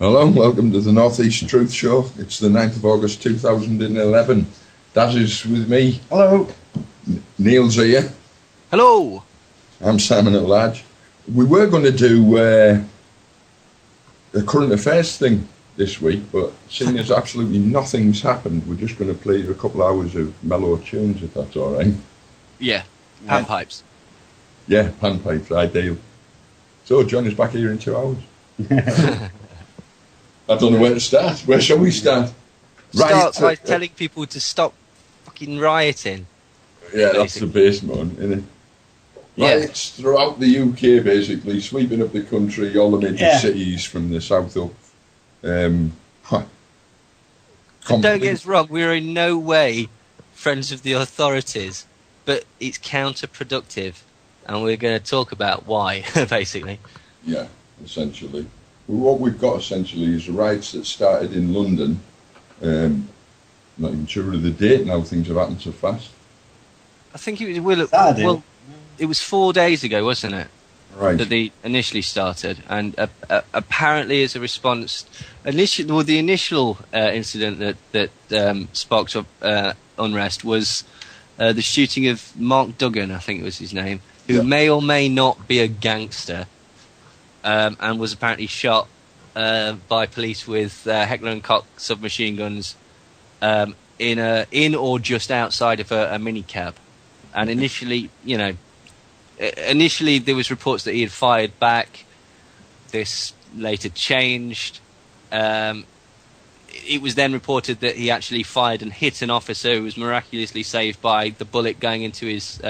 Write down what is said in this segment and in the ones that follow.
Hello, welcome to the North East Truth Show. It's the 9th of August 2011. Daz is with me. Hello. Neil's here. Hello. I'm Simon at Large. We were going to do a current affairs thing this week, but seeing as absolutely nothing's happened, we're just going to play a couple hours of mellow tunes, if that's all right. Yeah, panpipes. Yeah, panpipes, ideal. So, John is back here in 2 hours. I don't know where to start. Where shall we start? Start by telling people to stop fucking rioting. Yeah, that's the base one, isn't it? Riots throughout the UK, basically, sweeping up the country, all the major cities from the south up. Don't get us wrong, we're in no way friends of the authorities, but it's counterproductive, and we're going to talk about why, basically. Yeah, essentially. What we've got, essentially, is riots that started in London. Not even sure of the date now, things have happened so fast. I think it was, it was 4 days ago, wasn't it? Right. That they initially started, and apparently as a response, the initial incident that sparked up unrest was the shooting of Mark Duggan, I think it was his name, who may or may not be a gangster, and was apparently shot by police with Heckler & Koch submachine guns in or just outside of a minicab. And initially there was reports that he had fired back. This later changed. It was then reported that he actually fired and hit an officer who was miraculously saved by the bullet going into his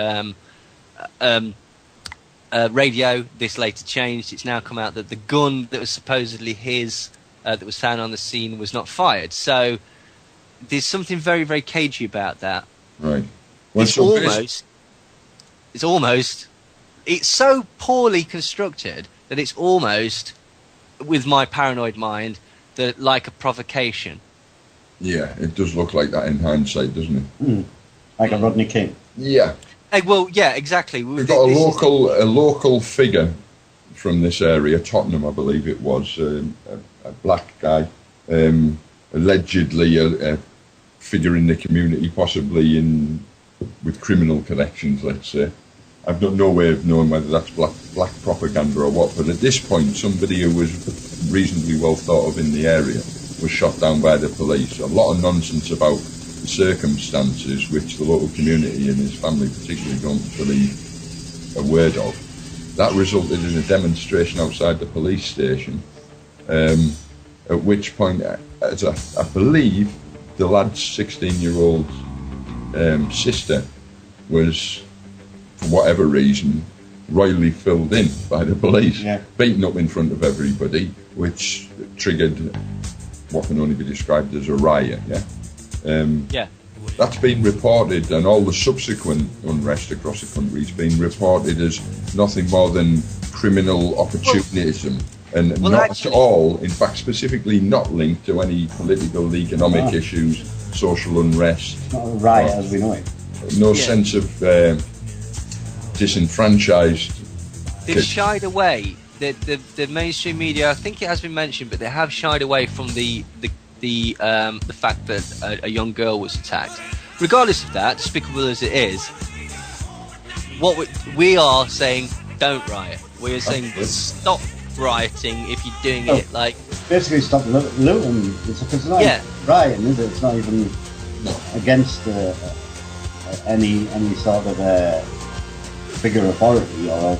radio. This later changed. It's now come out that the gun that was supposedly his, that was found on the scene, was not fired. So there's something very, very cagey about that. Right. Well, it's so poorly constructed that it's almost, with my paranoid mind, like a provocation. Yeah, it does look like that in hindsight, doesn't it? Like a Rodney King. Yeah. Well, yeah, exactly. We've got a local figure from this area, Tottenham, I believe it was, a black guy, allegedly a figure in the community, possibly with criminal connections, let's say. I've got no way of knowing whether that's black propaganda or what, but at this point, somebody who was reasonably well thought of in the area was shot down by the police. A lot of nonsense about the circumstances, which the local community and his family particularly don't believe a word of. That resulted in a demonstration outside the police station, at which point, as I believe, the lad's 16-year-old sister was, for whatever reason, royally filled in by the police, beaten up in front of everybody, which triggered what can only be described as a riot. That's been reported, and all the subsequent unrest across the country has been reported as nothing more than criminal opportunism, and not at all, in fact, specifically not linked to any political, economic issues, social unrest. It's not a riot as we know it. No sense of disenfranchised. They've shied away. The mainstream media, I think it has been mentioned, but they have shied away from the fact that a young girl was attacked. Regardless of that, despicable as it is, what we are saying, don't riot. We are saying stop rioting if you're doing it like... Basically stop looting. It's not rioting, is it? It's not even against any sort of bigger authority or...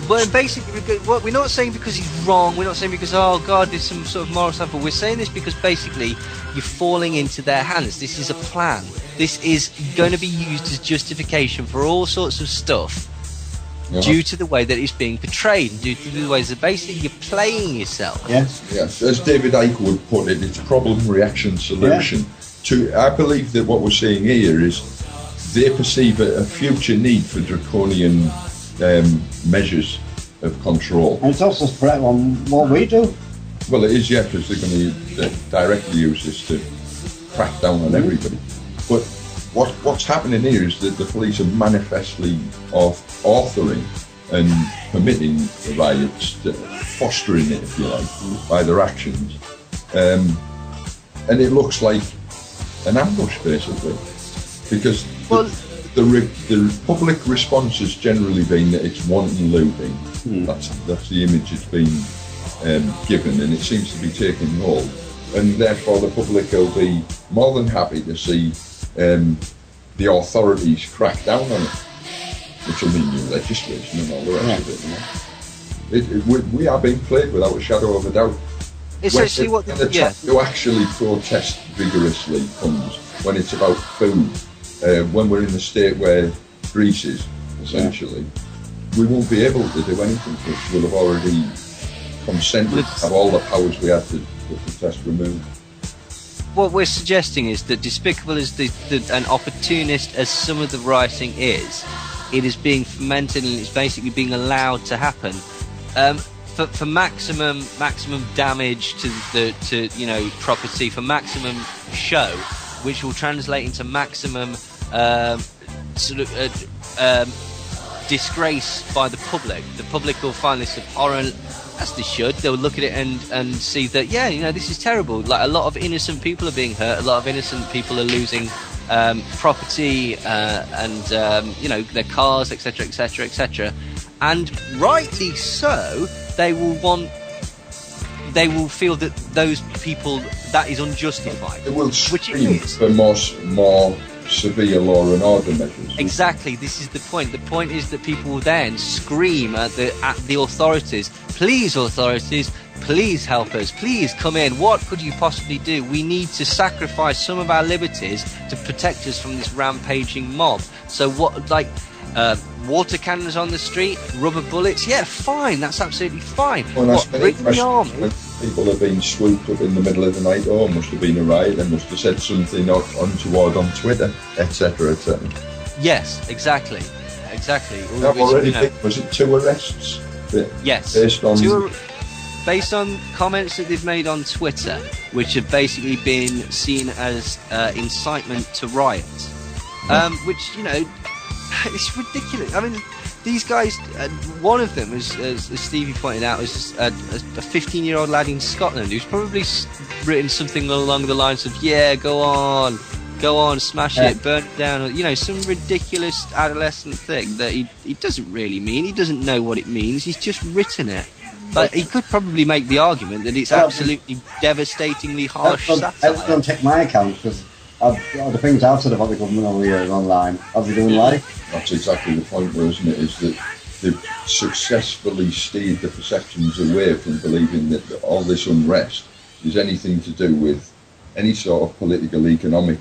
Well, basically, we're not saying because he's wrong, we're not saying because, oh God, there's some sort of moral stuff, but we're saying this because basically you're falling into their hands. This is a plan. This is going to be used as justification for all sorts of stuff due to the way that it's being portrayed, due to the ways that basically you're playing yourself. Yes. As David Icke would put it, it's problem, reaction, solution. I believe that what we're seeing here is they perceive a future need for draconian measures of control. And it's also spread on what we do. Well, it is, because they're going to directly use this to crack down on everybody. But what's happening here is that the police are manifestly authoring and permitting the riots, fostering it, if you like, by their actions. And it looks like an ambush, basically, because the public response has generally been that it's wanton looting. That's the image that's been given, and it seems to be taking hold. And therefore, the public will be more than happy to see the authorities crack down on it, which will mean new legislation and all the rest of it. We are being played without a shadow of a doubt. Essentially, when the time to actually protest vigorously comes, when it's about food, when we're in the state where Greece is, essentially, we won't be able to do anything because we'll have already consented to have all the powers we had to protest removed. What we're suggesting is that, despicable as an opportunist as some of the rioting is, it is being fomented and it's basically being allowed to happen for maximum damage to property, for maximum show, which will translate into maximum disgrace by the public. The public will find this abhorrent, as they should. They'll look at it and see that, this is terrible. Like, a lot of innocent people are being hurt. A lot of innocent people are losing property and their cars, etc., etc., etc. And rightly so, they will feel that those people, that is unjustified. It will scream for more severe law and order measures. Exactly, this is the point. The point is that people will then scream at the authorities, please authorities, please help us, please come in, what could you possibly do? We need to sacrifice some of our liberties to protect us from this rampaging mob. So water cannons on the street, rubber bullets, fine, that's absolutely fine. Bring the army? When people have been swooped up in the middle of the night, must have been a riot, they must have said something untoward on Twitter, etc., etc. Yes, exactly. Was it 2 arrests? Yes. Based on comments that they've made on Twitter, which have basically been seen as incitement to riots, which, it's ridiculous. I mean, these guys, one of them, as Stevie pointed out, is a 15-year-old lad in Scotland who's probably written something along the lines of, go on, smash it, burn it down, some ridiculous adolescent thing that he doesn't really mean. He doesn't know what it means. He's just written it. But he could probably make the argument that it's absolutely devastatingly harsh satire. I don't take my account, because the things I've said about the government over the years online, I've been doing like. That's exactly the point, though, isn't it? Is that they've successfully steered the perceptions away from believing that all this unrest is anything to do with any sort of political, economic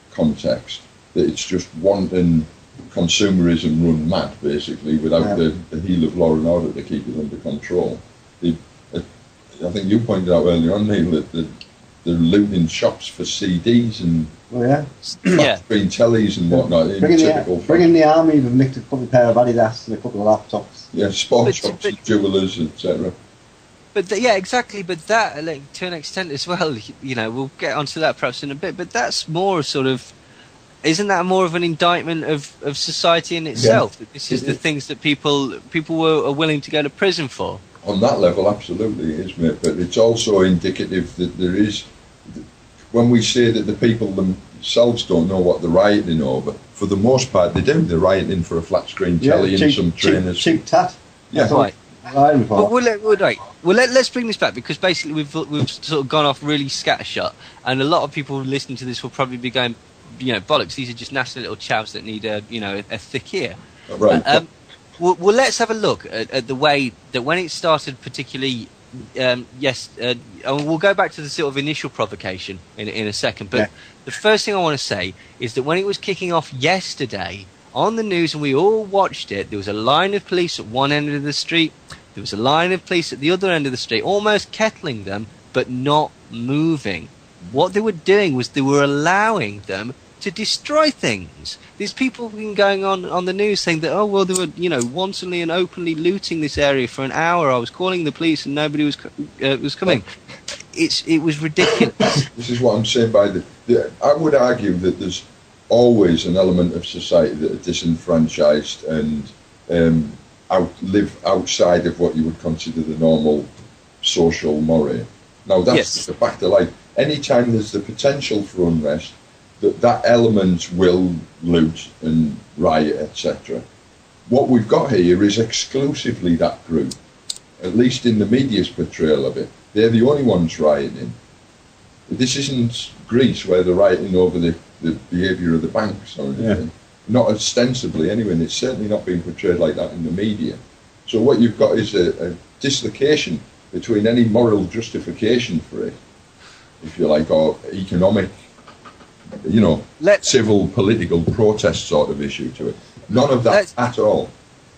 context. That it's just wanton consumerism run mad, basically, without the heel of law and order to keep it under control. I think you pointed out earlier on, Neil, that they're looting shops for CDs and screen tellies and whatnot. Bringing the army, they've nicked a couple of pair of Adidas and a couple of laptops. Yeah, sports shops and jewellers, etc. But exactly. But that, to an extent as well, we'll get onto that perhaps in a bit. But that's more isn't that more of an indictment of society in itself? That this is the things that people are willing to go to prison for. On that level, absolutely it is, mate. But it's also indicative that there is, when we say that the people themselves don't know what they're rioting over, for the most part they do. They're rioting for a flat screen telly and some trainers. Cheap tat. Yeah. Right. Let's bring this back, because basically we've sort of gone off really scattershot, and a lot of people listening to this will probably be going, bollocks, these are just nasty little chavs that need a thick ear. Right. Well, let's have a look at the way that when it started, particularly. We'll go back to the sort of initial provocation in a second. But the first thing I want to say is that when it was kicking off yesterday on the news, and we all watched it, there was a line of police at one end of the street. There was a line of police at the other end of the street, almost kettling them, but not moving. What they were doing was they were allowing them to destroy things. These people have been going on the news saying that, they were, wantonly and openly looting this area for an hour. I was calling the police and nobody was coming. It was ridiculous. This is what I'm saying I would argue that there's always an element of society that are disenfranchised and live outside of what you would consider the normal social moray. Now that's the fact of life. Anytime there's the potential for unrest, that element will loot and riot, etc. What we've got here is exclusively that group, at least in the media's portrayal of it. They're the only ones rioting. This isn't Greece where they're rioting over the behaviour of the banks or anything. Not ostensibly anyway, and it's certainly not being portrayed like that in the media. So what you've got is a dislocation between any moral justification for it, if you like, or economic, civil, political protest sort of issue to it. None of that at all.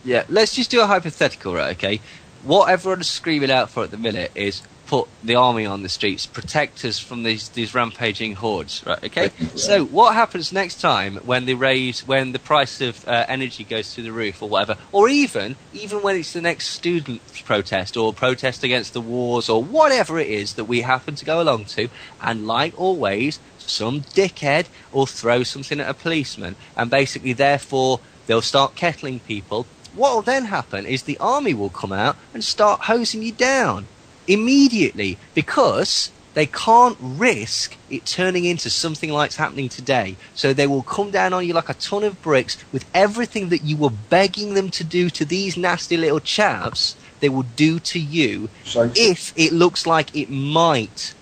Yeah, let's just do a hypothetical, right, okay? What everyone's screaming out for at the minute is put the army on the streets, protect us from these rampaging hordes, right, okay? So what happens next time when when the price of energy goes through the roof or whatever, or even when it's the next student protest or protest against the wars or whatever it is that we happen to go along to, and like always, some dickhead will throw something at a policeman, and basically therefore they'll start kettling people. What will then happen is the army will come out and start hosing you down immediately, because they can't risk it turning into something like's happening today. So they will come down on you like a ton of bricks with everything that you were begging them to do to these nasty little chaps. They will do to you if it looks like it might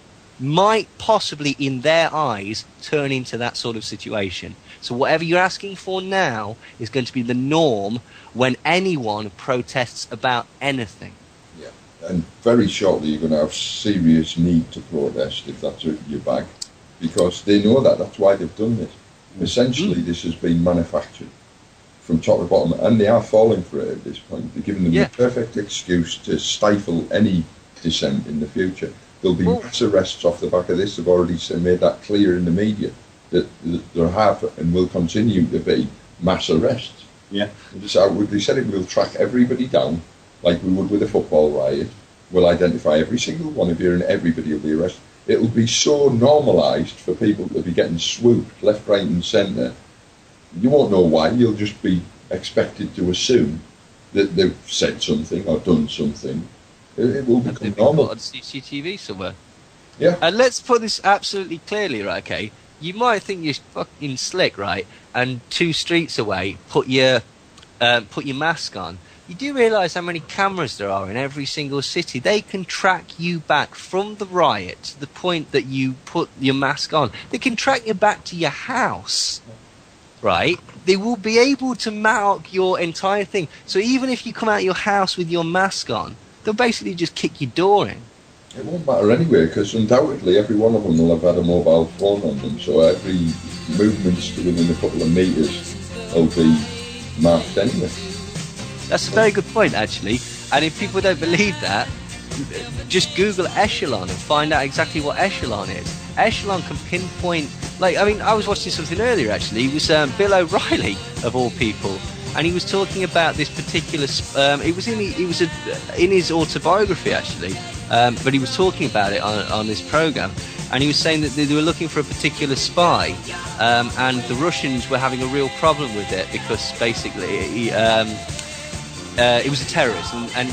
possibly in their eyes turn into that sort of situation. So whatever you're asking for now is going to be the norm when anyone protests about anything. And very shortly you're going to have serious need to protest if that's your bag, because they know that's why they've done this. Essentially this has been manufactured from top to bottom, and they are falling for it at this point. They're giving them the perfect excuse to stifle any dissent in the future. There'll be mass arrests off the back of this. They've already made that clear in the media, that there have and will continue to be mass arrests. Yeah. They said it will track everybody down, like we would with a football riot. We'll identify every single one of you and everybody will be arrested. It'll be so normalised for people to be getting swooped left, right and centre. You won't know why. You'll just be expected to assume that they've said something or done something. It will become normal. On CCTV somewhere. Yeah. And let's put this absolutely clearly, right, okay? You might think you're fucking slick, right? And 2 streets away, put your mask on. You do realise how many cameras there are in every single city. They can track you back from the riot to the point that you put your mask on. They can track you back to your house, right? They will be able to mark your entire thing. So even if you come out of your house with your mask on, they'll basically just kick your door in. It won't matter anyway, because undoubtedly every one of them will have had a mobile phone on them, so every movement to within a couple of metres will be marked anyway. That's a very good point, actually. And if people don't believe that, just Google Echelon and find out exactly what Echelon is. Echelon can pinpoint, I was watching something earlier, actually. It was Bill O'Reilly, of all people. And he was talking about this particular, it was in his autobiography, actually. But he was talking about it on this program. And he was saying that they were looking for a particular spy. And the Russians were having a real problem with it because basically it was a terrorist, and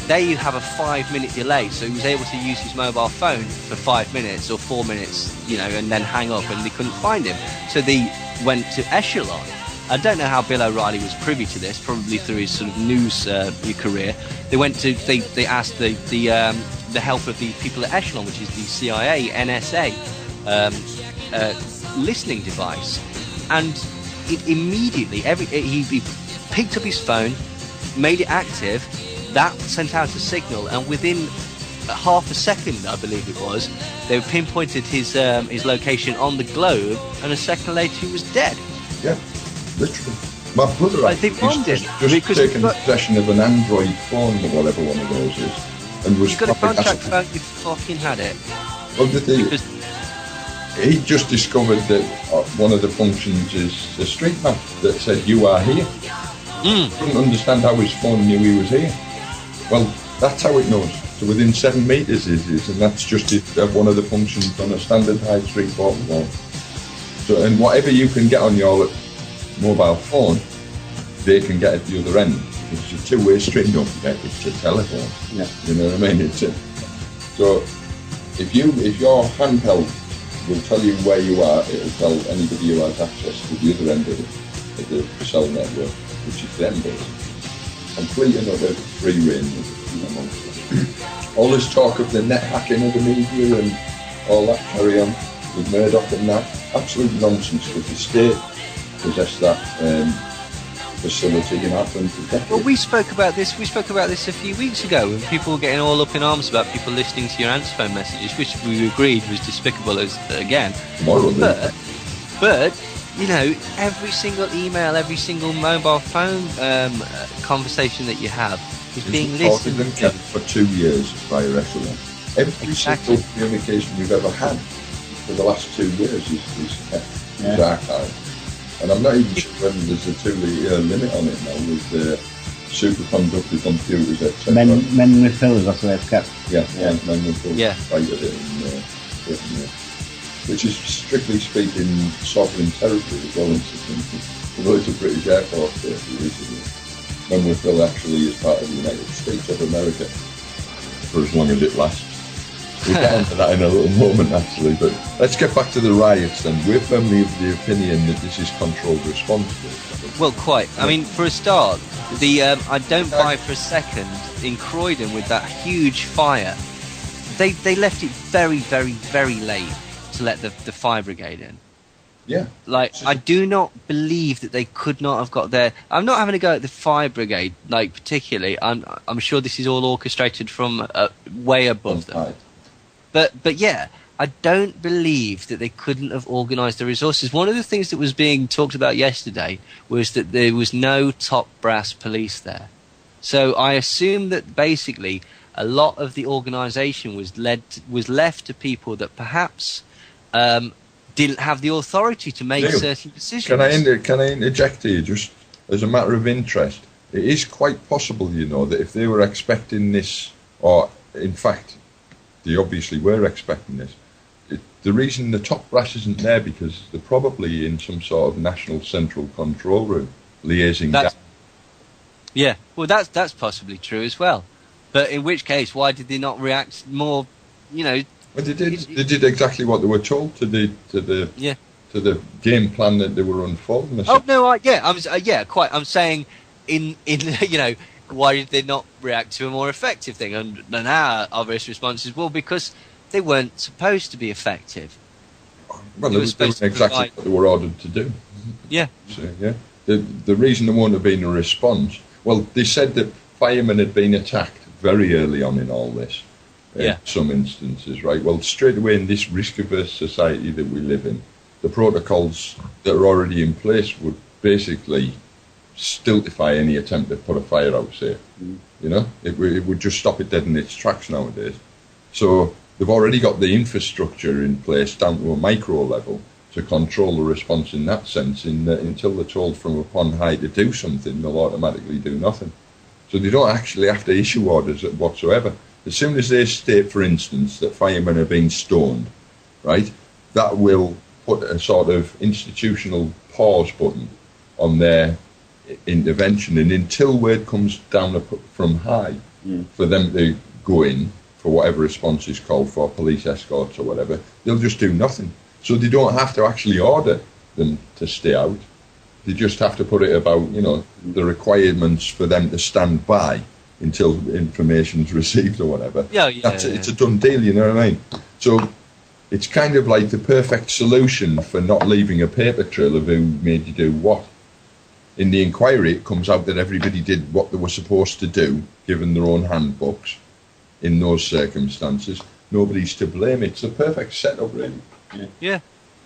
they have a 5-minute delay, so he was able to use his mobile phone for 5 minutes or 4 minutes, and then hang up, and they couldn't find him. So they went to Echelon. I don't know how Bill O'Reilly was privy to this, probably through his sort of news career. They asked the help of the people at Echelon, which is the CIA, NSA listening device, and it immediately he picked up his phone, made it active, that sent out a signal, and within half a second, I believe it was, they pinpointed his location on the globe, and a second later he was dead. Yeah, literally. My brother just taken possession of an Android phone or whatever one of those is, and was. You got a contract phone, you fucking had it. Well, he just discovered that one of the functions is a street map that said "You are here." Couldn't understand how his phone knew he was here. Well, that's how it knows. So within 7 metres it is, and that's just one of the functions on a standard high street phone. So, and whatever you can get on your mobile phone, they can get at the other end. It's a two-way street. Don't forget, it's a telephone. Yeah. You know what I mean? So if your handheld will tell you where you are, it'll tell anybody who has access to the other end of the cell network, which is them, basically. Complete and utter free reign amongst them. All this talk of the net hacking of the media and all that carry on with Murdoch and that, absolute nonsense, because the state possessed that facility in Ireland for decades. Well, we spoke about this a few weeks ago when people were getting all up in arms about people listening to your answer phone messages, which we agreed was despicable as again. But you know, every single email, every single mobile phone conversation that you have is being listened and kept for 2 years by echelon. Every single communication we've ever had for the last 2 years is kept is archived. And I'm not even sure when there's a 2-year limit on it now with the superconductor computers, etc. Memory fillers, that's the way it's kept. Yeah, memory fillers. Right at it in Britain, which is, strictly speaking, sovereign territory as well. Although it's a British Air Force base, memory fill actually is part of the United States of America for as long as it lasts. We'll get onto that in a little moment, actually, but let's get back to the riots then. We're firmly of the opinion that this is controlled response. Well, quite. I mean, for a start, I don't buy for a second in Croydon with that huge fire. They left it very, very, very late to let the fire brigade in. Yeah. Like, I do not believe that they could not have got there. I'm not having a go at the fire brigade, like, particularly. I'm sure this is all orchestrated from way above them. But yeah, I don't believe that they couldn't have organised the resources. One of the things that was being talked about yesterday was that there was no top brass police there. So I assume that basically a lot of the organisation was left to people that perhaps didn't have the authority to make certain decisions. Can I interject here, just as a matter of interest? It is quite possible, you know, that if they were expecting this, or in fact, they obviously were expecting this, the reason the top brass isn't there because they're probably in some sort of national central control room liaising. Yeah, well, that's possibly true as well. But in which case, why did they not react more? You know, well, they did exactly what they were told to the game plan that they were unfolding. Oh no, I'm saying in you know, why did they not react to a more effective thing? And our obvious response is, well, because they weren't supposed to be effective. Well, they were doing exactly what they were ordered to do. Yeah. So, yeah. The reason there wouldn't have been a response, well, they said that firemen had been attacked very early on in all this. In some instances, right? Well, straight away in this risk-averse society that we live in, the protocols that are already in place would basically stultify any attempt to put a fire out, say. You know, it would just stop it dead in its tracks nowadays. So they've already got the infrastructure in place down to a micro level to control the response in that sense. Until they're told from upon high to do something, they'll automatically do nothing. So they don't actually have to issue orders whatsoever. As soon as they state, for instance, that firemen are being stoned, right, that will put a sort of institutional pause button on their intervention, and until word comes down from high for them to go in for whatever response is called for, police escorts or whatever, they'll just do nothing. So they don't have to actually order them to stay out. They just have to put it about, you know, the requirements for them to stand by until information's received or whatever. It's a done deal, you know what I mean? So it's kind of like the perfect solution for not leaving a paper trail of who made you do what. In the inquiry, it comes out that everybody did what they were supposed to do, given their own handbooks, in those circumstances. Nobody's to blame. It's a perfect setup, really. Yeah.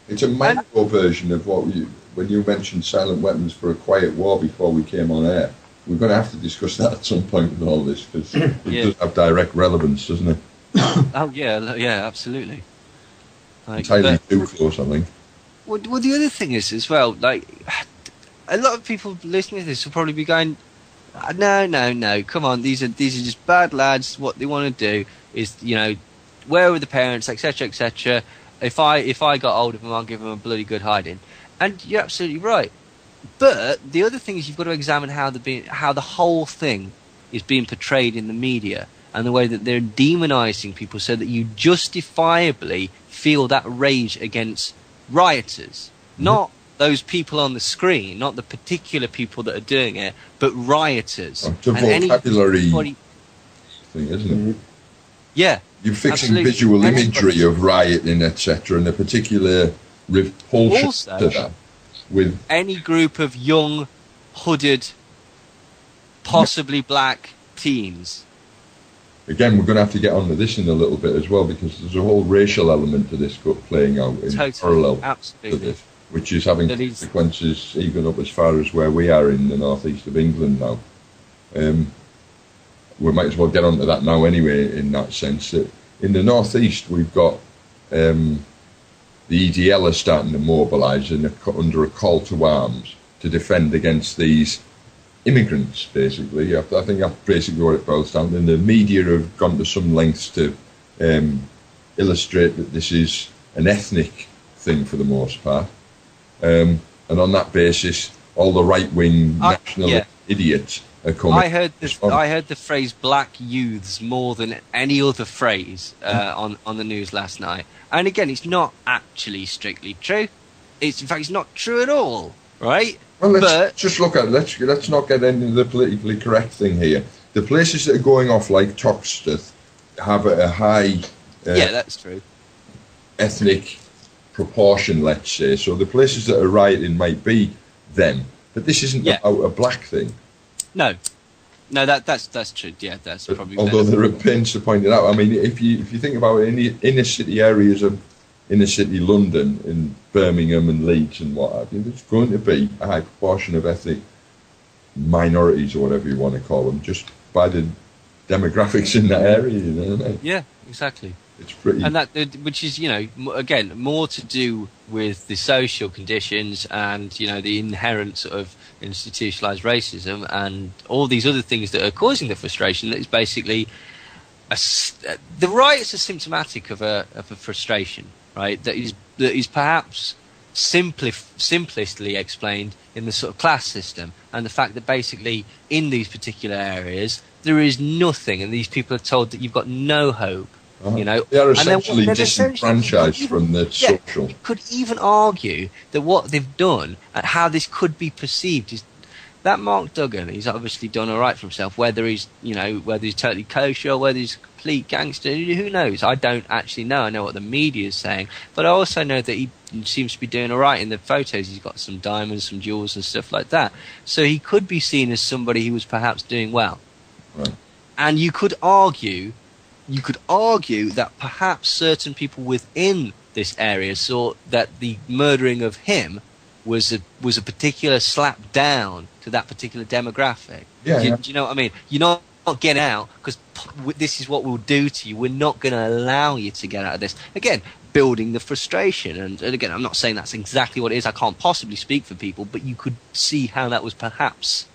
It's a micro version of when you mentioned silent weapons for a quiet war before we came on air. We're going to have to discuss that at some point with all this, because it does have direct relevance, doesn't it? Oh, yeah, absolutely. Like, entirely too close, I think. Well, the other thing is, as well, like, a lot of people listening to this will probably be going, no, come on, these are just bad lads. What they want to do is, you know, where were the parents, etc., etc. If I got hold of them, I'll give them a bloody good hiding. And you're absolutely right. But the other thing is you've got to examine how the whole thing is being portrayed in the media and the way that they're demonising people so that you justifiably feel that rage against rioters. Not those people on the screen, not the particular people that are doing it, but rioters. It's a vocabulary thing, isn't it? Yeah. You're fixing visual imagery of rioting, etc., and a particular repulsion also, to that. With any group of young, hooded, possibly black teens. Again, we're going to have to get onto this in a little bit as well, because there's a whole racial element to this playing out in parallel to this, which is having consequences even up as far as where we are in the northeast of England now. We might as well get onto that now anyway, in that sense. That in the northeast, we've got the EDL are starting to mobilise under a call to arms to defend against these immigrants, basically. I think that's basically what it boils down to. And the media have gone to some lengths to illustrate that this is an ethnic thing for the most part. And on that basis, all the right-wing nationalist idiots are coming. I heard the phrase "black youths" more than any other phrase on the news last night. And again, it's not actually strictly true. In fact, it's not true at all, right? Well, let's just look at it. Let's not get into the politically correct thing here. The places that are going off like Toxteth have a high that's true, ethnic proportion, let's say. So the places that are rioting might be them, but this isn't about a black thing. No, that's true. Yeah, that's probably. Although there are pains to point it out. I mean, if you think about it, in the inner city areas of inner city London, in Birmingham and Leeds and what have you, there's going to be a high proportion of ethnic minorities, or whatever you want to call them, just by the demographics in that area. You know what I mean? Yeah, exactly. It's pretty, and that, which is, again, more to do with the social conditions and the inherent sort of institutionalized racism and all these other things that are causing the frustration. That is basically the riots are symptomatic of a frustration, right? That is perhaps simplestly explained in the sort of class system, and the fact that basically in these particular areas there is nothing, and these people are told that you've got no hope. They are essentially disenfranchised from the social. You could even argue that what they've done and how this could be perceived is that Mark Duggan, he's obviously done all right for himself. Whether he's totally kosher or whether he's a complete gangster, who knows? I don't actually know. I know what the media is saying, but I also know that he seems to be doing all right in the photos. He's got some diamonds, some jewels, and stuff like that. So he could be seen as somebody who was perhaps doing well. Right. And you could argue that perhaps certain people within this area saw that the murdering of him was a particular slap down to that particular demographic. Do you know what I mean? You're not getting out because this is what we'll do to you. We're not going to allow you to get out of this. Again, building the frustration. And again, I'm not saying that's exactly what it is. I can't possibly speak for people, but you could see how that was perhaps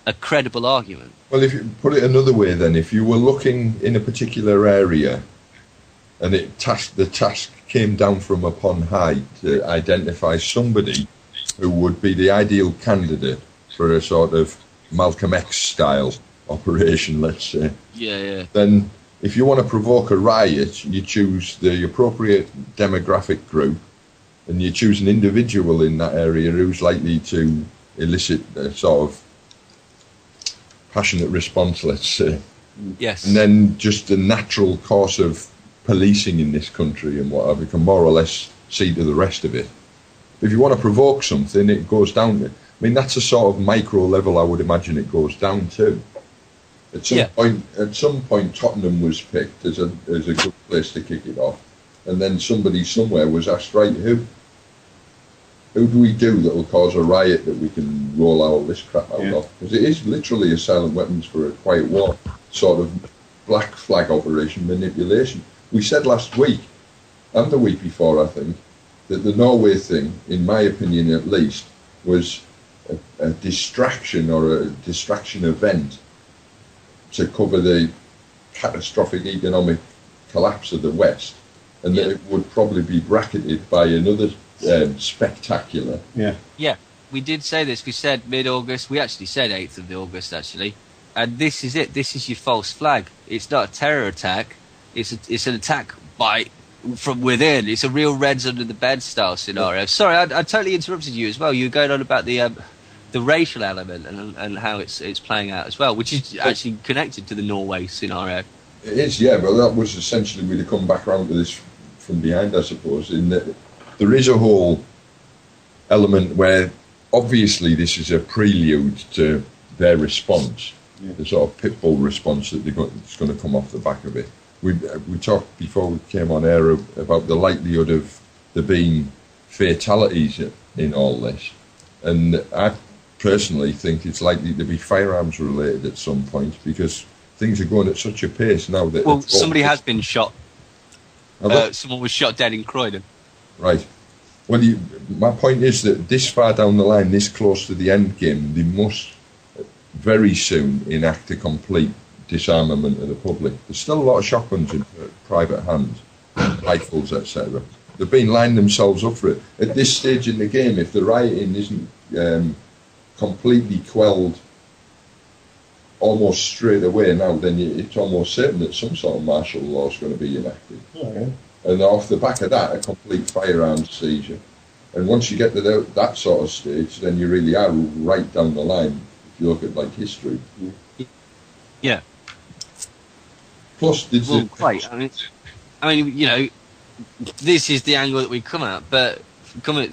a credible argument. Well, if you put it another way, then, if you were looking in a particular area and the task came down from upon high to identify somebody who would be the ideal candidate for a sort of Malcolm X style operation, let's say. Yeah. Then if you want to provoke a riot, you choose the appropriate demographic group and you choose an individual in that area who's likely to elicit a sort of passionate response, let's say. Yes. And then just the natural course of policing in this country and whatever can more or less see to the rest of it. If you want to provoke something, it goes down to, I mean, that's a sort of micro level I would imagine it goes down to. At some point Tottenham was picked as a good place to kick it off, and then somebody somewhere was asked, right, who do we do that will cause a riot that we can roll all this crap out of? Because it is literally a silent weapons for a quiet war sort of black flag operation manipulation. We said last week, and the week before, I think, that the Norway thing, in my opinion at least, was a distraction or a distraction event to cover the catastrophic economic collapse of the West, and that it would probably be bracketed by another spectacular we did say this. We said mid-August. We actually said 8th of August, actually. And this is it. This is your false flag. It's not a terror attack. It's an attack from within. It's a real Reds under the bed style scenario. Sorry, I totally interrupted you as well. You were going on about the racial element and how it's playing out as well, which is actually connected to the Norway scenario. It is, yeah. But that was essentially we'd have come back around to this from behind, I suppose. In that there is a whole element where obviously this is a prelude to their response. Yeah. The sort of pit bull response that it's going to come off the back of it. We talked before we came on air about the likelihood of there being fatalities in all this, and I personally think it's likely to be firearms related at some point because things are going at such a pace now that somebody has been shot. Someone was shot dead in Croydon. Right. Well, my point is that this far down the line, this close to the end game, they must very soon enact a complete disarmament of the public. There's still a lot of shotguns in private hands, rifles, etc. They've been lining themselves up for it. At this stage in the game, if the rioting isn't completely quelled almost straight away now, then it's almost certain that some sort of martial law is going to be enacted. Okay. And off the back of that, a complete firearms seizure. And once you get to that sort of stage, then you really are right down the line. If you look at like history. Yeah. Plus, quite. I mean, you know, this is the angle that we come at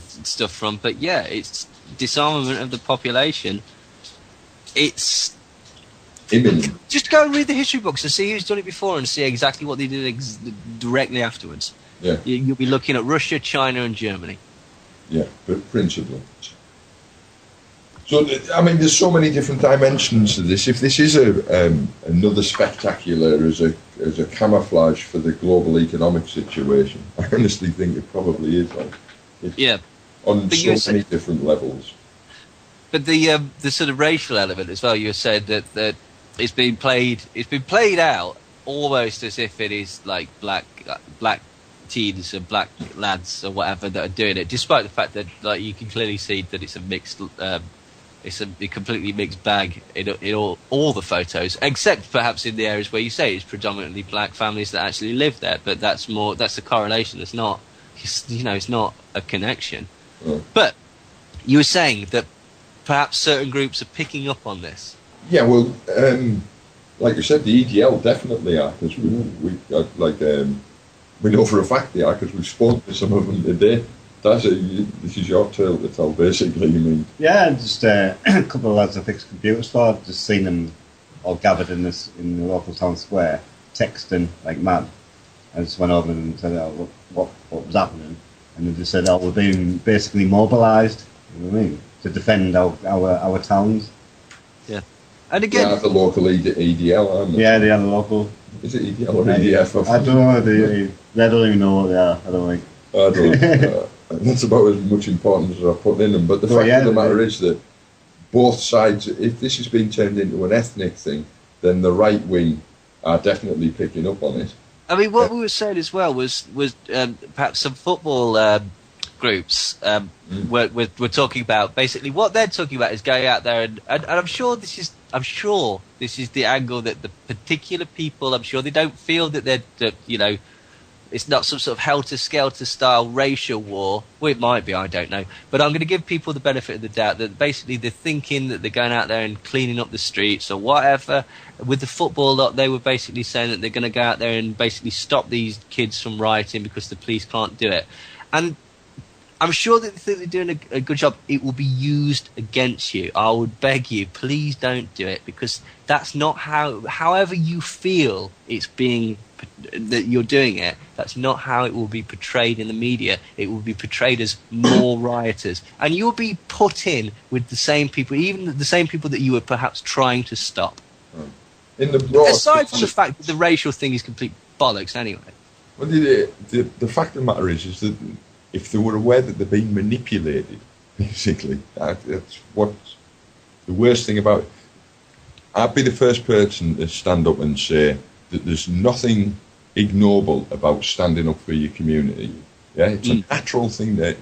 stuff from. But yeah, it's disarmament of the population. It's imminent. Just go and read the history books and see who's done it before and see exactly what they did directly afterwards. Yeah. You'll be looking at Russia, China, and Germany. Yeah, but principally. So, I mean, there's so many different dimensions to this. If this is another spectacular as a camouflage for the global economic situation, I honestly think it probably is. On so many different levels. But the sort of racial element as well. You said that it's been played out almost as if it is like black teens and black lads or whatever that are doing it, despite the fact that like you can clearly see that it's a mixed. It's a completely mixed bag in all the photos, except perhaps in the areas where you say it's predominantly black families that actually live there. But that's a correlation. It's not, it's not a connection. Mm. But you were saying that perhaps certain groups are picking up on this. Yeah, well, like you said, the EDL definitely are, because we know for a fact they are, because we've spoken to some of them today. This is your tale to tell, basically, you mean? Yeah, just a couple of lads I fixed computers for. I've just seen them all gathered in the local town square, texting like mad. I just went over and said, what was happening? And they just said, we're being basically mobilised, you know what I mean, to defend our towns. Yeah. And again... They have the local EDL, aren't they? Yeah, they are the local. Is it EDL or EDF? I don't know. They don't even know what they are, I don't think. I don't that's about as much importance as I put in them. But the fact of the matter is that both sides, if this has been turned into an ethnic thing, then the right wing are definitely picking up on it. I mean, what we were saying as well was perhaps some football groups were talking about, basically what they're talking about is going out there and I'm sure this is the angle that the particular people, I'm sure they don't feel that it's not some sort of helter-skelter style racial war. Well, it might be, I don't know. But I'm going to give people the benefit of the doubt that basically they're thinking that they're going out there and cleaning up the streets or whatever. With the football lot, they were basically saying that they're going to go out there and basically stop these kids from rioting because the police can't do it. And I'm sure that they think they're doing a good job. It will be used against you. I would beg you, please don't do it, because that's not however you feel it's being, that you're doing it, that's not how it will be portrayed in the media. It will be portrayed as more rioters. And you'll be put in with the same people, even the same people that you were perhaps trying to stop. Aside from the fact that the racial thing is complete bollocks anyway. Well, the fact of the matter is that if they were aware that they're being manipulated, basically, that's what's the worst thing about it. I'd be the first person to stand up and say that there's nothing ignoble about standing up for your community. Yeah, it's a natural thing, a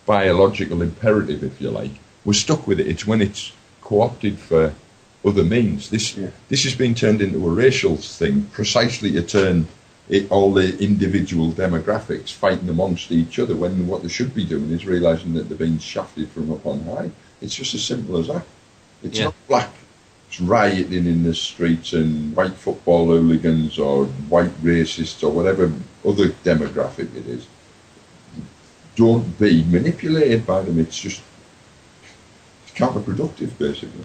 biological imperative, if you like. we're stuck with it. It's when it's co-opted for other means. This has been turned into a racial thing precisely to turn all the individual demographics fighting amongst each other, when what they should be doing is realising that they're being shafted from up on high. It's just as simple as that. It's not black rioting in the streets and white football hooligans or white racists or whatever other demographic it is. Don't be manipulated by them. It's just counterproductive, basically.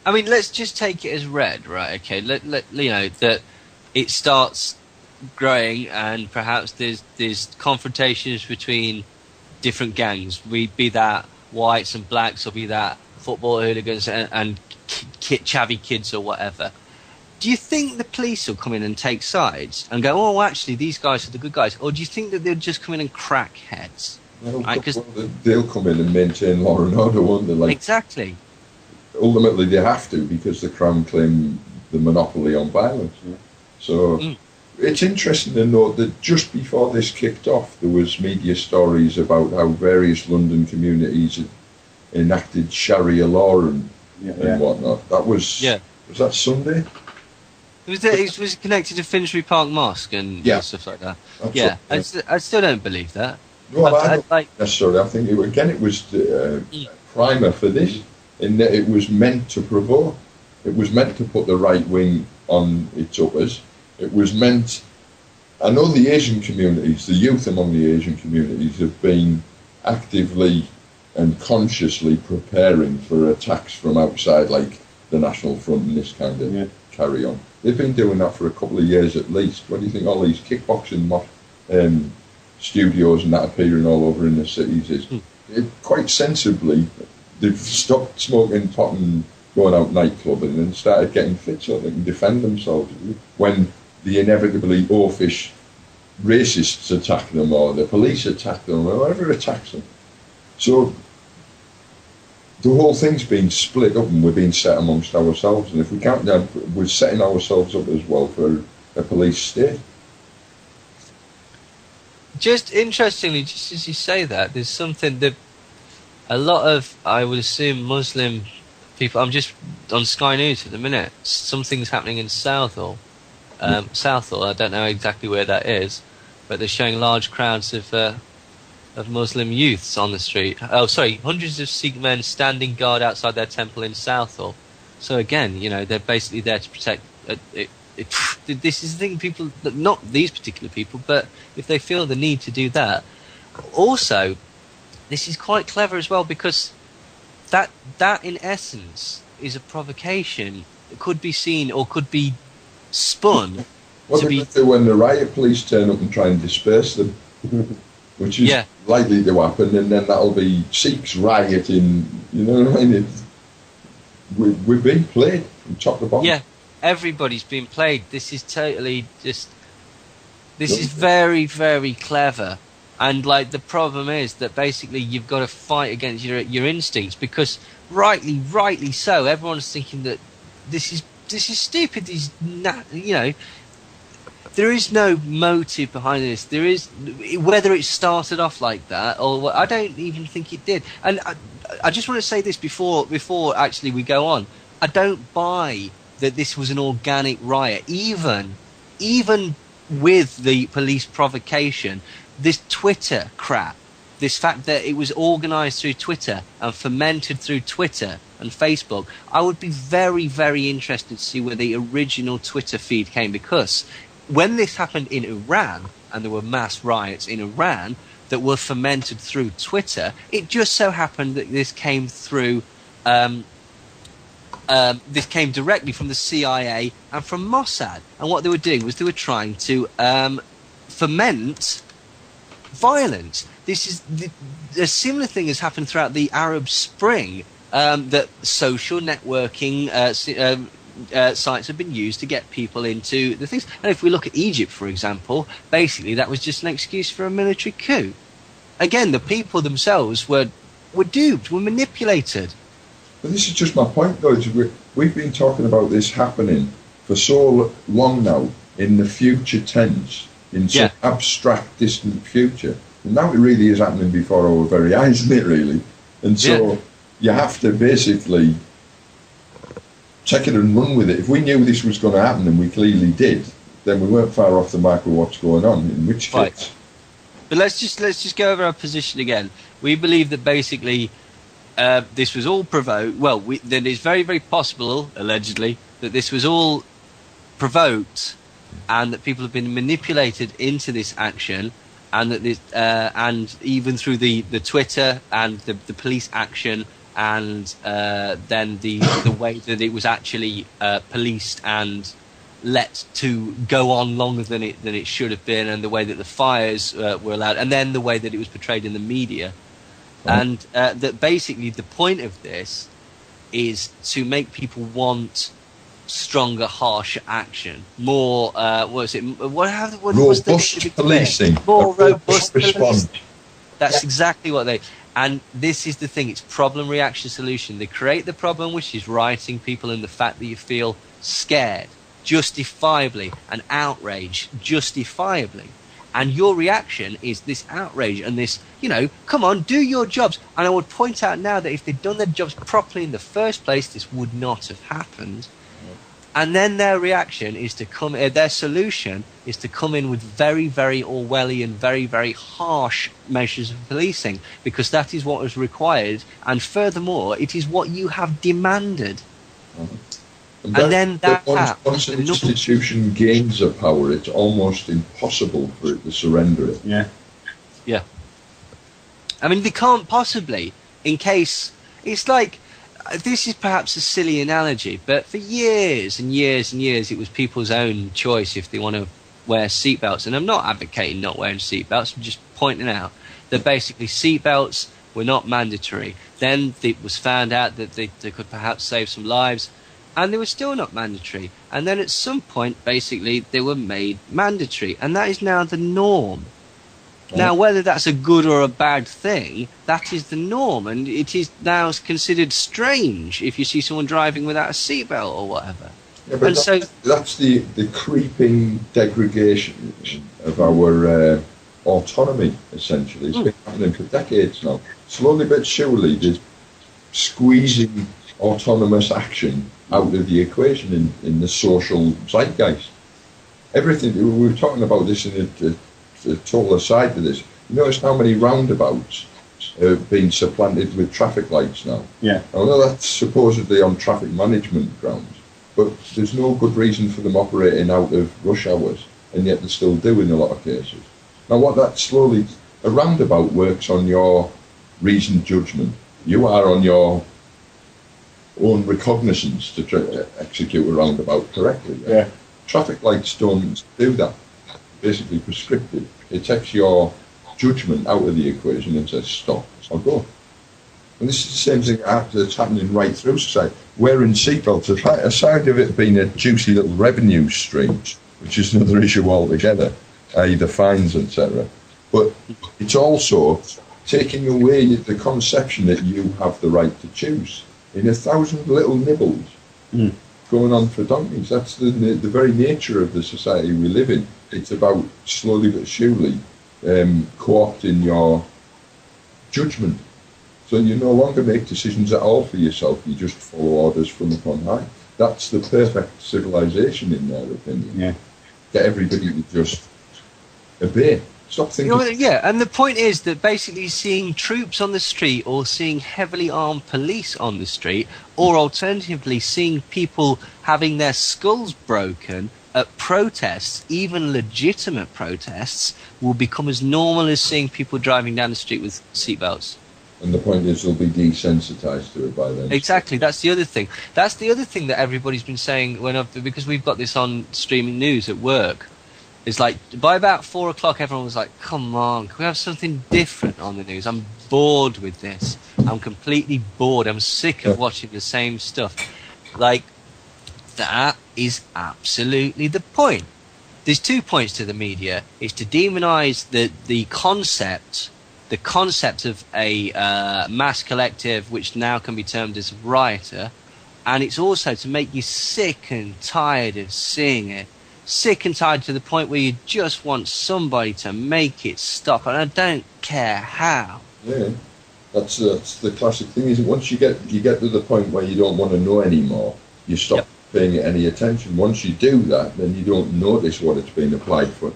I mean, let's just take it as read, right? Okay, let you know that it starts growing, and perhaps there's confrontations between different gangs. Be that whites and blacks, or be that football hooligans and chavvy kids or whatever. Do you think the police will come in and take sides and go, oh, actually, these guys are the good guys? Or do you think that they'll just come in and crack heads? They'll come in and maintain law and order, won't they? Exactly. Ultimately, they have to, because the Crown claim the monopoly on violence. Yeah. So it's interesting to note that just before this kicked off, there was media stories about how various London communities had enacted Sharia law and whatnot. That was that Sunday? It was connected to Finsbury Park Mosque and stuff like that. I still don't believe that. No, I don't necessarily. I think it was the primer for this, in that it was meant to provoke. It was meant to put the right wing on its uppers. It was meant. I know the Asian communities, the youth among the Asian communities, have been actively and consciously preparing for attacks from outside, like the National Front and this kind of carry on. They've been doing that for a couple of years at least. What do you think all these kickboxing studios and that appearing all over in the cities is? Quite sensibly, they've stopped smoking pot and going out nightclubbing and started getting fit so they can defend themselves when the inevitably oafish racists attack them, or the police attack them, or whoever attacks them. So the whole thing's been split up and we're being set amongst ourselves, and if we can't, we're setting ourselves up as well for a police state. Just interestingly, just as you say that, there's something that a lot of, I would assume, Muslim people, I'm just on Sky News at the minute, something's happening in Southall. Southall, I don't know exactly where that is, but they're showing large crowds of Muslim youths on the street. Oh, sorry, hundreds of Sikh men standing guard outside their temple in Southall. So again, they're basically there to protect. This is the thing, people, not these particular people, but if they feel the need to do that. Also, this is quite clever as well, because that in essence is a provocation that could be seen or could be spun. What do they do when the riot police turn up and try and disperse them? Which is likely to happen, and then that'll be Sikhs rioting, you know what I mean? We've been played from top to bottom. Yeah, everybody's been played. This is totally just... This is very, very clever. And, the problem is that basically you've got to fight against your instincts, because rightly so, everyone's thinking that this is stupid, there is no motive behind this. There is, whether it started off like that or I don't even think it did. And I just want to say this before actually we go on. I don't buy that this was an organic riot. Even with the police provocation, this Twitter crap, this fact that it was organised through Twitter and fomented through Twitter and Facebook, I would be very, very interested to see where the original Twitter feed came, because when this happened in Iran, and there were mass riots in Iran that were fomented through Twitter, it just so happened that this came through, this came directly from the CIA and from Mossad. And what they were doing was they were trying to foment violence. This is a similar thing has happened throughout the Arab Spring, that social networking sites have been used to get people into the things. And if we look at Egypt, for example, basically that was just an excuse for a military coup. Again, the people themselves were duped, were manipulated. But this is just my point, though. We've been talking about this happening for so long now, in the future tense, in some abstract, distant future. And now it really is happening before our very eyes, isn't it, really? And so you have to basically take it and run with it. If we knew this was going to happen, and we clearly did, then we weren't far off the mark with what's going on. In which case, right. But let's just go over our position again. We believe that basically this was all provoked. Well, then it's very, very possible, allegedly, that this was all provoked, and that people have been manipulated into this action, and that this, and even through the Twitter and the police action, and then the way that it was actually policed and let to go on longer than it should have been, and the way that the fires were allowed, and then the way that it was portrayed in the media, and that basically the point of this is to make people want stronger, harsher action, more robust policing, more robust response. That's exactly what they. And this is the thing: it's problem, reaction, solution. They create the problem, which is rioting people, and the fact that you feel scared, justifiably, and outrage, justifiably. And your reaction is this outrage and this, come on, do your jobs. And I would point out now that if they'd done their jobs properly in the first place, this would not have happened. And then their reaction is to come, their solution is to come in with very, very Orwellian, very, very harsh measures of policing, because that is what was required. And furthermore, it is what you have demanded. And then once an institution gains a power, it's almost impossible for it to surrender it. Yeah. I mean, they can't possibly, in case, it's like, this is perhaps a silly analogy, but for years and years and years, it was people's own choice if they want to wear seatbelts. And I'm not advocating not wearing seatbelts, I'm just pointing out that basically seatbelts were not mandatory. Then it was found out that they could perhaps save some lives, and they were still not mandatory. And then at some point, basically, they were made mandatory. And that is now the norm. Now, whether that's a good or a bad thing, that is the norm. And it is now considered strange if you see someone driving without a seatbelt or whatever. Yeah, but that's the creeping degradation of our autonomy, essentially. It's been happening for decades now. Slowly but surely, there's squeezing autonomous action out of the equation in the social zeitgeist. Everything, we were talking about this in a total aside to this. You notice how many roundabouts have been supplanted with traffic lights now? Yeah. I know that's supposedly on traffic management grounds, but there's no good reason for them operating out of rush hours, and yet they still do in a lot of cases. Now what that slowly, a roundabout works on your reasoned judgment. You are on your own recognizance to try to execute a roundabout correctly. Yeah. Traffic lights don't do that. Basically prescriptive. It takes your judgment out of the equation and says stop or go. And this is the same thing that's happening right through society. Wearing seatbelts, aside of it being a juicy little revenue stream, which is another issue altogether, i.e. the fines, etc. But it's also taking away the conception that you have the right to choose. In 1,000 little nibbles going on for donkeys. That's the very nature of the society we live in. It's about slowly but surely co-opting your judgment. So you no longer make decisions at all for yourself, you just follow orders from upon high. That's the perfect civilization in their opinion. Yeah. Get everybody to just obey. Stop thinking. And the point is that basically seeing troops on the street, or seeing heavily armed police on the street, or alternatively seeing people having their skulls broken at protests, even legitimate protests, will become as normal as seeing people driving down the street with seatbelts. And the point is they'll be desensitised to it by then. Exactly, that's the other thing. That's the other thing that everybody's been saying because we've got this on streaming news at work. It's like, by about 4 o'clock, everyone was like, come on, can we have something different on the news? I'm bored with this. I'm completely bored. I'm sick of watching the same stuff. Like, that is absolutely the point. There's 2 points to the media. It's to demonise the concept of a mass collective, which now can be termed as a rioter, and it's also to make you sick and tired of seeing it. Sick and tired to the point where you just want somebody to make it stop, and I don't care how. Yeah. That's the classic thing, isn't it? Once you get to the point where you don't want to know anymore, you stop paying it any attention. Once you do that, then you don't notice what it's been applied to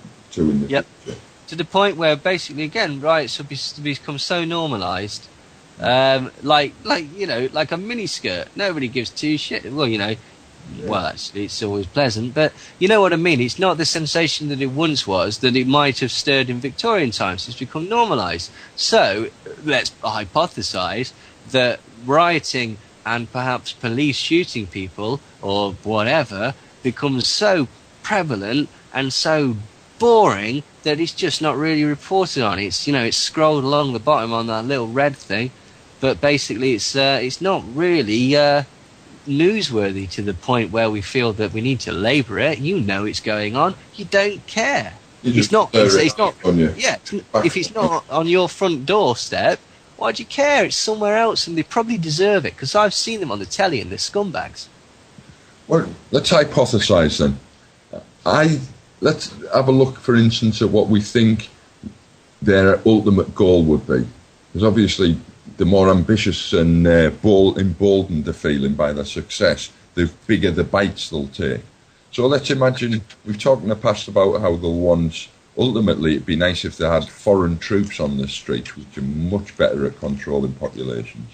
in the future. To the point where basically, again, riots have become so normalised, like a miniskirt. Nobody gives two shit. Well, well, actually, it's always pleasant, but you know what I mean. It's not the sensation that it once was, that it might have stirred in Victorian times. It's become normalised. So let's hypothesise that rioting and perhaps police shooting people or whatever becomes so prevalent and so boring that it's just not really reported on. It's it's scrolled along the bottom on that little red thing, but basically it's not really newsworthy to the point where we feel that we need to labour it. It's going on. You don't care. It's not. If it's not on your front doorstep, why do you care? It's somewhere else, and they probably deserve it because I've seen them on the telly and they're scumbags. Well, let's hypothesise then. Let's have a look, for instance, at what we think their ultimate goal would be. Because obviously, the more ambitious and emboldened they're feeling by their success, the bigger the bites they'll take. So let's imagine, we've talked in the past about how they'll want, ultimately it'd be nice if they had foreign troops on the streets, which are much better at controlling populations.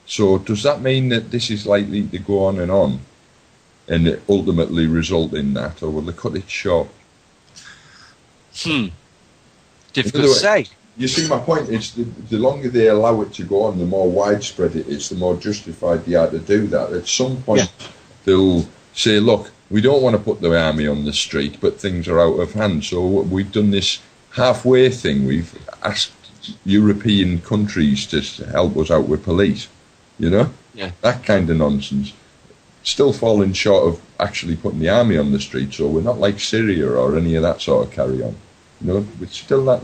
So does that mean that this is likely to go on and ultimately result in that, or will they cut it short? Difficult to say. You see, my point is the longer they allow it to go on, the more widespread it is, the more justified they are to do that. At some point, they'll say, look, we don't want to put the army on the street, but things are out of hand. So we've done this halfway thing. We've asked European countries to help us out with police, that kind of nonsense. Still falling short of actually putting the army on the street. So we're not like Syria or any of that sort of carry on. It's still that,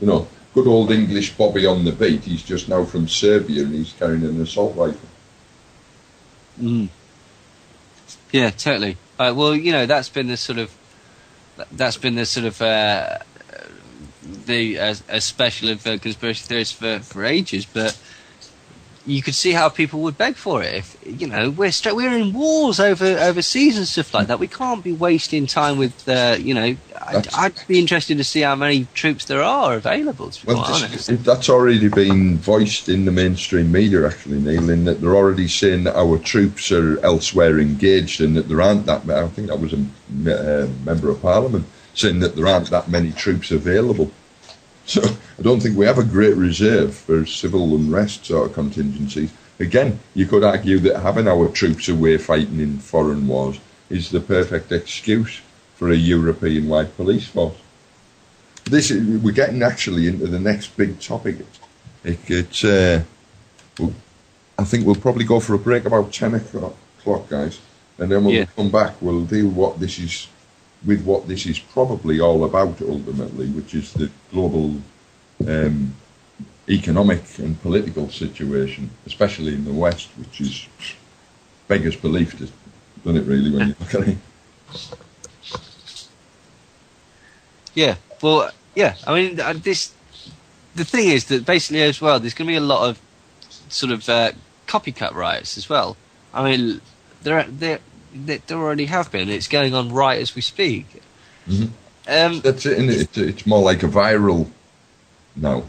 good old English Bobby on the beat. He's just now from Serbia and he's carrying an assault rifle. Yeah, totally. Well, that's been the sort of a special of conspiracy theories for ages, but you could see how people would beg for it. If we're in wars overseas and stuff like that, we can't be wasting time with. I'd be interested to see how many troops there are available. To be honest, that's already been voiced in the mainstream media, actually, Neil, in that they're already saying that our troops are elsewhere engaged, and that there aren't that. I think that was a member of Parliament saying that there aren't that many troops available. So I don't think we have a great reserve for civil unrest sort of contingencies. Again, you could argue that having our troops away fighting in foreign wars is the perfect excuse for a European-wide police force. We're getting actually into the next big topic. I think we'll probably go for a break about 10 o'clock, guys, and then we'll come back. We'll deal what this is probably all about ultimately, which is the global economic and political situation, especially in the West, which is beggars belief, doesn't it really, when you look at it? Yeah, well, yeah, I mean, the thing is that basically as well, there's going to be a lot of sort of copycat riots as well. I mean, there already have been. It's going on right as we speak. Mm-hmm. That's it, isn't it? It's more like a viral now.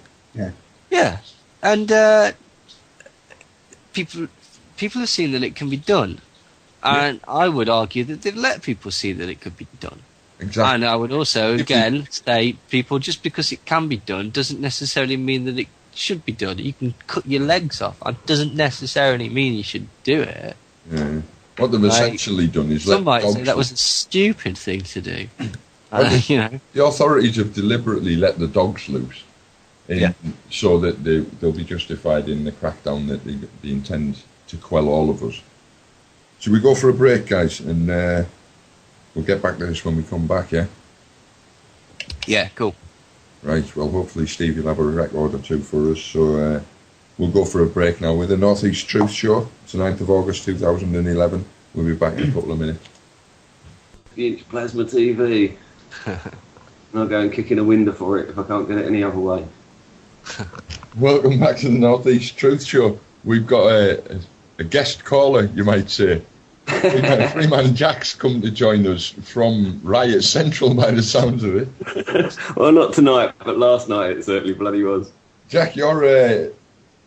Yeah, and people have seen that it can be done, and I would argue that they've let people see that it could be done. Exactly. And I would also again say people, just because it can be done doesn't necessarily mean that it should be done. You can cut your legs off. It doesn't necessarily mean you should do it. Yeah. What they've essentially done is some might say that was a stupid thing to do. The authorities have deliberately let the dogs loose, so that they'll be justified in the crackdown that they intend to quell all of us. Should we go for a break, guys, and we'll get back to this when we come back? Yeah, cool. Right. Well, hopefully Steve will have a record or two for us. So. We'll go for a break now with the North East Truth Show. It's the 9th of August 2011. We'll be back in a couple of minutes. Inch plasma TV. And I'll go and kick in a window for it if I can't get it any other way. Welcome back to the North East Truth Show. We've got a guest caller, you might say. Freeman Jack's come to join us from Riot Central by the sounds of it. Well, not tonight, but last night it certainly bloody was. Jack, you're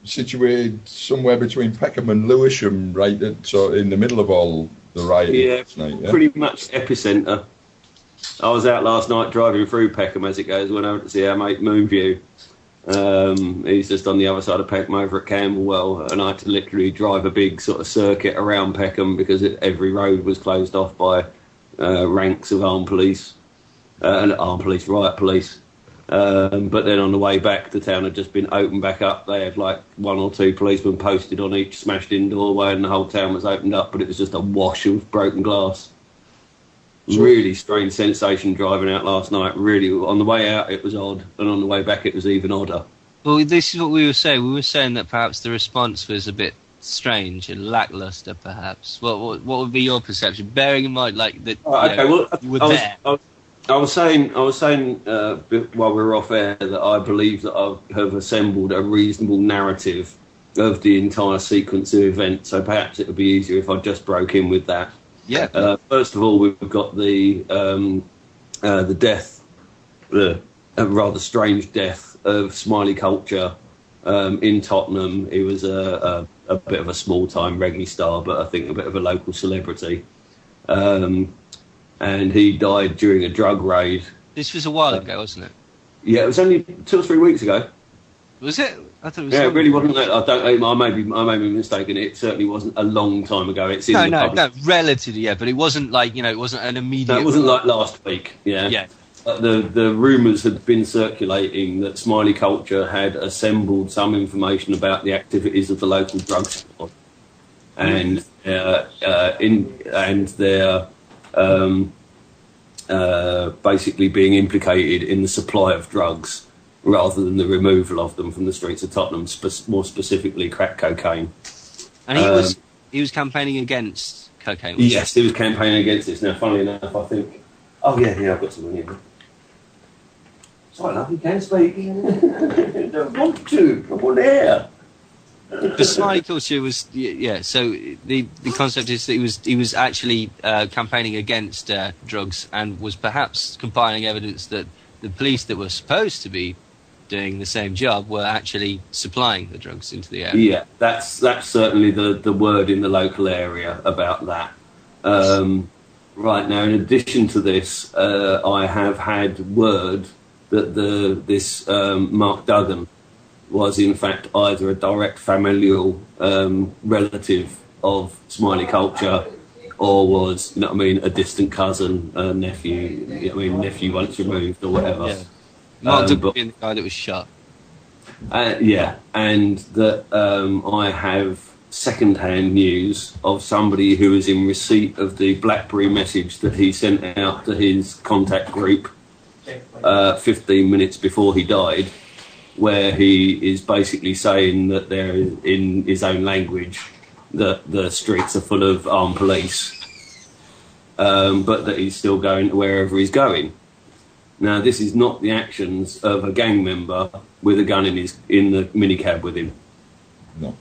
situated somewhere between Peckham and Lewisham, right? So in the middle of all the rioting tonight, yeah? Pretty much epicentre. I was out last night driving through Peckham as it goes, went over to see our mate Moonview. He's just on the other side of Peckham over at Camberwell, and I had to literally drive a big sort of circuit around Peckham because every road was closed off by ranks of riot police. But then on the way back, the town had just been opened back up. They had like 1 or 2 policemen posted on each smashed-in doorway, and the whole town was opened up, but it was just a wash of broken glass. Really strange sensation driving out last night. Really, on the way out it was odd, and on the way back it was even odder. Well, this is what we were saying. We were saying that perhaps the response was a bit strange and lacklustre, perhaps. What would be your perception, bearing in mind like that? You were there. I was saying while we were off air that I believe that I have assembled a reasonable narrative of the entire sequence of events. So perhaps it would be easier if I just broke in with that. Yeah. First of all, we've got the death, a rather strange death of Smiley Culture in Tottenham. He was a bit of a small-time reggae star, but I think a bit of a local celebrity. And he died during a drug raid. This was a while ago, wasn't it? Yeah, it was only 2 or 3 weeks ago. Was it? I thought it was. Yeah, it really wasn't. I may be mistaken. It certainly wasn't a long time ago. It's in no, relatively, yeah, but it wasn't like it wasn't an immediate. No, it wasn't like last week. Yeah, yeah. The rumours had been circulating that Smiley Culture had assembled some information about the activities of the local drug squad, and they're basically being implicated in the supply of drugs, rather than the removal of them from the streets of Tottenham, more specifically crack cocaine. And he was campaigning against cocaine. Yes, he was campaigning against this. Now, funnily enough, I think... Oh, yeah, I've got some in here. Sorry, love, you can speak. Don't want to. Come on here. The Smiley Culture was... so the concept is that he was actually campaigning against drugs and was perhaps compiling evidence that the police that were supposed to be doing the same job were actually supplying the drugs into the area. Yeah, that's certainly the word in the local area about that. Right now, in addition to this, I have had word that this Mark Duggan was in fact either a direct familial relative of Smiley Culture, or was, a distant cousin, nephew, nephew once removed or whatever. Yeah. Mark Duggan being the guy that was shot. And that I have second-hand news of somebody who was in receipt of the BlackBerry message that he sent out to his contact group 15 minutes before he died, where he is basically saying that there is, in his own language, that the streets are full of armed police, but that he's still going to wherever he's going. Now, this is not the actions of a gang member with a gun in the minicab with him. No.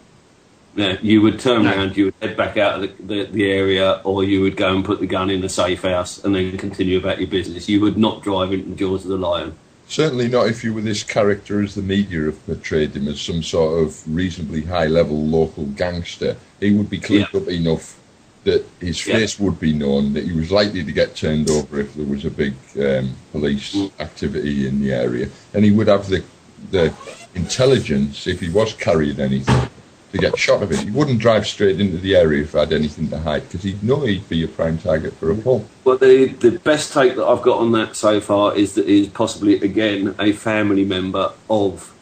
Now, you would turn around, you would head back out of the area, or you would go and put the gun in a safe house and then continue about your business. You would not drive into the jaws of the lion. Certainly not if you were this character as the media have portrayed him as some sort of reasonably high-level local gangster. He would be cleaned up enough that his face would be known, that he was likely to get turned over if there was a big police activity in the area. And he would have the intelligence, if he was carrying anything, to get shot of it. He wouldn't drive straight into the area if he had anything to hide, because he'd know he'd be a prime target for a pull. Well, the best take that I've got on that so far is that he's possibly, again, a family member of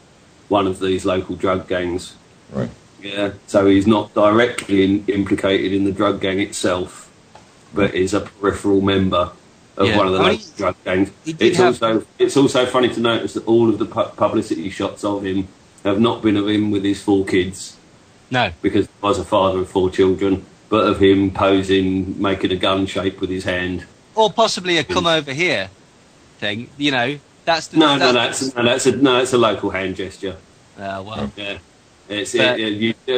one of these local drug gangs. Right. Yeah, so he's not directly implicated in the drug gang itself, but is a peripheral member of one of the local drug gangs. It's also funny to notice that all of the publicity shots of him have not been of him with his 4 kids. No. Because he was a father of 4 children, but of him posing, making a gun shape with his hand. Or possibly a come over here thing, That's the That's a local hand gesture. Well, yeah,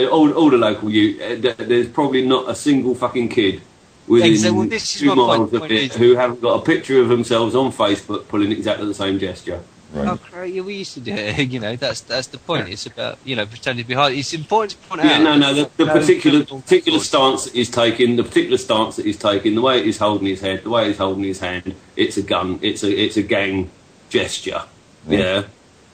all the local there's probably not a single fucking kid within 2 miles of it who haven't got a picture of themselves on Facebook pulling exactly the same gesture. Right. Oh, great! We used to do it. You know, that's the point. It's about pretending to be hard. It's important to point out. The particular stance that he's taking, the way he's holding his head, the way he's holding his hand, it's a gun. It's a gang gesture. Right. Yeah,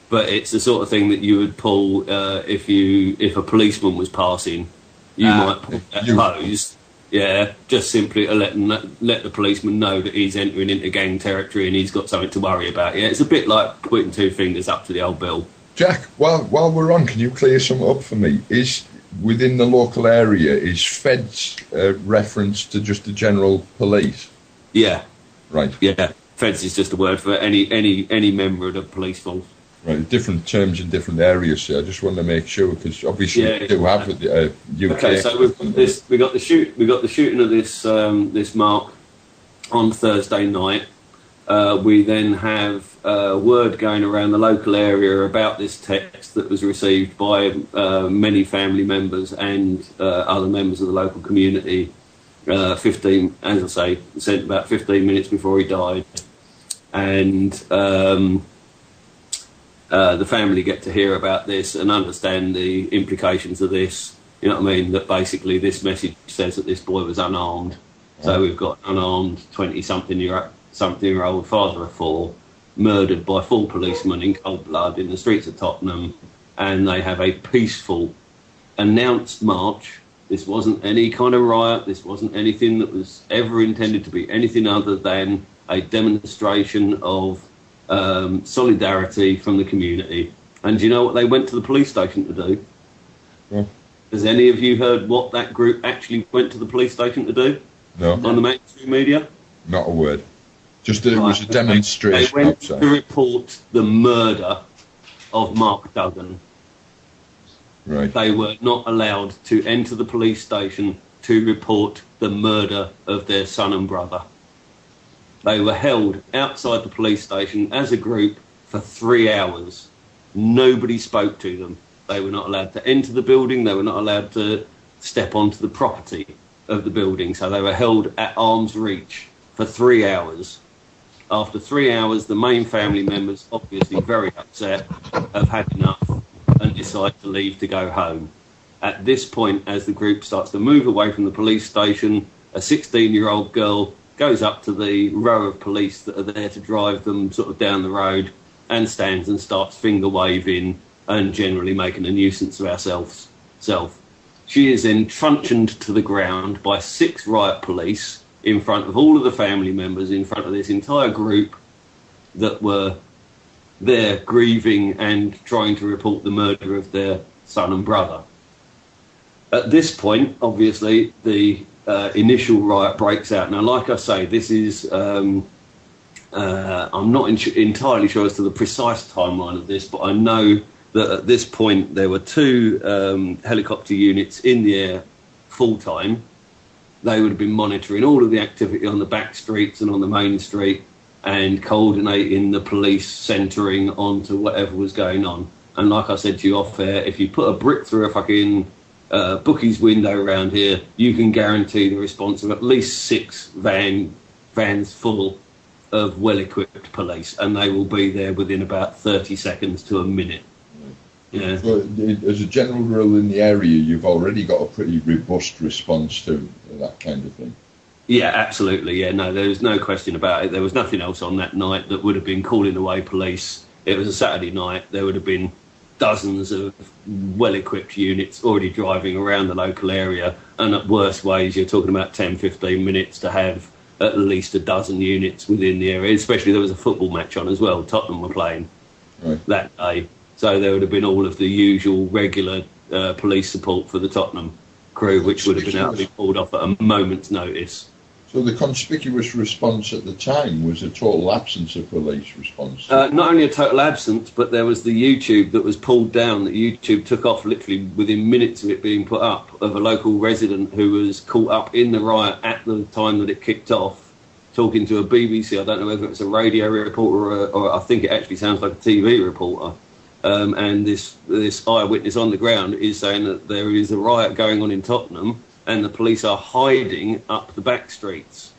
but it's the sort of thing that you would pull if a policeman was passing. You might pull that pose. Yeah, just simply to let the policeman know that he's entering into gang territory and he's got something to worry about. Yeah, it's a bit like putting 2 fingers up to the old bill. Jack, while we're on, can you clear something up for me? Is within the local area, is feds reference to just the general police? Yeah. Right. Yeah, feds is just a word for any member of the police force. Right, different terms in different areas. So I just want to make sure, because obviously we do have UK. Okay, so we got the shooting of this mark on Thursday night. We then have word going around the local area about this text that was received by many family members and other members of the local community. 15, as I say, sent about 15 minutes before he died, and the family get to hear about this and understand the implications of this. You know what I mean? That basically this message says that this boy was unarmed. So we've got unarmed 20-something-year-old father of 4 murdered by 4 policemen in cold blood in the streets of Tottenham, and they have a peaceful announced march. This wasn't any kind of riot. This wasn't anything that was ever intended to be anything other than a demonstration of solidarity from the community. And do you know what they went to the police station to do? Yeah. Has any of you heard what that group actually went to the police station to do? No. On the mainstream media? Not a word. Just that it was a demonstration. They went to report the murder of Mark Duggan. Right. They were not allowed to enter the police station to report the murder of their son and brother. They were held outside the police station as a group for 3 hours. Nobody spoke to them. They were not allowed to enter the building. They were not allowed to step onto the property of the building. So they were held at arm's reach for 3 hours. After 3 hours, the main family members, obviously very upset, have had enough and decide to leave to go home. At this point, as the group starts to move away from the police station, a 16-year-old girl goes up to the row of police that are there to drive them sort of down the road and stands and starts finger waving and generally making a nuisance of herself. She is then truncheoned to the ground by 6 riot police in front of all of the family members, in front of this entire group that were there grieving and trying to report the murder of their son and brother. At this point, obviously, the initial riot breaks out. Now, like I say, this is I'm not entirely sure as to the precise timeline of this, but I know that at this point there were 2 helicopter units in the air full time. They would have been monitoring all of the activity on the back streets and on the main street and coordinating the police centering onto whatever was going on. And like I said to you off air, if you put a brick through a fucking bookie's window around here, you can guarantee the response of at least 6 vans full of well-equipped police, and they will be there within about 30 seconds to a minute. Yeah. So, as a general rule in the area, you've already got a pretty robust response to that kind of thing. Yeah, absolutely. Yeah, no, there was no question about it. There was nothing else on that night that would have been calling away police. It was a Saturday night. There would have been dozens of well-equipped units already driving around the local area, and at worst ways you're talking about 10-15 minutes to have at least a dozen units within the area. Especially there was a football match on as well. Tottenham were playing that day, so there would have been all of the usual regular police support for the Tottenham crew, which would have been able to be pulled off at a moment's notice. So the conspicuous response at the time was a total absence of police response? Not only a total absence, but there was the YouTube that was pulled down, that YouTube took off literally within minutes of it being put up, of a local resident who was caught up in the riot at the time that it kicked off, talking to a BBC, I don't know whether it's a radio reporter or I think it actually sounds like a TV reporter, and this eyewitness on the ground is saying that there is a riot going on in Tottenham and the police are hiding up the back streets.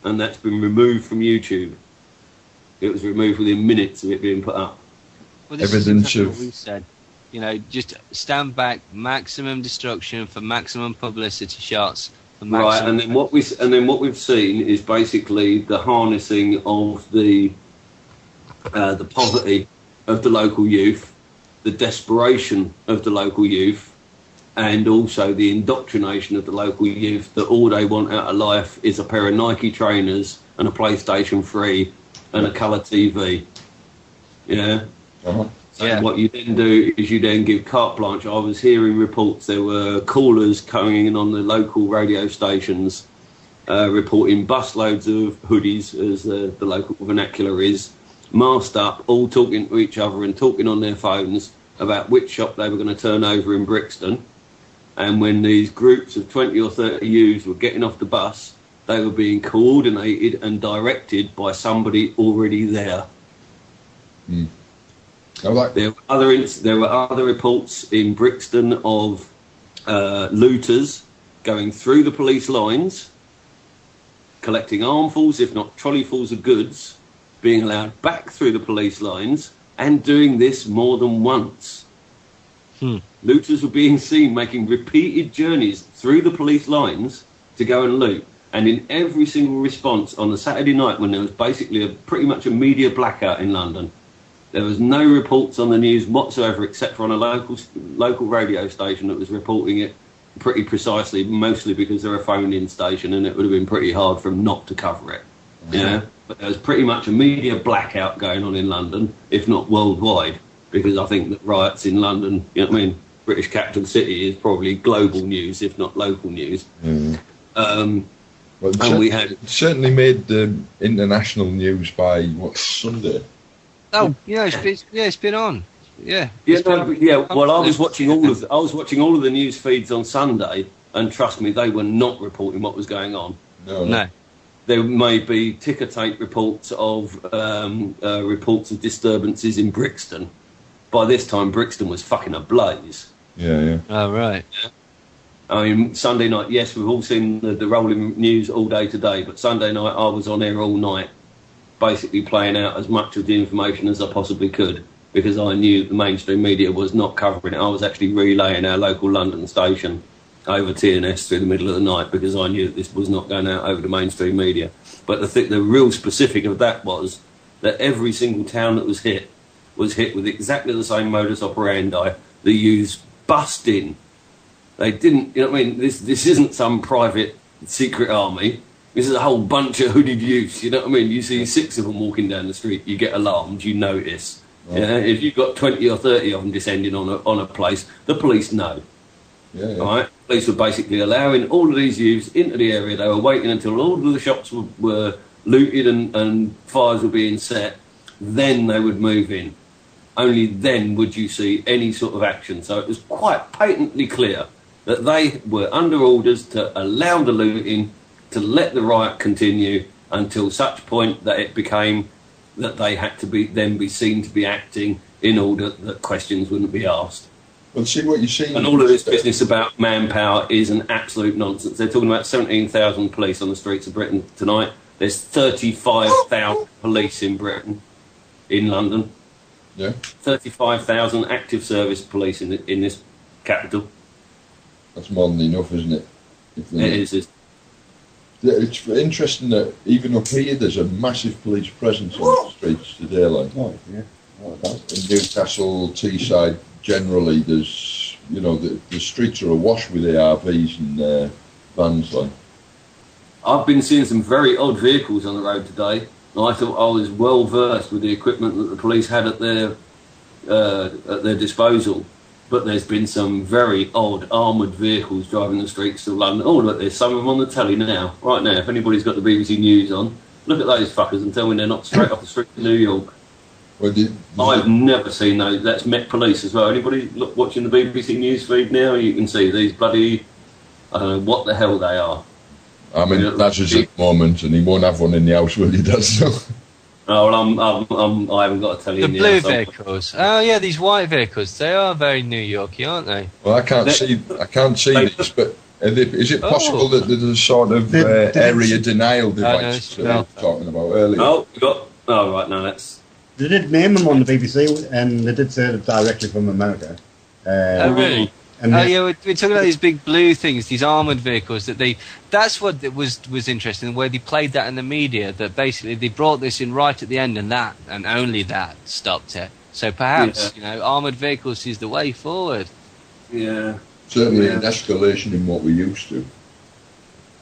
And that's been removed from YouTube. It was removed within minutes of it being put up. Well, this Evidence is exactly of... what we said. You know, just stand back, maximum destruction for maximum publicity shots. Right, and then what we've seen is basically the harnessing of the poverty of the local youth, the desperation of the local youth, and also the indoctrination of the local youth that all they want out of life is a pair of Nike trainers and a PlayStation 3 and a colour TV. Yeah. Uh-huh. So what you then do is you then give carte blanche. I was hearing reports there were callers coming in on the local radio stations reporting busloads of hoodies, as the local vernacular is, masked up, all talking to each other and talking on their phones about which shop they were going to turn over in Brixton. And when these groups of 20 or 30 youths were getting off the bus, they were being coordinated and directed by somebody already there. Mm. There were other reports in Brixton of looters going through the police lines, collecting armfuls, if not trolleyfuls of goods, being allowed back through the police lines, and doing this more than once. Looters were being seen making repeated journeys through the police lines to go and loot. And in every single response on the Saturday night, when there was basically pretty much a media blackout in London, there was no reports on the news whatsoever, except for on a local radio station that was reporting it pretty precisely, mostly because they're a phone-in station, and it would have been pretty hard for them not to cover it. Mm-hmm. Yeah, but there was pretty much a media blackout going on in London, if not worldwide, because I think that riots in London, you know what I mean, British capital city is probably global news, if not local news. Mm. Well, it certainly made the international news by Sunday. Oh, yeah, it's been on. Yeah. Well, I was watching all of the news feeds on Sunday, and trust me, they were not reporting what was going on. No. There may be ticker tape reports of disturbances in Brixton. By this time, Brixton was fucking ablaze. Yeah. Oh, right. Yeah. I mean, Sunday night, yes, we've all seen the rolling news all day today, but Sunday night I was on air all night, basically playing out as much of the information as I possibly could, because I knew the mainstream media was not covering it. I was actually relaying our local London station over TNS through the middle of the night, because I knew that this was not going out over the mainstream media. But the real specific of that was that every single town that was hit with exactly the same modus operandi. The youths bust in. They didn't, you know what I mean? This isn't some private secret army. This is a whole bunch of hooded youths, you know what I mean? You see 6 of them walking down the street, you get alarmed, you notice. Right. Yeah, if you've got 20 or 30 of them descending on a place, the police know. Yeah. All right? Police were basically allowing all of these youths into the area. They were waiting until all of the shops were looted and fires were being set. Then they would move in. Only then would you see any sort of action. So it was quite patently clear that they were under orders to allow the looting, to let the riot continue until such point that it became that they had to be seen to be acting in order that questions wouldn't be asked. Well, see what you see. And all of this business about manpower is an absolute nonsense. They're talking about 17,000 police on the streets of Britain tonight. There's 35,000 police in Britain, in London. Yeah. 35,000 active service police in this capital. That's more than enough, isn't it? It is. It's interesting that even up here there's a massive police presence on the streets today. Like, in Newcastle, Teesside, generally, there's the streets are awash with ARVs and vans. Like, I've been seeing some very odd vehicles on the road today. I thought I was well versed with the equipment that the police had at their disposal, but there's been some very odd armoured vehicles driving the streets of London. Oh, look, there's some of them on the telly now. Right now, if anybody's got the BBC News on, look at those fuckers and tell me they're not straight off the street of New York. Well, I've never seen those. That's Met Police as well. Anybody watching the BBC News feed now, you can see these bloody, I don't know what the hell they are. I'm in Naz's at the moment, and he won't have one in the house, will he, Dad? So. Oh, well, I haven't got to tell you. The blue vehicles. Oh, yeah, these white vehicles. They are very New Yorky, aren't they? Well, I can't see these, but is it possible that there's a sort of area denial device that we were talking about earlier? Right, no, that's... They did name them on the BBC, and they did say it directly from America. Really? We're talking about these big blue things, these armoured vehicles. That's what was interesting, where they played that in the media, that basically they brought this in right at the end, and that, and only that, stopped it. So perhaps, armoured vehicles is the way forward. Yeah. Certainly an escalation in what we used to.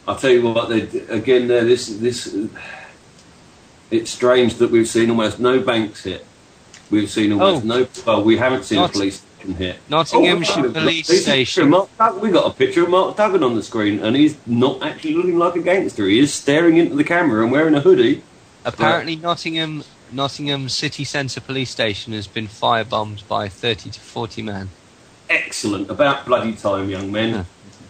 I'll tell you what, it's strange that we've seen almost no banks hit. We've seen almost we haven't seen a police station hit. Nottinghamshire Police Station. We got a picture of Mark Duggan on the screen, and he's not actually looking like a gangster. He is staring into the camera and wearing a hoodie. Apparently, Nottingham City Centre Police Station has been firebombed by 30 to 40 men. Excellent. About bloody time, young men. Yeah.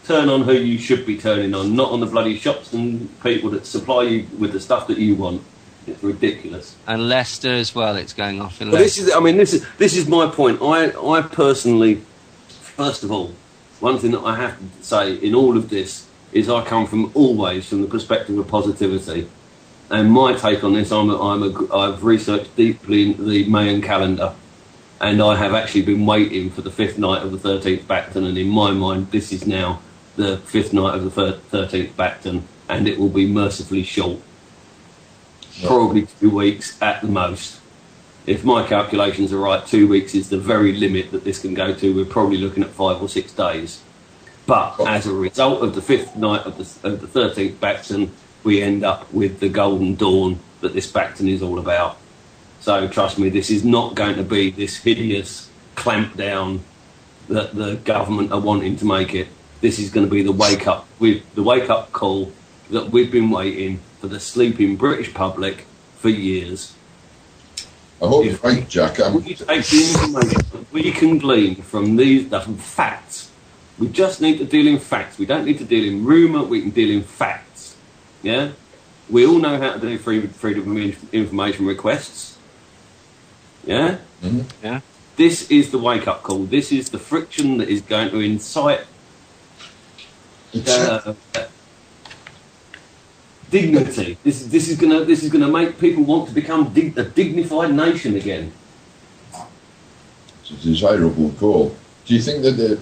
Turn on who you should be turning on, not on the bloody shops and people that supply you with the stuff that you want. It's ridiculous. And Leicester as well. It's going off in Leicester. This is my point. I personally, first of all, one thing that I have to say in all of this is I come always from the perspective of positivity. And my take on this, I've researched deeply into the Mayan calendar, and I have actually been waiting for the 5th night of the 13th Bacton, and in my mind, this is now the 5th night of the 13th Bacton, and it will be mercifully short. Probably 2 weeks at the most. If my calculations are right, 2 weeks is the very limit that this can go to. We're probably looking at 5 or 6 days. But as a result of the 5th night of the 13th Bacton, we end up with the golden dawn that this Bacton is all about. So trust me, this is not going to be this hideous clampdown that the government are wanting to make it. This is going to be the wake up call that we've been waiting for the sleeping British public for years. I hope you're right, Jack. We take the information that we can glean from these facts. We just need to deal in facts. We don't need to deal in rumour. We can deal in facts. Yeah, we all know how to do freedom of information requests. Yeah, yeah. This is the wake-up call. This is the friction that is going to incite dignity. This is going to make people want to become a dignified nation again. It's a desirable goal. Do you think that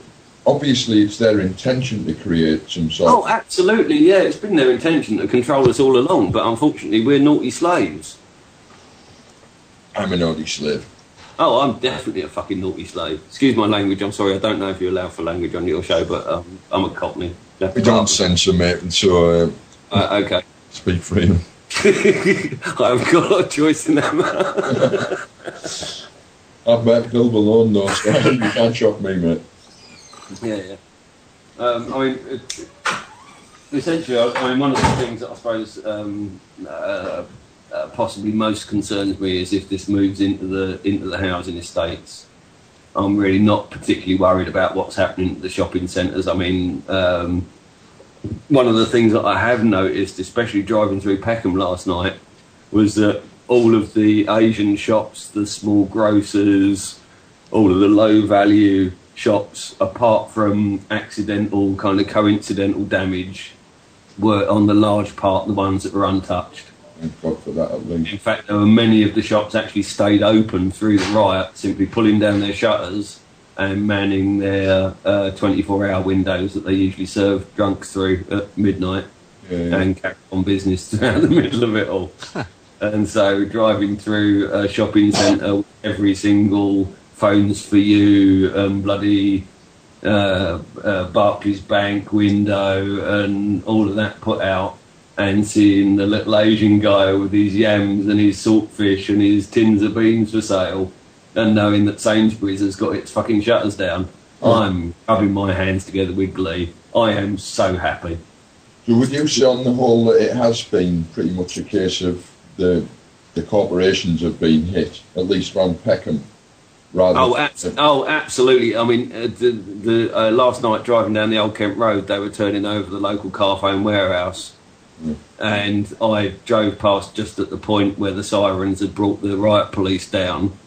obviously it's their intention to create some sort? Oh, absolutely. Yeah, it's been their intention to control us all along. But unfortunately, we're naughty slaves. I'm a naughty slave. Oh, I'm definitely a fucking naughty slave. Excuse my language. I'm sorry. I don't know if you allow for language on your show, but I'm a Cockney. We don't censor, mate, and so okay. Speak freely. I've got a choice in that matter. I've met Bill Malone, though, so you can't shock me, mate. Yeah. Essentially, one of the things that I suppose possibly most concerns me is if this moves into the housing estates. I'm really not particularly worried about what's happening at the shopping centres. I mean, one of the things that I have noticed, especially driving through Peckham last night, was that all of the Asian shops, the small grocers, all of the low-value shops, apart from accidental, kind of coincidental damage, were on the large part the ones that were untouched. Thank God for that, at least. In fact, there were many of the shops actually stayed open through the riot, simply pulling down their shutters and manning their 24-hour windows that they usually serve drunks through at midnight and carry on business throughout the middle of it all. And so driving through a shopping centre with every single phones for you bloody Barclays Bank window and all of that put out, and seeing the little Asian guy with his yams and his saltfish and his tins of beans for sale, and knowing that Sainsbury's has got its fucking shutters down, I'm rubbing my hands together with glee. I am so happy. So would you say on the whole that it has been pretty much a case of the corporations have been hit, at least around Peckham? Absolutely. I mean, last night driving down the Old Kent Road, they were turning over the local Carphone warehouse, And I drove past just at the point where the sirens had brought the riot police down,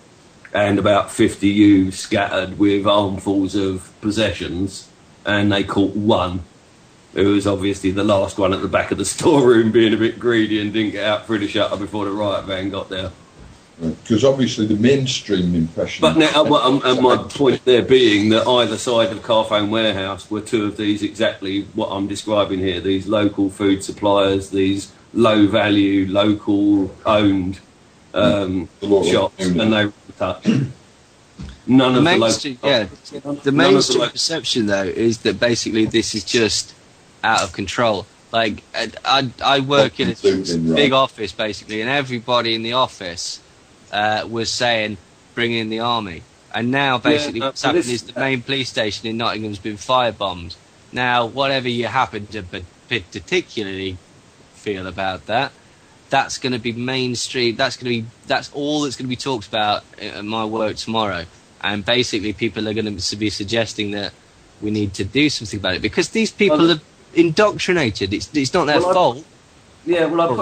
and about 50 youths scattered with armfuls of possessions, and they caught one, who was obviously the last one at the back of the storeroom, being a bit greedy and didn't get out through the shutter before the riot van got there. Because obviously the mainstream impression... But now, my point there being that either side of Carphone Warehouse were two of these exactly what I'm describing here, these local food suppliers, these low-value, local-owned shops, and they were touched. None of the mainstream, the mainstream perception, though, is that basically this is just out of control. Like, I work in a big office, basically, and everybody in the office... was saying, bring in the army. And now, basically, what's happened is the main police station in Nottingham's been firebombed. Now, whatever you happen to particularly feel about that, that's going to be mainstream. That's all that's going to be talked about at my work tomorrow. And basically, people are going to be suggesting that we need to do something about it because these people are indoctrinated. It's not their fault. Yeah, well,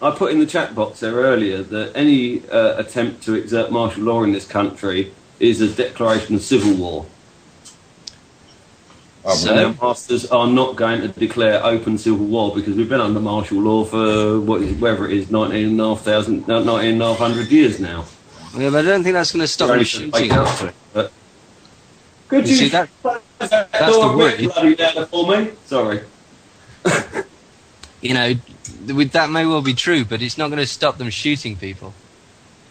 I put in the chat box there earlier that any attempt to exert martial law in this country is a declaration of civil war. So our masters are not going to declare open civil war because we've been under martial law for whatever it is, 19,500 years now. Yeah, but I don't think that's going to stop them shooting after it. Could you see that? That's the worry. Bloody down for me? Sorry. You know, that may well be true, but it's not going to stop them shooting people.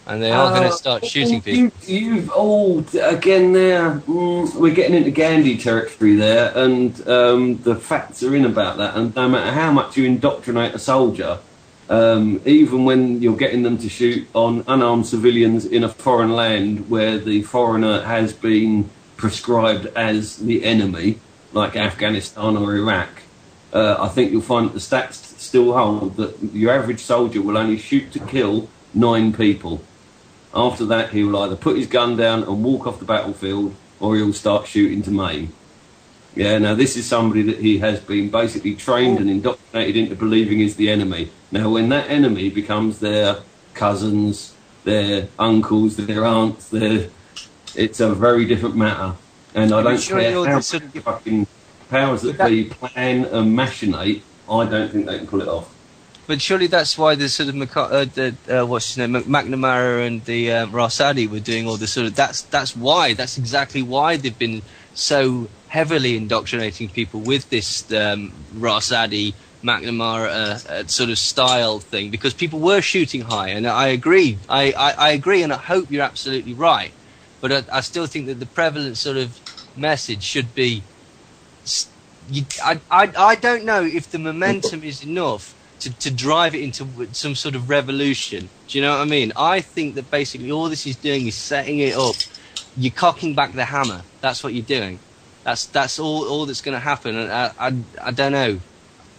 And they are going to start shooting people. You've all, again there, we're getting into Gandhi territory there, and the facts are in about that. And no matter how much you indoctrinate a soldier, even when you're getting them to shoot on unarmed civilians in a foreign land where the foreigner has been prescribed as the enemy, like Afghanistan or Iraq, I think you'll find that the stats still hold that your average soldier will only shoot to kill 9 people. After that, he will either put his gun down and walk off the battlefield, or he'll start shooting to maim. Yeah, now this is somebody that he has been basically trained and indoctrinated into believing is the enemy. Now, when that enemy becomes their cousins, their uncles, their aunts, it's a very different matter. And I don't care how fucking powers that be plan and machinate, I don't think they can pull it off. But surely that's why the sort of what's his name, McNamara and the Rosadi were doing all this sort of. That's exactly why they've been so heavily indoctrinating people with this Rosadi, McNamara sort of style thing, because people were shooting high, and I agree. I agree, and I hope you're absolutely right. But I still think that the prevalent sort of message should be. I don't know if the momentum is enough to drive it into some sort of revolution. Do you know what I mean? I think that basically all this is doing is setting it up. You're cocking back the hammer. That's what you're doing. That's all that's going to happen. And I don't know.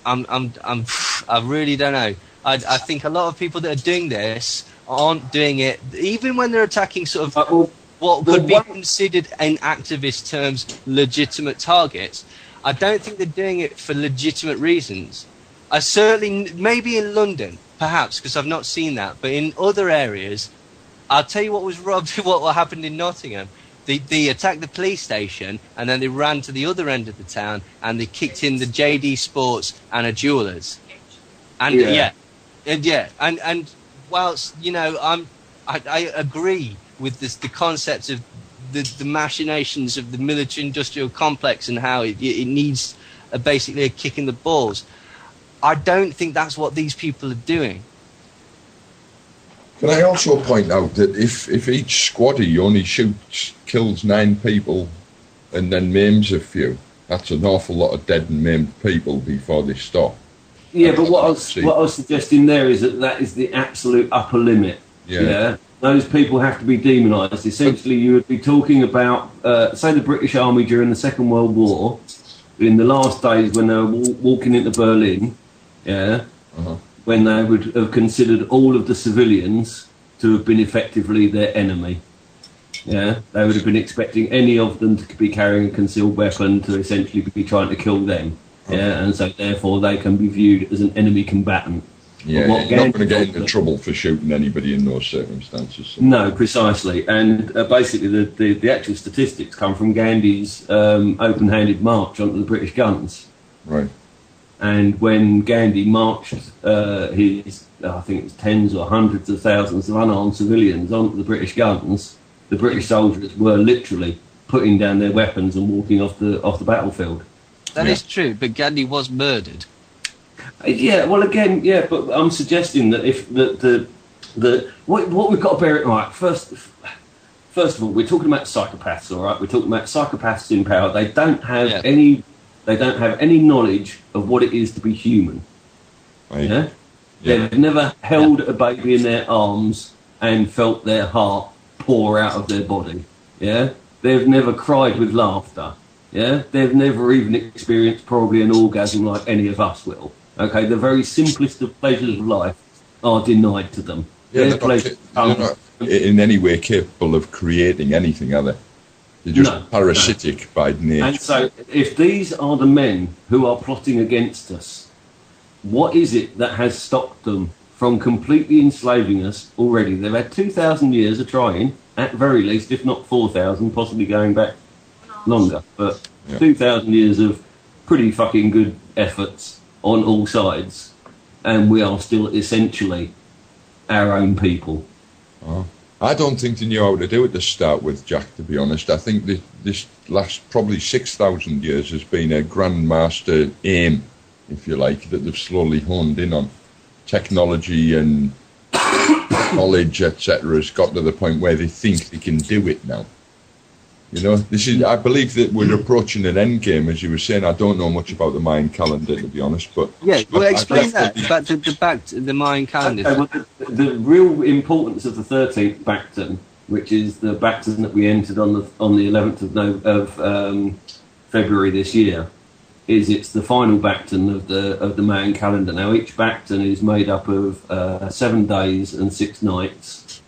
I really don't know. I think a lot of people that are doing this aren't doing it, even when they're attacking sort of what could be considered in activist terms legitimate targets. I don't think they're doing it for legitimate reasons. I certainly, maybe in London, perhaps, because I've not seen that, but in other areas, I'll tell you what was robbed, what happened in Nottingham. They attacked the police station, and then they ran to the other end of the town, and they kicked in the JD Sports and a jeweller's. And and whilst, you know, I agree with the concept of the machinations of the military-industrial complex and how it needs basically a kick in the balls. I don't think that's what these people are doing. Can I also point out that if each squaddy only kills 9 people and then maims a few, that's an awful lot of dead and maimed people before they stop. Yeah, but what I was suggesting there is that is the absolute upper limit. Yeah. Those people have to be demonised. Essentially, you would be talking about, say, the British Army during the Second World War, in the last days when they were walking into Berlin, when they would have considered all of the civilians to have been effectively their enemy. Yeah, they would have been expecting any of them to be carrying a concealed weapon to essentially be trying to kill them. Yeah, and so therefore they can be viewed as an enemy combatant. Yeah, you're not going to get into trouble for shooting anybody in those circumstances. So. No, precisely. And basically the actual statistics come from Gandhi's open-handed march onto the British guns. Right. And when Gandhi marched his, I think it was tens or hundreds of thousands of unarmed civilians onto the British guns, the British soldiers were literally putting down their weapons and walking off the battlefield. That is true, but Gandhi was murdered. Yeah, well, again, yeah, but I'm suggesting that if what we've got to bear it right. First of all, we're talking about psychopaths, all right. We're talking about psychopaths in power. They don't have any knowledge of what it is to be human. Right. Yeah? They've never held a baby in their arms and felt their heart pour out of their body. Yeah, they've never cried with laughter. Yeah, they've never even experienced probably an orgasm like any of us will. Okay, the very simplest of pleasures of life are denied to them. Yeah, they're not in any way capable of creating anything, are they? They're just parasitic by nature. And so, if these are the men who are plotting against us, what is it that has stopped them from completely enslaving us already? They've had 2,000 years of trying, at very least, if not 4,000, possibly going back longer. But 2,000 years of pretty fucking good efforts on all sides, and we are still essentially our own people. Oh. I don't think they knew how to do it to start with, Jack, to be honest. I think this last probably 6,000 years has been a grandmaster aim, if you like, that they've slowly honed in on. Technology and knowledge, etc., has got to the point where they think they can do it now. You know, this is. I believe that we're approaching an end game, as you were saying. I don't know much about the Mayan calendar, to be honest, but explain that back to the Mayan calendar. Okay, well, the real importance of the 13th Bacton, which is the Bacton that we entered on the 11th of February this year, is it's the final Bacton of the Mayan calendar. Now, each Bacton is made up of 7 days and 6 nights,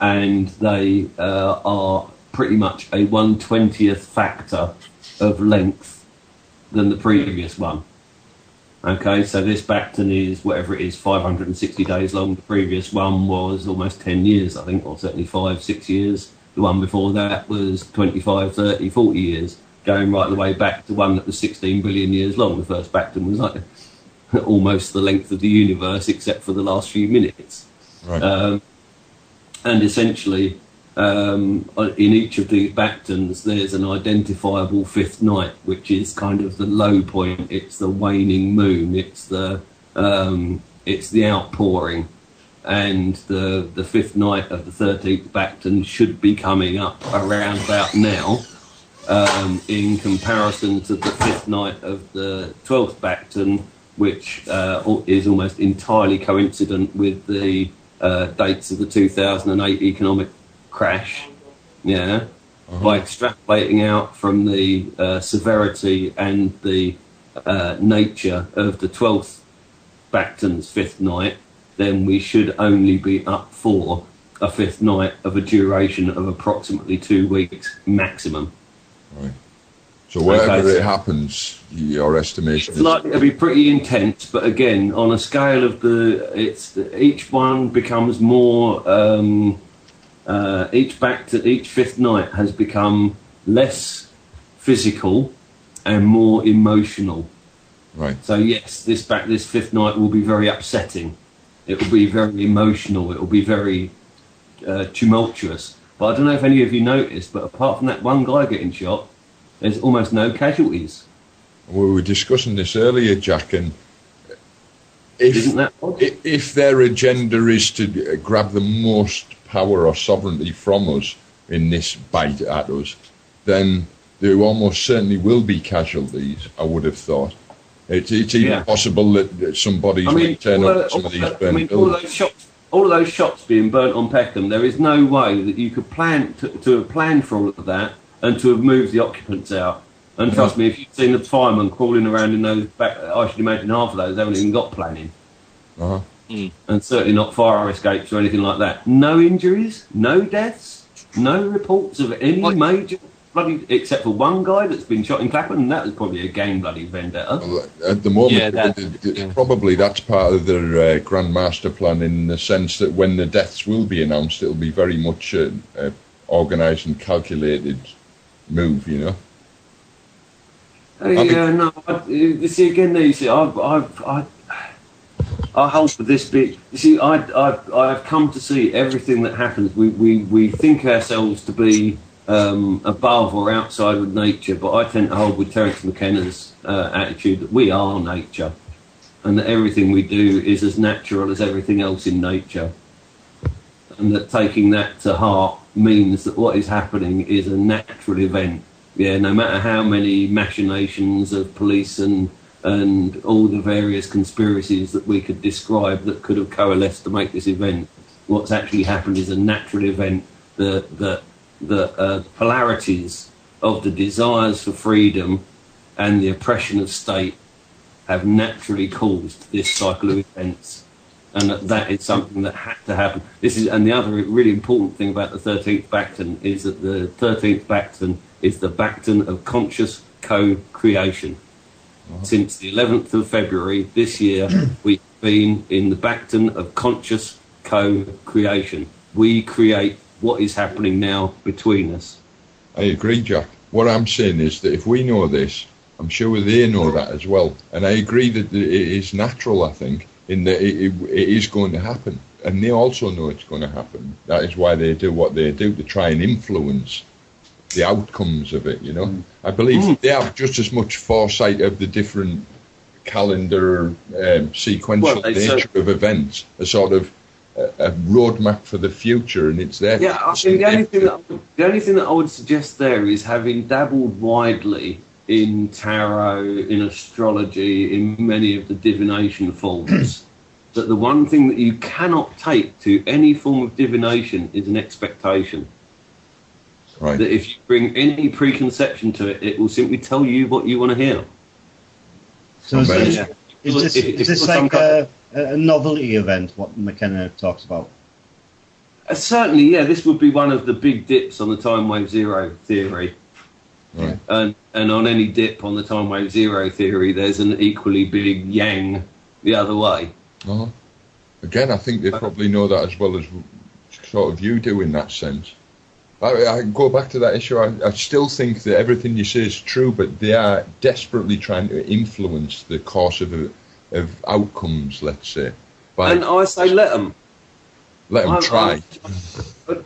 and they are pretty much a 1/20th factor of length than the previous one. Okay, so this Bacton is whatever it is, 560 days long. The previous one was almost 10 years, I think, or certainly 5-6 years. The one before that was 25, 30, 40 years, going right the way back to one that was 16 billion years long. The first Bacton was like almost the length of the universe, except for the last few minutes. Right. And essentially, in each of these Bactons, there's an identifiable 5th night, which is kind of the low point. It's the waning moon. It's the outpouring, and the 5th night of the 13th Bacton should be coming up around about now. In comparison to the 5th night of the 12th Bacton, which is almost entirely coincident with the dates of the 2008 economic crash, by extrapolating out from the severity and the nature of the 12th Bacton's 5th night, then we should only be up for a 5th night of a duration of approximately 2 weeks maximum. Right. So wherever it happens, your estimation is likely to be pretty intense, but again, on a scale of each one becomes more. Each 5th night has become less physical and more emotional. Right. So yes, this 5th night will be very upsetting. It will be very emotional. It will be very tumultuous. But I don't know if any of you noticed, but apart from that one guy getting shot, there's almost no casualties. We were discussing this earlier, Jack, and isn't that odd? If their agenda is to grab the most power or sovereignty from us in this bite at us, then there almost certainly will be casualties, I would have thought. It's even possible that some bodies might turn up some of these burnt buildings. All of those shops being burnt on Peckham, there is no way that you could plan to have planned for all of that and to have moved the occupants out. And trust me, if you've seen the firemen crawling around in those I should imagine half of those haven't even got planning. Uh-huh. And certainly not fire escapes or anything like that. No injuries, no deaths, no reports of any major bloody, except for one guy that's been shot in Clapham, and that was probably a game bloody vendetta. Well, at the moment, probably that's part of their grand master plan, in the sense that when the deaths will be announced, it'll be very much an organised and calculated move, you know. I hold with this bit. You see, I've come to see everything that happens. We think ourselves to be above or outside with nature, but I tend to hold with Terence McKenna's attitude that we are nature, and that everything we do is as natural as everything else in nature, and that taking that to heart means that what is happening is a natural event. Yeah, no matter how many machinations of police and all the various conspiracies that we could describe that could have coalesced to make this event, what's actually happened is a natural event. The polarities of the desires for freedom and the oppression of state have naturally caused this cycle of events, and that is something that had to happen. And the other really important thing about the 13th Bacton is that the 13th Bacton is the Bacton of conscious co-creation. Since the 11th of February this year, we've been in the Bacton of conscious co-creation. We create what is happening now between us. I agree, Jack. What I'm saying is that if we know this, I'm sure they know that as well. And I agree that it is natural, I think, in that it is going to happen. And they also know it's going to happen. That is why they do what they do, to try and influence the outcomes of it, you know. I believe they have just as much foresight of the different calendar sequential nature of events, a sort of a roadmap for the future, and it's there. Yeah, I mean, the only thing that I would suggest there is, having dabbled widely in tarot, in astrology, in many of the divination forms, that the one thing that you cannot take to any form of divination is an expectation. Right. That if you bring any preconception to it, it will simply tell you what you want to hear. So is this like a novelty event, what McKenna talks about? Certainly, yeah. This would be one of the big dips on the time wave zero theory. Right. And on any dip on the time wave zero theory, there's an equally big yang the other way. Uh-huh. Again, I think they probably know that as well as sort of you do in that sense. I go back to that issue. I still think that everything you say is true, but they are desperately trying to influence the course of outcomes, let's say. And I say let them. Let them try.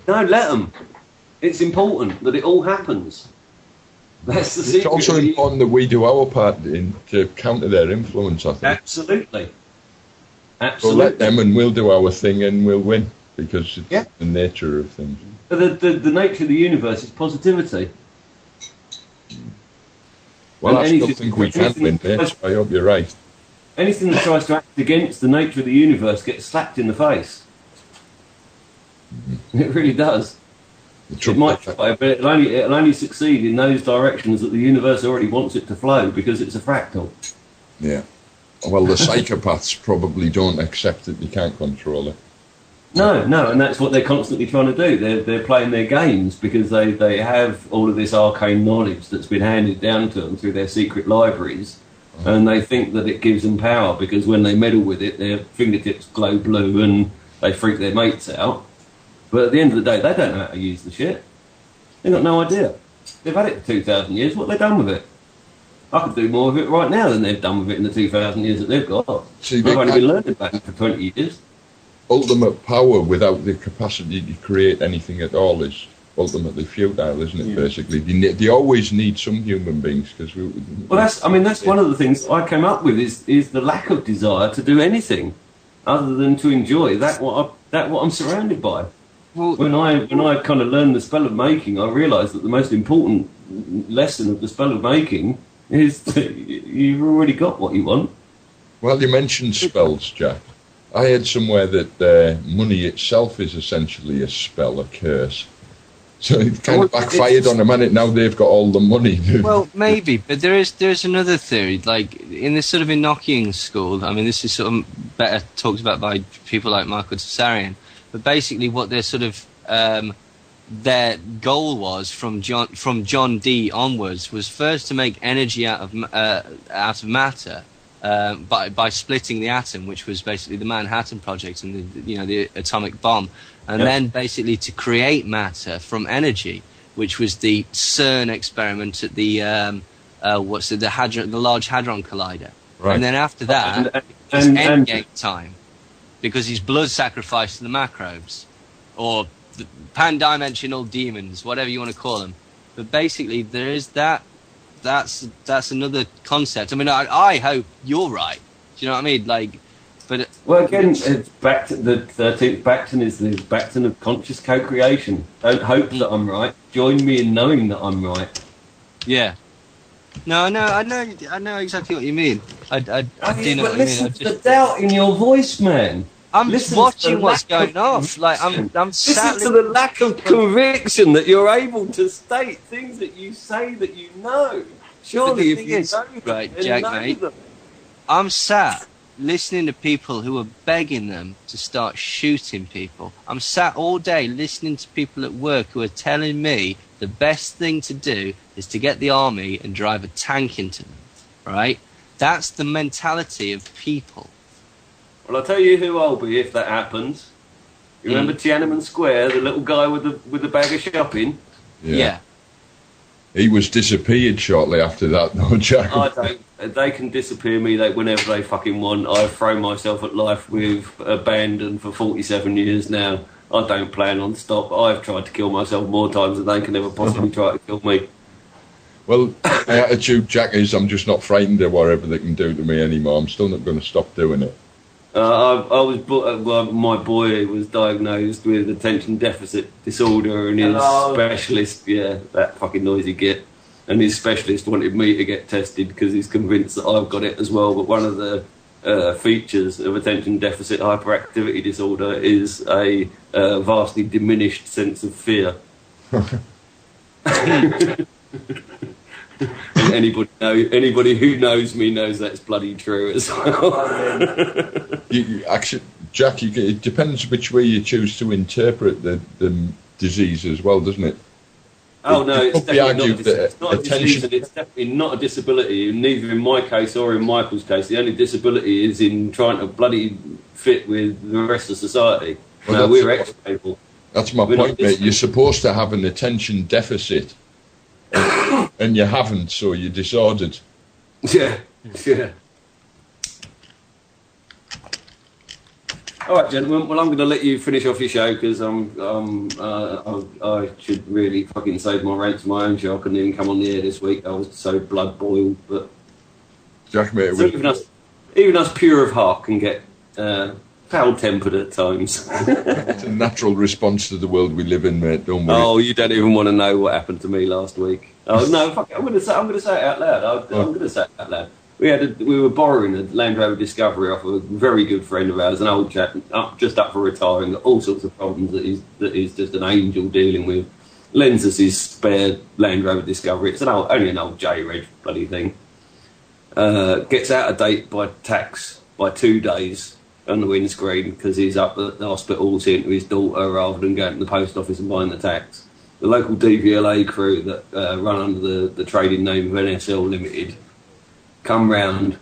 No, let them. It's important that it all happens. That's the secret. It's also important that we do our part to counter their influence, I think. Absolutely. So let them, and we'll do our thing, and we'll win, because it's the nature of things. The nature of the universe is positivity. Well, I still think we can win this. I hope you're right. Anything that tries to act against the nature of the universe gets slapped in the face. It really does. It might try, but it'll only succeed in those directions that the universe already wants it to flow, because it's a fractal. Yeah. Well, the psychopaths probably don't accept that you can't control it. No, and that's what they're constantly trying to do. They're playing their games because they have all of this arcane knowledge that's been handed down to them through their secret libraries, and they think that it gives them power, because when they meddle with it, their fingertips glow blue and they freak their mates out. But at the end of the day, they don't know how to use the shit. They've got no idea. They've had it for 2,000 years. What have they done with it? I could do more of it right now than they've done with it in the 2,000 years that they've got. See, they've only been learning about it for 20 years. Ultimate power without the capacity to create anything at all is ultimately futile, isn't it? Yeah. Basically, they always need some human beings, because that's one of the things I came up with is the lack of desire to do anything other than to enjoy what I'm surrounded by. Well, when I kind of learned the spell of making, I realised that the most important lesson of the spell of making is that you've already got what you want. Well, you mentioned spells, Jack. I heard somewhere that money itself is essentially a spell, a curse. So it kind of backfired on them, and now they've got all the money. Well, maybe, but there's another theory, like in this sort of Enochian school. I mean, this is sort of better talked about by people like Michael Tsarian. But basically, what they're sort of their goal was from John Dee onwards was first to make energy out of matter by splitting the atom, which was basically the Manhattan Project and the atomic bomb, and then basically to create matter from energy, which was the CERN experiment at the Large Hadron Collider. Right. And then after that, it's endgame time, because he's blood sacrificed to the macrobes, or the pan-dimensional demons, whatever you want to call them. But basically, there is that. That's another concept. I mean, I hope you're right. Do you know what I mean? Like, but well, again, it's back to the 13th Bacton is the Bacton of conscious co-creation. Don't hope that I'm right. Join me in knowing that I'm right. Yeah. No, I know exactly what you mean. I do know what you mean. Listen to the doubt in your voice, man. I'm watching what's going off. Like I'm sat. Listen to the lack of conviction that you're able to state things that you say that you know. Surely, if you know, right, Jack, mate, I'm sat listening to people who are begging them to start shooting people. I'm sat all day listening to people at work who are telling me the best thing to do is to get the army and drive a tank into them. Right? That's the mentality of people. Well, I'll tell you who I'll be if that happens. You remember Tiananmen Square, the little guy with the bag of shopping? Yeah. He was disappeared shortly after that, no, Jack. I don't. They can disappear me whenever they fucking want. I've thrown myself at life with abandon for 47 years now. I don't plan on stop. I've tried to kill myself more times than they can ever possibly try to kill me. Well, my attitude, Jack, is I'm just not frightened of whatever they can do to me anymore. I'm still not going to stop doing it. My boy was diagnosed with attention deficit disorder, and his specialist, that fucking noisy git, and his specialist wanted me to get tested because he's convinced that I've got it as well. But one of the features of attention deficit hyperactivity disorder is a vastly diminished sense of fear. And anybody who knows me knows that's bloody true as well. Actually, Jack, it depends which way you choose to interpret the disease as well, doesn't it? Oh, no, it's definitely not a disease, and it's definitely not a disability, neither in my case or in Michael's case. The only disability is in trying to bloody fit with the rest of society. Well, no, we're ex-people. That's my point, mate. You're supposed to have an attention deficit. And you haven't, so you're disordered. Yeah. All right, gentlemen. Well, I'm going to let you finish off your show because I should really fucking save my rent to my own show. I couldn't even come on the air this week. I was so blood boiled. But Jack, mate, so even us pure of heart can get foul-tempered at times. It's a natural response to the world we live in, mate. Don't worry. Oh, you don't even want to know what happened to me last week. Oh no! Fuck it. I'm going to say it out loud. I'm going to say it out loud. We were borrowing a Land Rover Discovery off a very good friend of ours, an old chap, just up for retiring, got all sorts of problems that he's just an angel dealing with. Lends us his spare Land Rover Discovery. It's only an old J-Reg bloody thing. Gets out of date by tax by 2 days on the windscreen because he's up at the hospital seeing to his daughter rather than going to the post office and buying the tax. The local DVLA crew that run under the trading name of NSL Limited come round,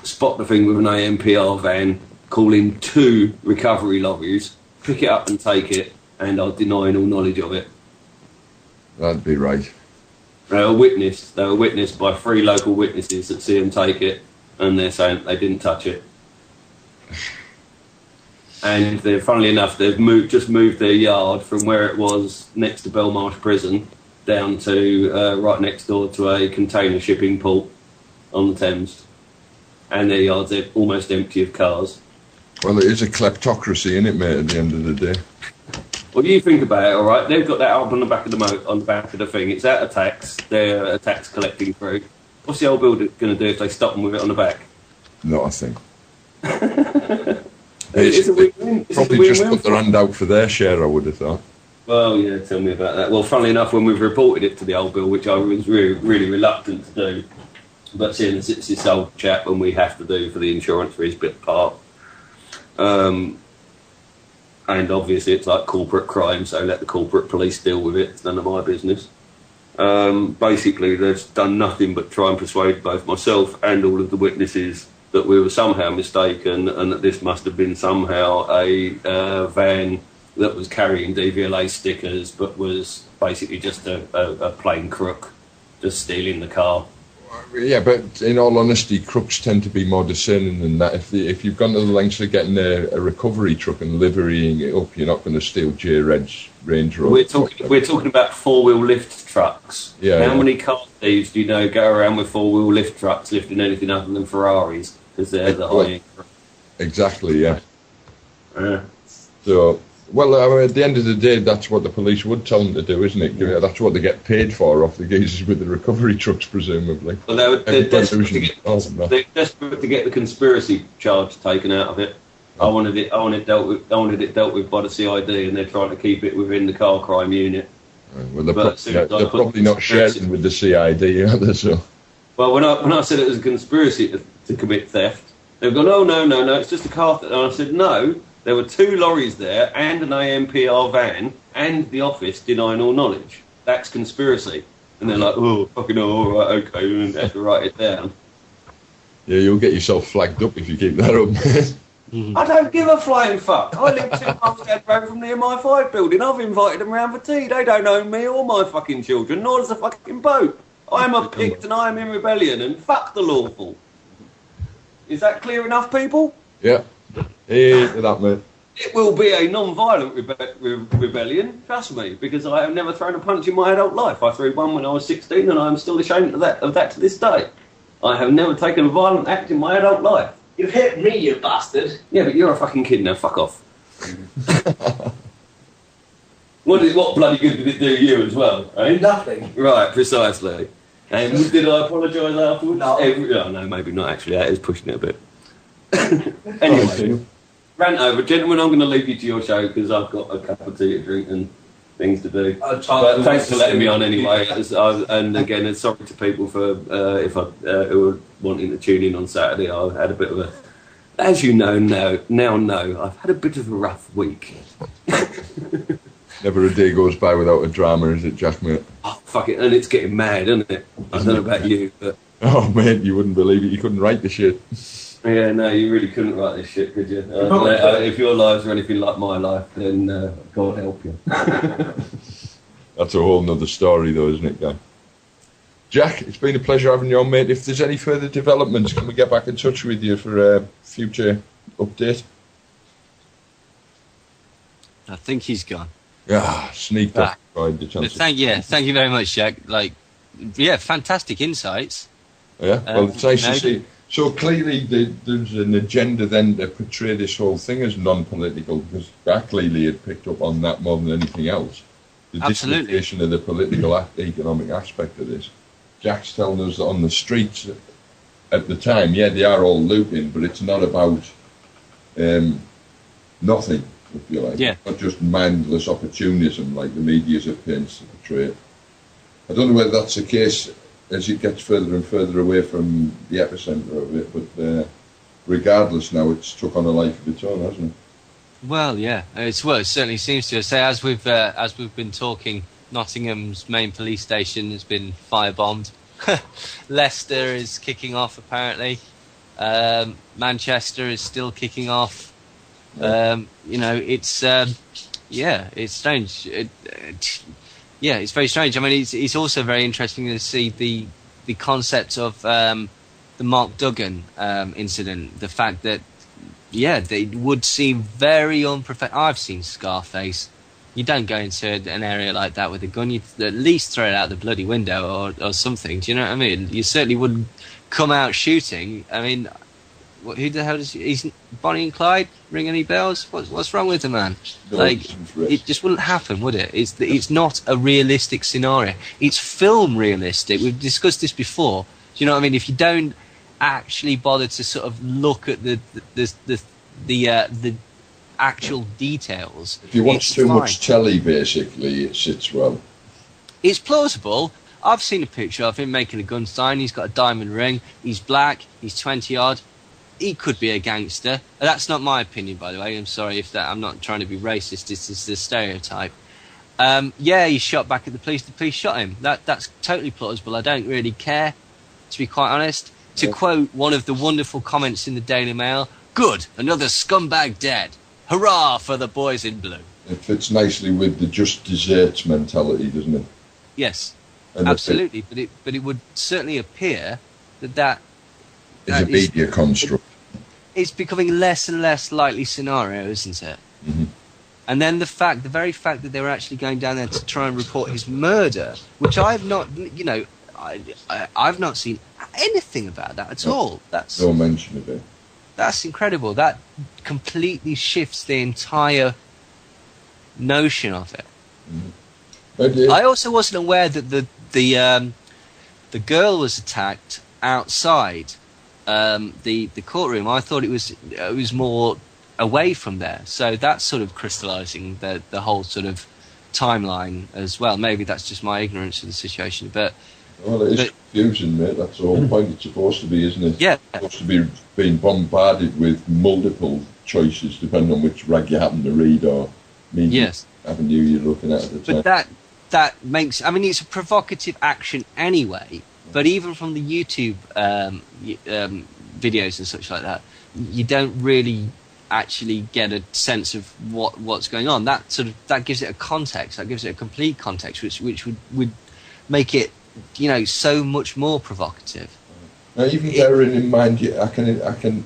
spot the thing with an AMPR van, call in 2 recovery lorries, pick it up and take it, and are denying all knowledge of it. That'd be right. They were witnessed by 3 local witnesses that see them take it, and they're saying they didn't touch it. And funnily enough, they've just moved their yard from where it was next to Belmarsh Prison down to right next door to a container shipping port on the Thames. And their yard's almost empty of cars. Well, it is a kleptocracy, isn't it, mate, at the end of the day? Well, you think about it, all right? They've got that up on the back of the thing. It's out of tax. They're a tax collecting crew. What's the old builder going to do if they stop them with it on the back? Not a thing. It's a win-win. Probably just put their hand out for their share, I would have thought. Well, yeah, tell me about that. Well, funnily enough, when we've reported it to the old Bill, which I was really, really reluctant to do, but seeing as it's this old chap and we have to do for the insurance for his bit part, and obviously it's like corporate crime, so let the corporate police deal with it. It's none of my business. Basically, they've done nothing but try and persuade both myself and all of the witnesses that we were somehow mistaken and that this must have been somehow a van that was carrying DVLA stickers but was basically just a plain crook just stealing the car. Yeah, but in all honesty, crooks tend to be more discerning than that. If you've gone to the lengths of getting a recovery truck and liverying it up, you're not going to steal J. Red's Range Rover. We're talking about four-wheel lift trucks. Yeah. How many car thieves do you know go around with four-wheel lift trucks lifting anything other than Ferraris? Because they're the high. Exactly, yeah. So, well, at the end of the day, that's what the police would tell them to do, isn't it? Yeah. That's what they get paid for off the geezers with the recovery trucks, presumably. Well, they're desperate to get the conspiracy charge taken out of it. I wanted it dealt with by the CID, and they're trying to keep it within the car crime unit. Well, they're probably not sharing with the CID, are they? So. Well, when I said it was a conspiracy to commit theft, they've gone, oh, no, it's just a car theft. And I said, no, there were 2 lorries there and an AMPR van and the office denying all knowledge. That's conspiracy. And they're like, oh, fucking all right, okay, and have to write it down. Yeah, you'll get yourself flagged up if you keep that up. I don't give a flying fuck. I live 2 miles down the road from the MI5 building. I've invited them round for tea. They don't own me or my fucking children, nor does the fucking Pope. I'm a pict and I'm in rebellion, and fuck the lawful. Is that clear enough, people? Yeah. Hey, that, mate. It will be a non-violent rebellion, trust me, because I have never thrown a punch in my adult life. I threw one when I was 16, and I'm still ashamed of that to this day. I have never taken a violent act in my adult life. You've hit me, you bastard. Yeah, but you're a fucking kid now. Fuck off. What bloody good did it do you as well, eh? Nothing. Right, precisely. And did I apologise afterwards? No. No, maybe not actually. That is pushing it a bit. Anyway, rant over. Gentlemen, I'm going to leave you to your show because I've got a cup of tea to drink and things to do. But thanks for letting me on anyway. And again, sorry to people for who were wanting to tune in on Saturday. I had a bit of a, as you know now, I've had a bit of a rough week. Never a day goes by without a drama, is it, Jack, mate? Oh, fuck it, and it's getting mad, isn't it? I don't know about you, but... Oh, mate, you wouldn't believe it. You couldn't write the shit. Yeah, no, you really couldn't write this shit, could you? If your lives are anything like my life, then God help you. That's a whole nother story, though, isn't it, guy? Jack, it's been a pleasure having you on, mate. If there's any further developments, can we get back in touch with you for a future update? I think he's gone. Yeah, sneaked up. Thank you very much, Jack. Fantastic insights. Yeah, well, it's nice to see. So clearly there's an agenda then to portray this whole thing as non-political, because Jack clearly had picked up on that more than anything else. The dislocation of the political economic aspect of this. Jack's telling us that on the streets at the time, yeah, they are all looting, but it's not about nothing, if you like. Yeah. Not just mindless opportunism like the media's appearance to portray it. I don't know whether that's the case as it gets further and further away from the epicentre of it, but regardless now, it's took on a life of its own, hasn't it? Well, yeah, it certainly seems to. Say, as we've been talking, Nottingham's main police station has been firebombed. Leicester is kicking off, apparently. Manchester is still kicking off. It's strange. It's very strange. I mean, it's also very interesting to see the concept of the Mark Duggan incident. The fact that, they would seem very unprofessional. I've seen Scarface. You don't go into an area like that with a gun. You'd at least throw it out the bloody window or something. Do you know what I mean? You certainly wouldn't come out shooting. I mean, who the hell is Bonnie and Clyde? Ring any bells? What's wrong with the man? It just wouldn't happen, would it? It's not a realistic scenario. It's film realistic. We've discussed this before. Do you know what I mean? If you don't actually bother to sort of look at the actual details, if you watch too much telly, basically, it sits well. It's plausible. I've seen a picture of him making a gun sign. He's got a diamond ring. He's black. He's 20 odd. he could be a gangster. That's not my opinion, by the way. I'm sorry if that. I'm not trying to be racist. This is the stereotype. Yeah, he shot back at the police. The police shot him. That's totally plausible. I don't really care, to be quite honest. To quote one of the wonderful comments in the Daily Mail, "Good, another scumbag dead. Hurrah for the boys in blue." It fits nicely with the just desserts mentality, doesn't it? Yes, And absolutely. But it would certainly appear that is a media construct. It's becoming less and less likely scenario, isn't it? Mm-hmm. And then the very fact that they were actually going down there to try and report his murder, which I've not, I've not seen anything about that at all. That's no mention of it. That's incredible. That completely shifts the entire notion of it. Mm-hmm. I also wasn't aware that the girl was attacked outside the courtroom. I thought it was more away from there. So that's sort of crystallising the whole sort of timeline as well. Maybe that's just my ignorance of the situation, but. Well, it is confusing, mate. That's the whole point. It's supposed to be, isn't it? Yeah. It's supposed to be being bombarded with multiple choices, depending on which rag you happen to read or media avenue you're looking at the time. But that makes... I mean, it's a provocative action anyway, but even from the YouTube videos and such like that, you don't really actually get a sense of what's going on. That gives it a context. That gives it a complete context, which would make it, so much more provocative. Now, even bearing in mind, I can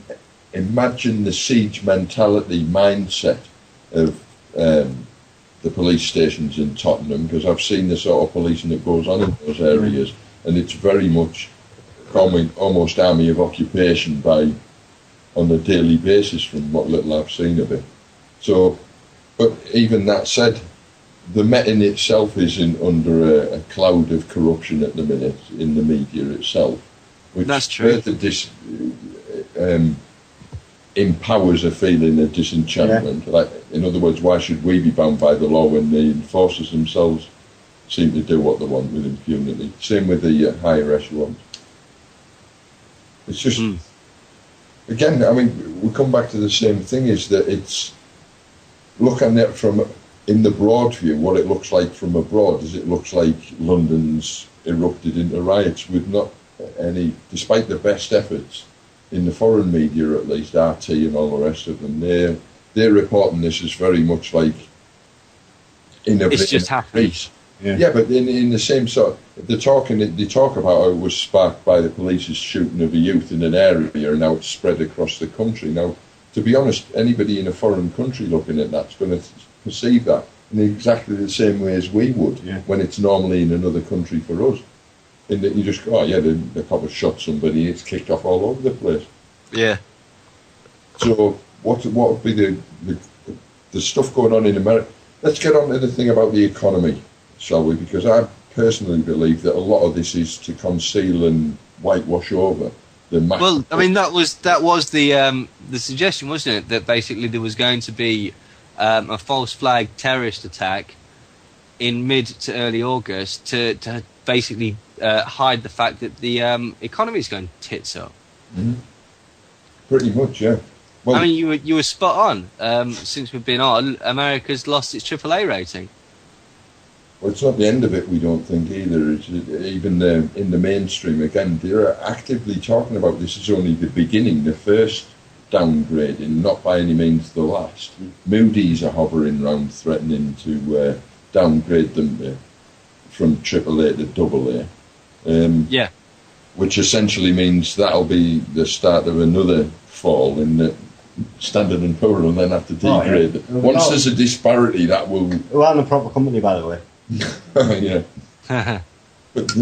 imagine the siege mentality mindset of the police stations in Tottenham, because I've seen the sort of policing that goes on in those areas, and it's very much almost army of occupation on a daily basis from what little I've seen of it. So, but even that said, the Met in itself is under a cloud of corruption at the minute in the media itself, which further empowers a feeling of disenchantment. Yeah. Like, in other words, why should we be bound by the law when the enforcers themselves seem to do what they want with impunity? Same with the higher echelons. It's just, again, I mean, we come back to the same thing, is that it's looking at from in the broad view, what it looks like from abroad is it looks like London's erupted into riots with not any, despite the best efforts in the foreign media, at least RT and all the rest of them, they're reporting this as very much like it's just happening. Yeah, but in the same sort, they talk about how it was sparked by the police's shooting of a youth in an area, and now it's spread across the country. Now, to be honest, anybody in a foreign country looking at that's going to perceive that in exactly the same way as we would when it's normally in another country for us. In that you just go, the cop has shot somebody, it's kicked off all over the place. Yeah. So what would be the stuff going on in America? Let's get on to the thing about the economy, shall we? Because I personally believe that a lot of this is to conceal and whitewash over the massive... Well, I mean, that was the suggestion, wasn't it? That basically there was going to be a false flag terrorist attack in mid to early August to basically hide the fact that the economy is going tits up. Mm-hmm. Pretty much, yeah. Well, I mean, you were spot on. Since we've been on, America's lost its AAA rating. Well, it's not the end of it, we don't think either. It's even in the mainstream, again, they're actively talking about this is only the beginning, the first downgrading, not by any means the last. Moody's are hovering around, threatening to downgrade them from AAA to AA. Which essentially means that'll be the start of another fall in the Standard and Poor, and then have to degrade. Once there's a disparity, that will... Who aren't a proper company, by the way. Yeah. But,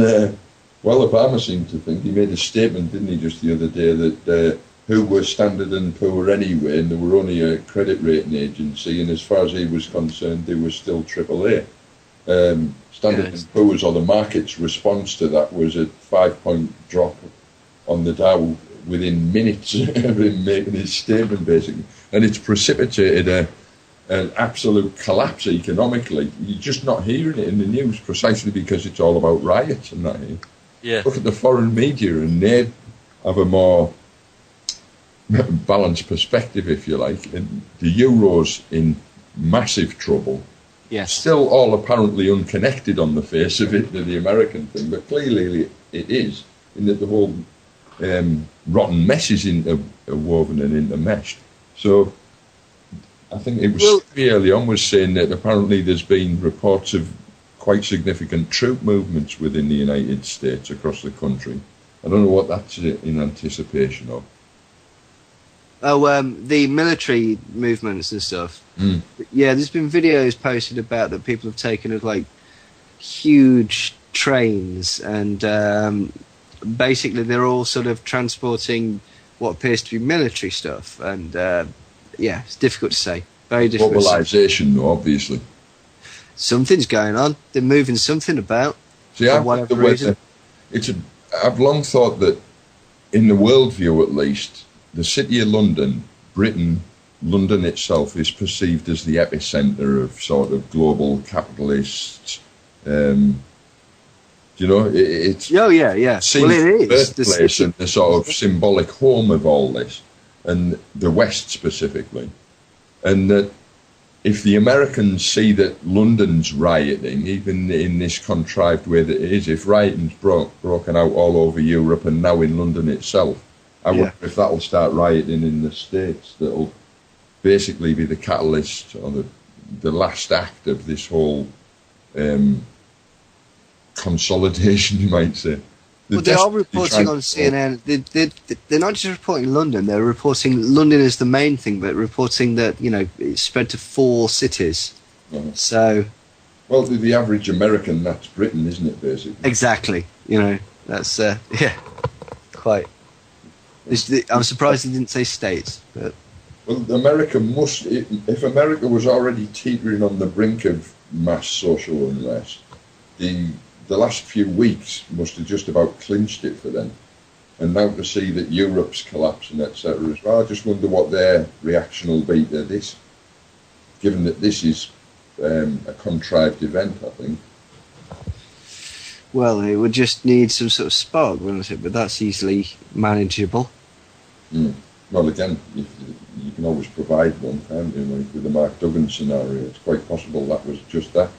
well, Obama seemed to think, he made a statement, didn't he, just the other day, that who were Standard and Poor anyway, and they were only a credit rating agency, and as far as he was concerned, they were still AAA. Standard and Poor's, or the market's response to that, was a 5-point drop on the Dow within minutes of him making his statement, basically. And it's precipitated an absolute collapse economically. You're just not hearing it in the news, precisely because it's all about riots and that. Yeah. Look at the foreign media, and they have a more balanced perspective, if you like, and the Euro's in massive trouble. Yes. Still all apparently unconnected on the face of it to the American thing, but clearly it is, in that the whole rotten mess is interwoven and intermeshed. So I think it was early on was saying that apparently there's been reports of quite significant troop movements within the United States across the country. I don't know what that's in anticipation of. Oh, the military movements and stuff. Mm. Yeah, there's been videos posted about that people have taken of like huge trains, and basically they're all sort of transporting what appears to be military stuff. And yeah, it's difficult to say. Very difficult. Mobilisation, though, obviously. Something's going on. They're moving something about. See, for whatever reason. I've long thought that, in the worldview at least, the city of London, Britain, London itself, is perceived as the epicentre of sort of global capitalist. It's Oh yeah. Seems Well, it is the birthplace and the sort of symbolic home of all this, and the West specifically, and that if the Americans see that London's rioting, even in this contrived way that it is, if rioting's broken out all over Europe and now in London itself, I wonder if that'll start rioting in the States. That'll basically be the catalyst or the last act of this whole consolidation, you might say. Well, they are reporting on CNN. They're not just reporting London. They're reporting London as the main thing, but reporting that it's spread to 4 cities. Uh-huh. So, well, the average American, that's Britain, isn't it? Basically, exactly. That's quite. I'm surprised they didn't say states, but. Well, America must. If America was already teetering on the brink of mass social unrest, the last few weeks must have just about clinched it for them. And now to see that Europe's collapsing, etc. as well, I just wonder what their reaction will be to this, given that this is a contrived event, I think. Well, it would just need some sort of spark, wouldn't it? But that's easily manageable. Mm. Well, again, you can always provide one, can't you? Like with the Mark Duggan scenario, it's quite possible that was just that.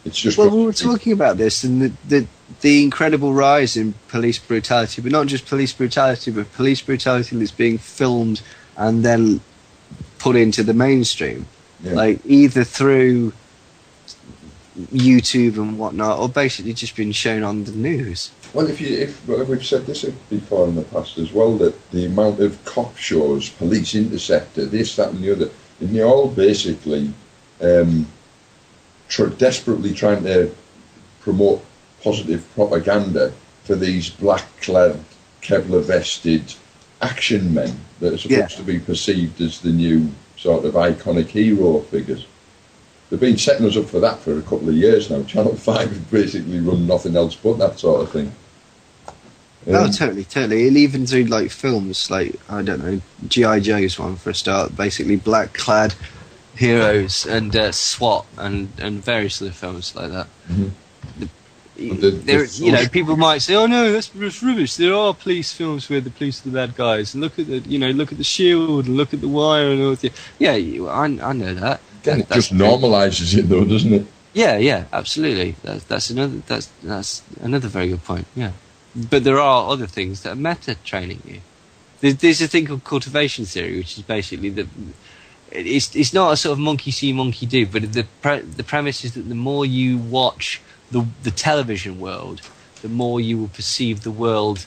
It's just we were talking about this and the incredible rise in police brutality, but not just police brutality, but police brutality that's being filmed and then put into the mainstream, like either through YouTube and whatnot, or basically just been shown on the news. Well, if we've said this before in the past as well, that the amount of cop shows, Police Interceptor, this, that, and the other, and they're all basically desperately trying to promote positive propaganda for these black-clad, Kevlar-vested action men that are supposed to be perceived as the new sort of iconic hero figures. They've been setting us up for that for a couple of years now. Channel 5 have basically run nothing else but that sort of thing. Totally. And even through like films, like, I don't know, G.I. Joe's one for a start, basically black-clad heroes and SWAT and various other films like that. Mm-hmm. People might say, "Oh no, that's rubbish." There are police films where the police are the bad guys, and look at the Shield, and look at The Wire, and all that. Yeah, I know that. Again, it just normalises it, though, doesn't it? Yeah, absolutely. That's another very good point. Yeah, but there are other things that are meta training you. There's a thing called cultivation theory, which is basically that. It's not a sort of monkey see, monkey do, but the premise is that the more you watch the television world, the more you will perceive the world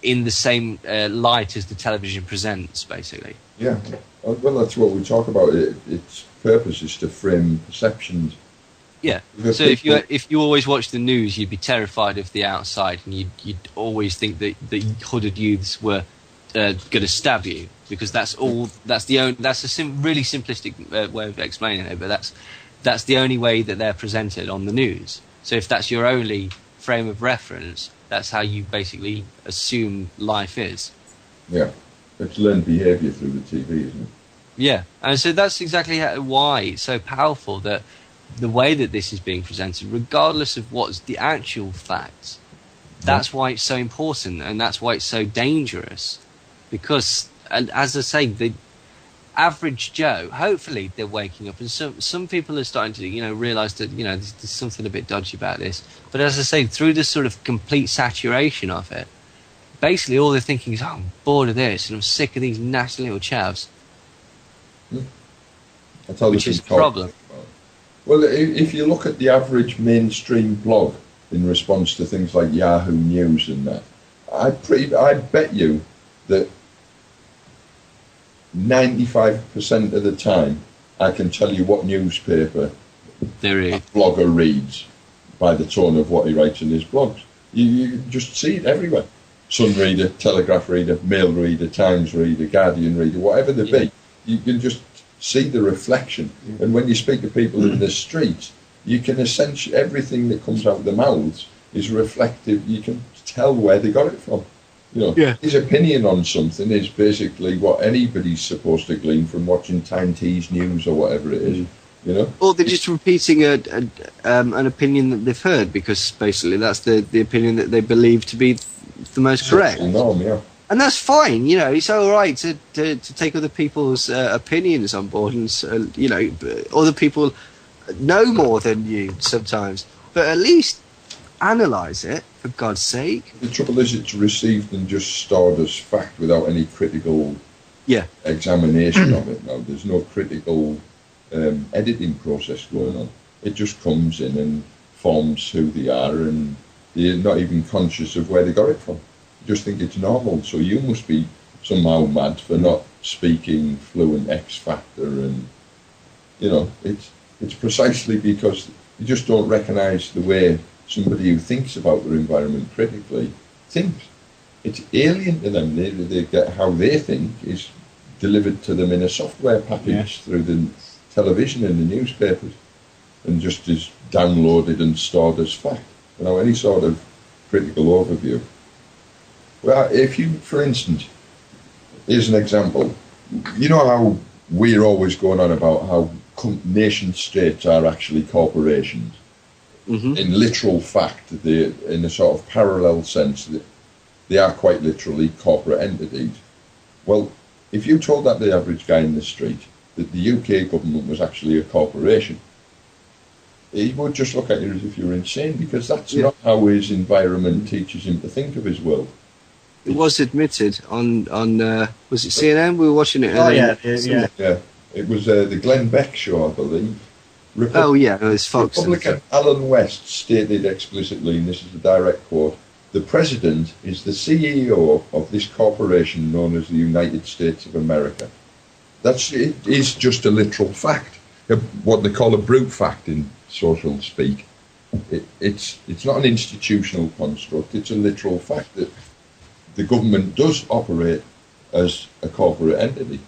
in the same light as the television presents, basically. Yeah, well, that's what we talk about. Its purpose is to frame perceptions. Yeah. So if you always watch the news, you'd be terrified of the outside, and you'd always think that the hooded youths were going to stab you, because that's a really simplistic way of explaining it, but that's the only way that they're presented on the news. So if that's your only frame of reference, that's how you basically assume life is. Yeah, it's learned behaviour through the TV, isn't it? Yeah, and so that's exactly why it's so powerful, that the way that this is being presented, regardless of what's the actual facts, that's why it's so important, and that's why it's so dangerous. Because and as I say, the average Joe, hopefully they're waking up, and some people are starting to realise that there's something a bit dodgy about this. But as I say, through this sort of complete saturation of it, basically all they're thinking is, I'm bored of this and I'm sick of these nasty little chavs. Which is a problem. Well, if you look at the average mainstream blog in response to things like Yahoo News and that, I bet you that 95% of the time I can tell you what newspaper a blogger reads by the tone of what he writes in his blogs. You just see it everywhere. Sun reader, Telegraph reader, Mail reader, Times reader, Guardian reader, whatever they be. You can just see the reflection. And when you speak to people in the streets, you can essentially, everything that comes out of their mouths is reflective. You can tell where they got it from. His opinion on something is basically what anybody's supposed to glean from watching Time T's news or whatever it is. Or they're just repeating an opinion that they've heard, because basically that's the opinion that they believe to be the most correct. Norm, yeah. And that's fine, it's all right to take other people's opinions on board, and other people know more than you sometimes, but at least analyse it, for God's sake. The trouble is, it's received and just stored as fact without any critical examination of it. Now, there's no critical editing process going on. It just comes in and forms who they are, and they're not even conscious of where they got it from. You just think it's normal, so you must be somehow mad for not speaking fluent X Factor, and it's precisely because you just don't recognise the way somebody who thinks about their environment critically thinks. It's alien to them. They get how they think is delivered to them in a software package through the television and the newspapers, and just is downloaded and stored as fact without any sort of critical overview. Well, if you, for instance, here's an example. You know how we're always going on about how nation states are actually corporations? Mm-hmm. In literal fact, in a sort of parallel sense, they are quite literally corporate entities. Well, if you told that the average guy in the street that the UK government was actually a corporation, he would just look at you as if you were insane, because that's not how his environment teaches him to think of his world. It was admitted on was it CNN? We were watching it. Yeah. It was the Glenn Beck show, I believe. It was Fox. Republican Alan West stated explicitly, and this is a direct quote, "The president is the CEO of this corporation known as the United States of America." It is just a literal fact, what they call a brute fact in social speak. It's not an institutional construct, it's a literal fact that the government does operate as a corporate entity,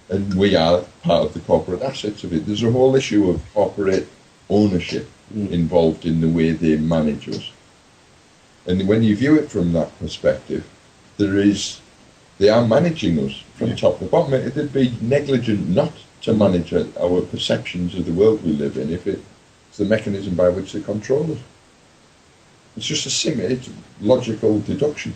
and we are part of the corporate assets of it. There's a whole issue of corporate ownership involved in the way they manage us. And when you view it from that perspective, they are managing us from top to bottom. It'd be negligent not to manage our perceptions of the world we live in if it's the mechanism by which they control us. It's just it's logical deduction.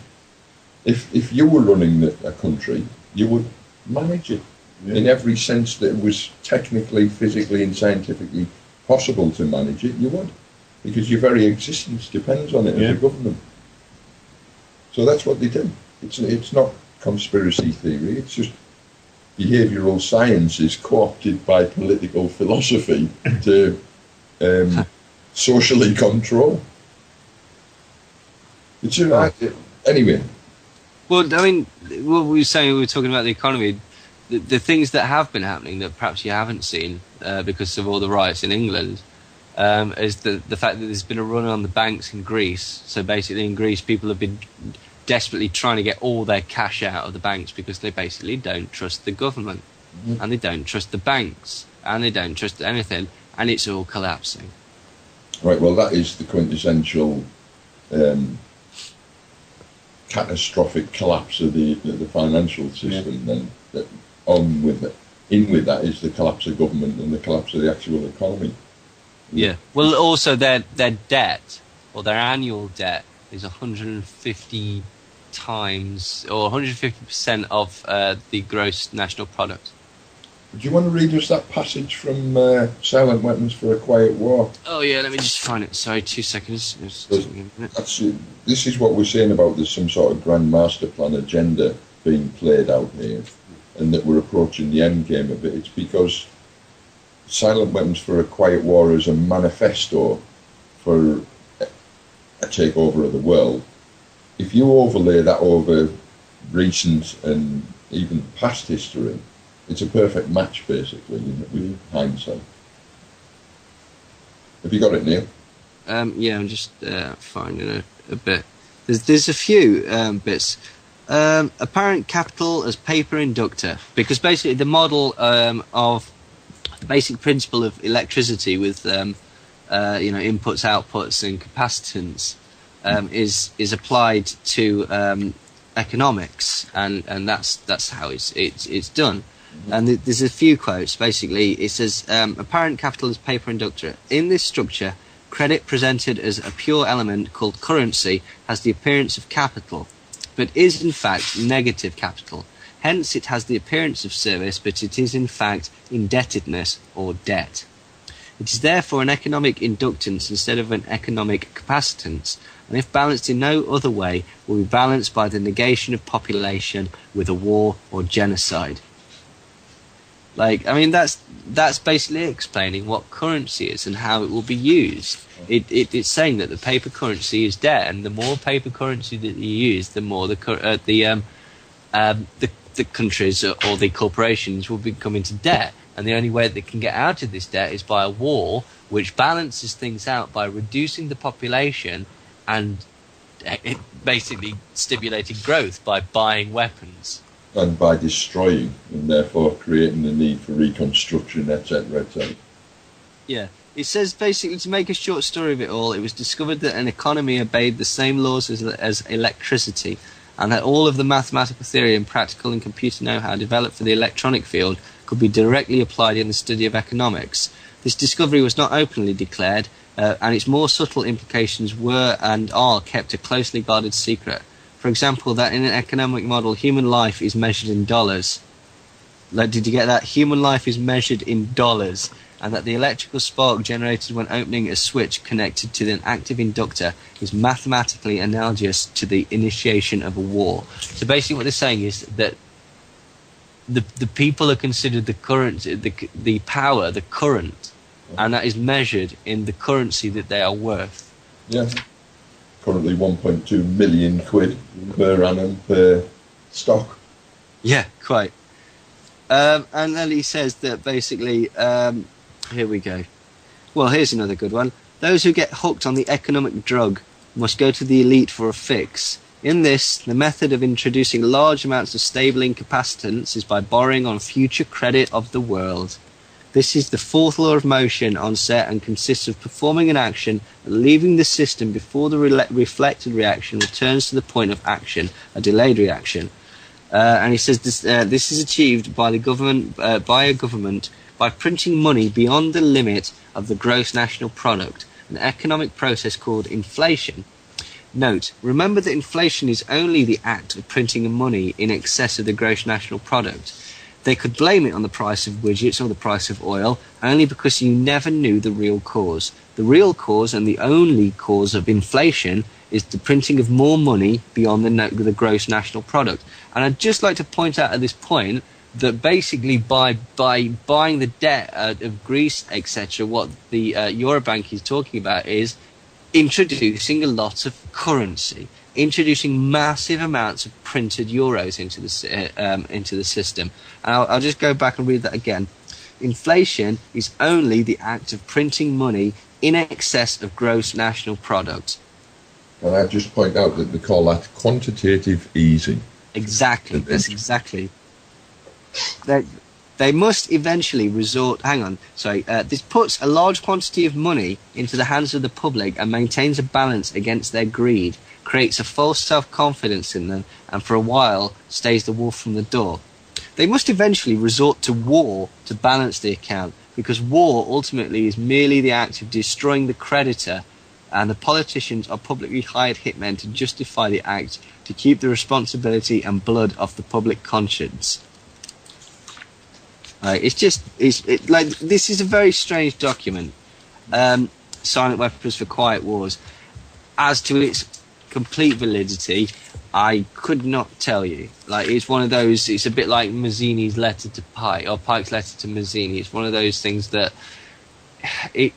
If you were running a country, you would manage it in every sense that it was technically, physically and scientifically possible to manage it, you would. Because your very existence depends on it as a government. So that's what they do. It's not conspiracy theory, it's just behavioural sciences co-opted by political philosophy to socially control. Anyway. Well, I mean, what we were talking about the economy, the things that have been happening that perhaps you haven't seen because of all the riots in England, is the fact that there's been a run on the banks in Greece. So basically in Greece, people have been desperately trying to get all their cash out of the banks because they basically don't trust the government, and they don't trust the banks, and they don't trust anything, and it's all collapsing. Right, well, that is the quintessential catastrophic collapse of the financial system. Then in with that is the collapse of government and the collapse of the actual economy. Yeah. Well, also their debt, or their annual debt, is 152 times or 150% of the gross national product. Do you want to read us that passage from Silent Weapons for a Quiet War? Oh yeah, let me just find it. Sorry, 2 seconds. This is what we're saying about there's some sort of grand master plan agenda being played out here, and that we're approaching the end game of it. It's because Silent Weapons for a Quiet War is a manifesto for a takeover of the world. If you overlay that over recent and even past history, it's a perfect match, basically, with hindsight. Have you got it, Neil? Yeah, I'm just finding a bit. There's a few bits. Apparent capital as paper inductor, because basically the model of the basic principle of electricity with inputs, outputs, and capacitance is applied to economics, and that's how it's done. And there's a few quotes. Basically, it says, apparent capital is paper inductor. In this structure, credit presented as a pure element called currency has the appearance of capital, but is in fact negative capital. Hence, it has the appearance of service, but it is in fact indebtedness or debt. It is therefore an economic inductance instead of an economic capacitance, and if balanced in no other way, will be balanced by the negation of population with a war or genocide. That's basically explaining what currency is and how it will be used. It's saying that the paper currency is debt, and the more paper currency that you use, the more the countries or the corporations will come into debt. And the only way that they can get out of this debt is by a war, which balances things out by reducing the population and basically stimulating growth by buying weapons. And by destroying, and therefore creating the need for reconstruction, etc., etc. Yeah. It says, basically, to make a short story of it all, it was discovered that an economy obeyed the same laws as electricity, and that all of the mathematical theory and practical and computer know-how developed for the electronic field could be directly applied in the study of economics. This discovery was not openly declared, and its more subtle implications were and are kept a closely guarded secret. For example, that in an economic model, human life is measured in dollars. Did you get that? Human life is measured in dollars. And that the electrical spark generated when opening a switch connected to an active inductor is mathematically analogous to the initiation of a war. So basically what they're saying is that the people are considered the current, the power, the current, and that is measured in the currency that they are worth. Yeah. Currently 1.2 million quid per annum per stock. Yeah, quite. And then he says that basically... here we go. Well, here's another good one. Those who get hooked on the economic drug must go to the elite for a fix. In this, the method of introducing large amounts of stable incapacitance is by borrowing on future credit of the world. This is the fourth law of motion on set and consists of performing an action and leaving the system before the reflected reaction returns to the point of action, a delayed reaction. And he says this is achieved by the government, by a government, by printing money beyond the limit of the gross national product, an economic process called inflation. Note, remember that inflation is only the act of printing money in excess of the gross national product. They could blame it on the price of widgets or the price of oil, only because you never knew the real cause. The real cause and the only cause of inflation is the printing of more money beyond the gross national product. And I'd just like to point out at this point that basically by buying the debt of Greece, etc., what the Eurobank is talking about is introducing a lot of currency, introducing massive amounts of printed euros into the system. And I'll just go back and read that again. Inflation is only the act of printing money in excess of gross national product. And I'd just point out that they call that quantitative easing. Exactly, that's exactly. They must eventually resort... this puts a large quantity of money into the hands of the public and maintains a balance against their greed, creates a false self-confidence in them, and for a while stays the wolf from the door. They must eventually resort to war to balance the account, because war ultimately is merely the act of destroying the creditor and the politicians are publicly hired hitmen to justify the act to keep the responsibility and blood off the public conscience. This is a very strange document. Silent Weapons for Quiet Wars. As to its complete validity, I could not tell you. Like, it's one of those. It's a bit like Mazzini's letter to Pike, or Pike's letter to Mazzini. It's one of those things that it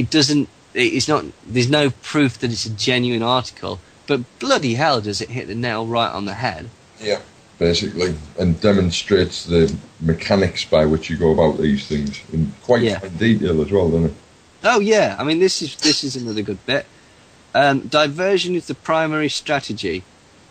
doesn't. It's not. There's no proof that it's a genuine article, but bloody hell, does it hit the nail right on the head? Yeah, basically, and demonstrates the mechanics by which you go about these things in quite fine detail as well, doesn't it? Oh yeah, I mean this is another good bit. Diversion is the primary strategy.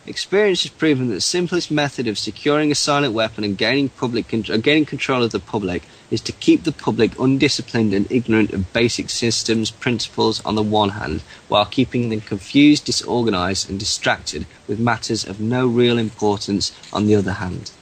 Experience has proven that the simplest method of securing a silent weapon and gaining control of the public is to keep the public undisciplined and ignorant of basic systems, principles on the one hand, while keeping them confused, disorganized and distracted with matters of no real importance on the other hand.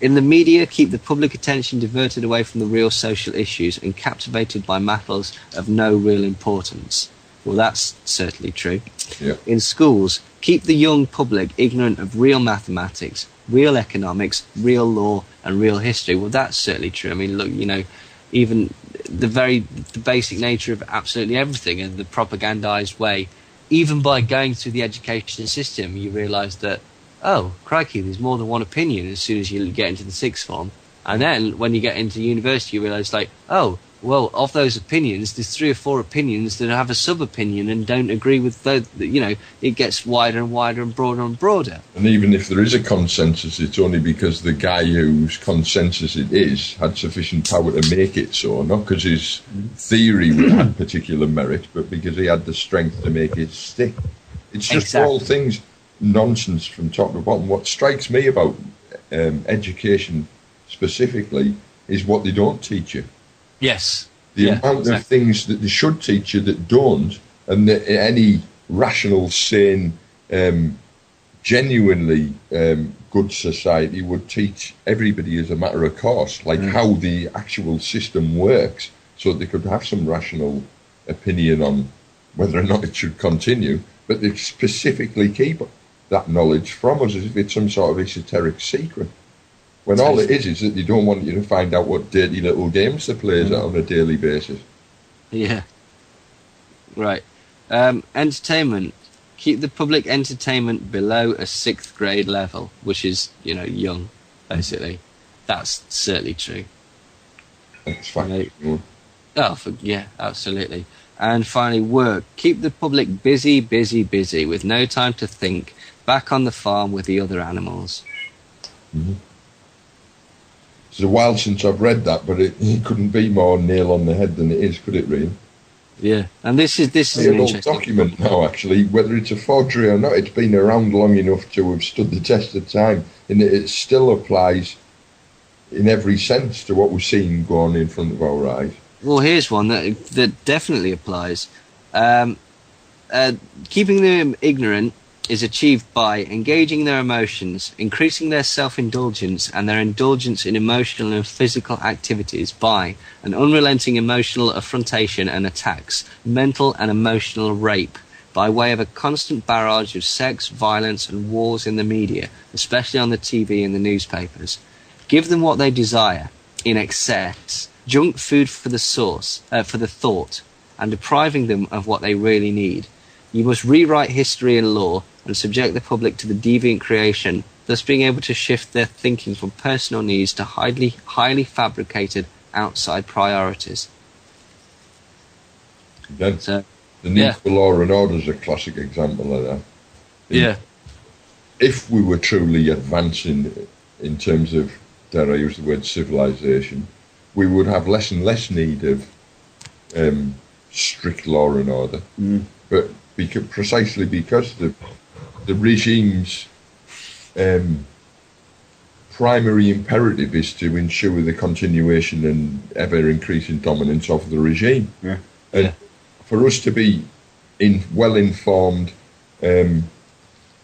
In the media, keep the public attention diverted away from the real social issues and captivated by matters of no real importance. Well, that's certainly true. Yeah. In schools, keep the young public ignorant of real mathematics, real economics, real law, and real history. Well, that's certainly true. I mean, look, even the basic nature of absolutely everything and the propagandized way, even by going through the education system, you realise that, oh, crikey, there's more than one opinion as soon as you get into the sixth form. And then when you get into university, you realise, like, oh, well, of those opinions, there's 3 or 4 opinions that have a sub-opinion and don't agree with the, it gets wider and wider and broader. And even if there is a consensus, it's only because the guy whose consensus it is had sufficient power to make it so, not because his theory had particular merit, but because he had the strength to make it stick. It's just all things nonsense from top to bottom. What strikes me about education specifically is what they don't teach you. Yes. The amount of things that they should teach you that don't, and that any rational, sane, genuinely good society would teach everybody as a matter of course, like how the actual system works, so that they could have some rational opinion on whether or not it should continue, but they specifically keep that knowledge from us as if it's some sort of esoteric secret. When all it is that they don't want you to find out what dirty little games they play on a daily basis. Yeah. Right. Entertainment. Keep the public entertainment below a 6th grade level, which is, young, basically. That's certainly true. That's fine. Absolutely. And finally, work. Keep the public busy, with no time to think, back on the farm with the other animals. Mm-hmm. It's a while since I've read that, but it couldn't be more nail on the head than it is, could it, really? Yeah, and this is an old document now, actually. Whether it's a forgery or not, it's been around long enough to have stood the test of time, in that it still applies in every sense to what we're seeing go on in front of our eyes. Well, here's one that definitely applies. Keeping them ignorant is achieved by engaging their emotions, increasing their self-indulgence and their indulgence in emotional and physical activities by an unrelenting emotional affrontation and attacks, mental and emotional rape, by way of a constant barrage of sex, violence and wars in the media, especially on the TV and the newspapers. Give them what they desire, in excess, junk food for the thought, and depriving them of what they really need. You must rewrite history and law and subject the public to the deviant creation, thus being able to shift their thinking from personal needs to highly fabricated outside priorities. The need for law and order is a classic example of that. If we were truly advancing in terms of, dare I use the word, civilization, we would have less and less need of strict law and order. But precisely because the regime's primary imperative is to ensure the continuation and ever-increasing dominance of the regime. And for us to be well-informed,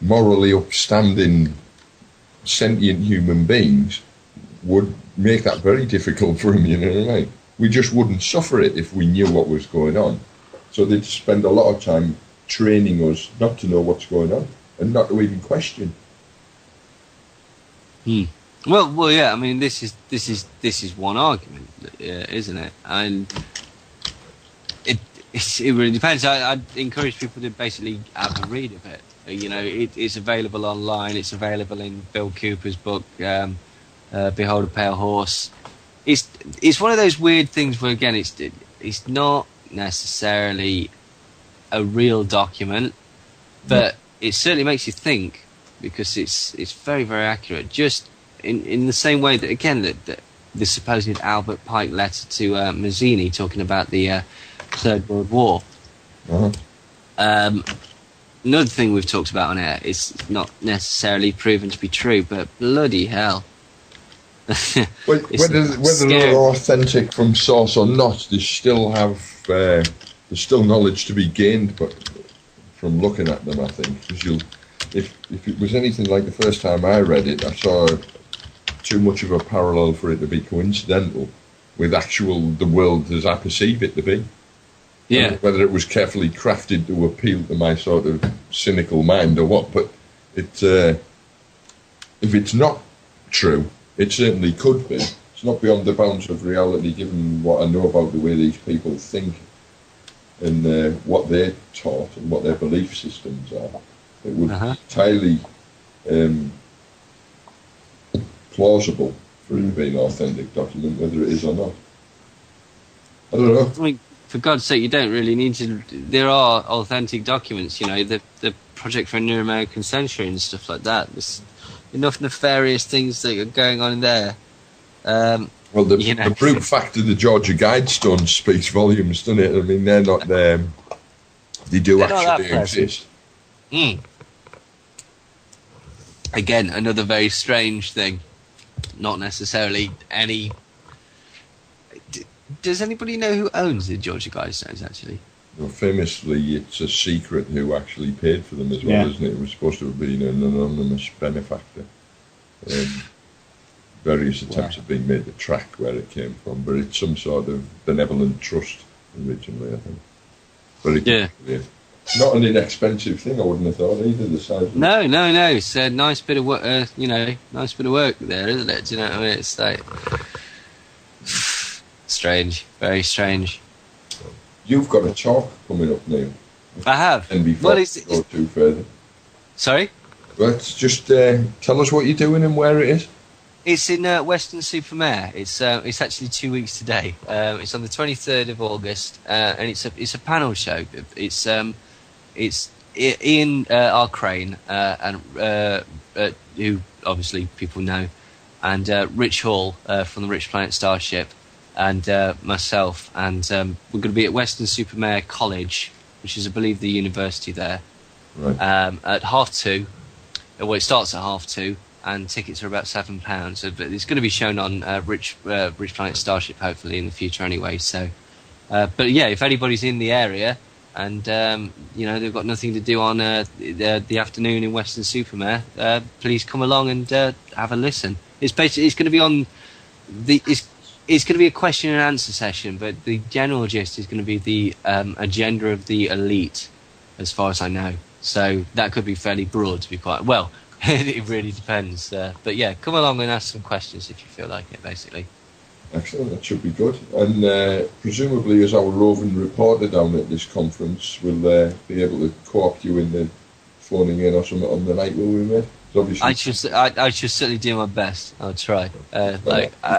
morally upstanding, sentient human beings would make that very difficult for them, you know what I mean? We just wouldn't suffer it if we knew what was going on. So they spend a lot of time training us not to know what's going on and not to even question. Well, yeah. I mean, this is one argument, isn't it? And it really depends. I'd encourage people to basically have a read of it. You know, it's available online. It's available in Bill Cooper's book, Behold a Pale Horse. It's one of those weird things where, again, it's not necessarily a real document, but it certainly makes you think, because it's very, very accurate. Just in the same way that, again, the supposed Albert Pike letter to Mazzini talking about the Third World War. Another thing we've talked about on air is not necessarily proven to be true, but bloody hell. Whether they're authentic from source or not, they still have there's still knowledge to be gained, but from looking at them, I think, because if it was anything like the first time I read it, I saw too much of a parallel for it to be coincidental with the world as I perceive it to be. Yeah. Whether it was carefully crafted to appeal to my sort of cynical mind or what, but if it's not true, it certainly could be. It's not beyond the bounds of reality, given what I know about the way these people think and what they're taught and what their belief systems are. It would be entirely plausible for it to be an authentic document, whether it is or not. I don't know. I mean, for God's sake, you don't really need to. There are authentic documents, you know, the Project for a New American Century and stuff like that. There's enough nefarious things that are going on in there. Well, the brute fact of the Georgia Guidestones speaks volumes, doesn't it? I mean, they're not there. They do actually exist. Again, another very strange thing. Not necessarily any. Does anybody know who owns the Georgia Guidestones, actually? Well, famously, it's a secret who actually paid for them as well, isn't it? It was supposed to have been an anonymous benefactor. Various attempts have been made to track where it came from, but it's some sort of benevolent trust originally, I think. But not an inexpensive thing, I wouldn't have thought either. The size of no. It's a nice bit of work. Nice bit of work there, isn't it? Do you know what I mean? It's like strange, very strange. You've got a talk coming up now. I have. And before we go too further. Sorry? Let's just tell us what you're doing and where it is. It's in Weston-super-Mare. It's actually 2 weeks today. It's on the 23rd of August, and it's a panel show. It's Ian R. Crane, and who obviously people know, and Rich Hall from the Rich Planet Starship, and myself, and we're going to be at Weston-super-Mare College, which is, I believe, the university there, right. at 2:30. Well, it starts at 2:30. And tickets are about £7. So, but it's going to be shown on Rich Planet Starship, hopefully in the future anyway. So, but yeah, if anybody's in the area and they've got nothing to do on the afternoon in Weston-super-Mare, please come along and have a listen. It's going to be on it's going to be a question and answer session, but the general gist is going to be the agenda of the elite, as far as I know. So that could be fairly broad, to be quite well. It really depends. But yeah, come along and ask some questions if you feel like it, basically. Excellent, that should be good. And presumably, as our roving reporter down at this conference, we'll be able to co-opt you in the phoning in or something on the night, will we, mate? I should certainly do my best. I'll try. I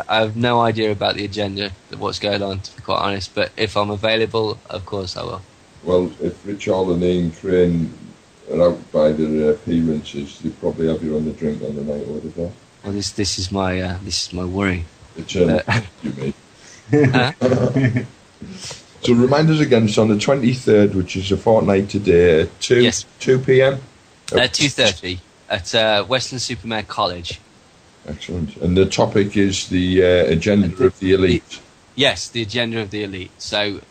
have no idea about the agenda, what's going on, to be quite honest. But if I'm available, of course I will. Well, if Rich Hall and Ian Crane are out by their appearances, they probably have you on the drink on the night order there. Well, this is my worry. You mate. So remind us again, it's on the 23rd, which is a fortnight today, at 2 p.m? 2:30 at Weston-super-Mare College. Excellent. And the topic is the agenda of the elite. Yes, the agenda of the elite. So,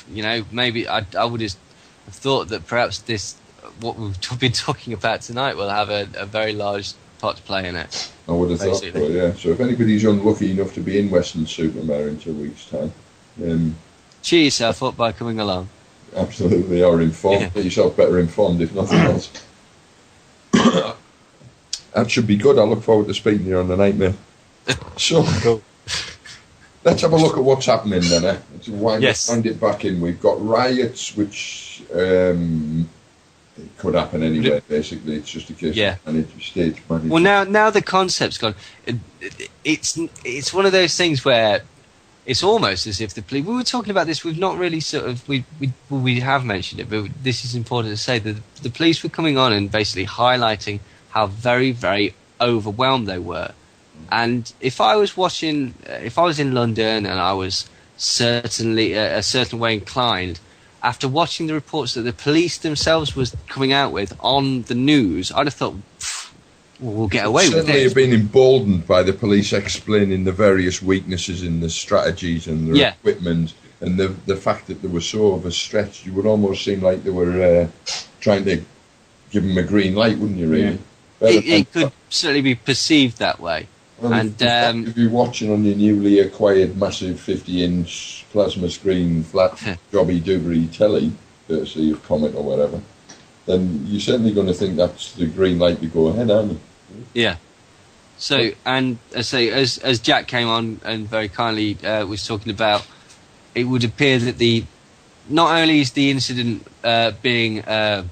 maybe I would have thought that perhaps what we've been talking about tonight will have a very large part to play in it. I would have thought so, yeah. So if anybody's unlucky enough to be in Weston-super-Mare in 2 weeks' time... cheer yourself up by coming along. Absolutely, or informed. Yeah. Get yourself better informed, if nothing else. That should be good. I look forward to speaking to you on the nightmare. So, Cool. let's have a look at what's happening then. Let's wind it back in. We've got riots, which it could happen anywhere. Basically, it's just a case of stage management. Well, now the concept's gone. It's one of those things where it's almost as if the police. We were talking about this. We've not really sort of we have mentioned it, but this is important to say that the police were coming on and basically highlighting how very, very overwhelmed they were. And if I was in London and I was certainly a certain way inclined, after watching the reports that the police themselves was coming out with on the news, I'd have thought, we'll get away with it. Certainly have been emboldened by the police explaining the various weaknesses in the strategies and the equipment, and the fact that they were so overstretched. You would almost seem like they were trying to give them a green light, wouldn't you, really? Yeah. It could certainly be perceived that way. Well, and if you're watching on your newly acquired massive 50-inch plasma screen flat jobby doobry telly, courtesy of Comet or whatever, then you're certainly going to think that's the green light to go ahead, aren't you? Yeah. So, and as Jack came on and very kindly was talking about, it would appear that not only is the incident being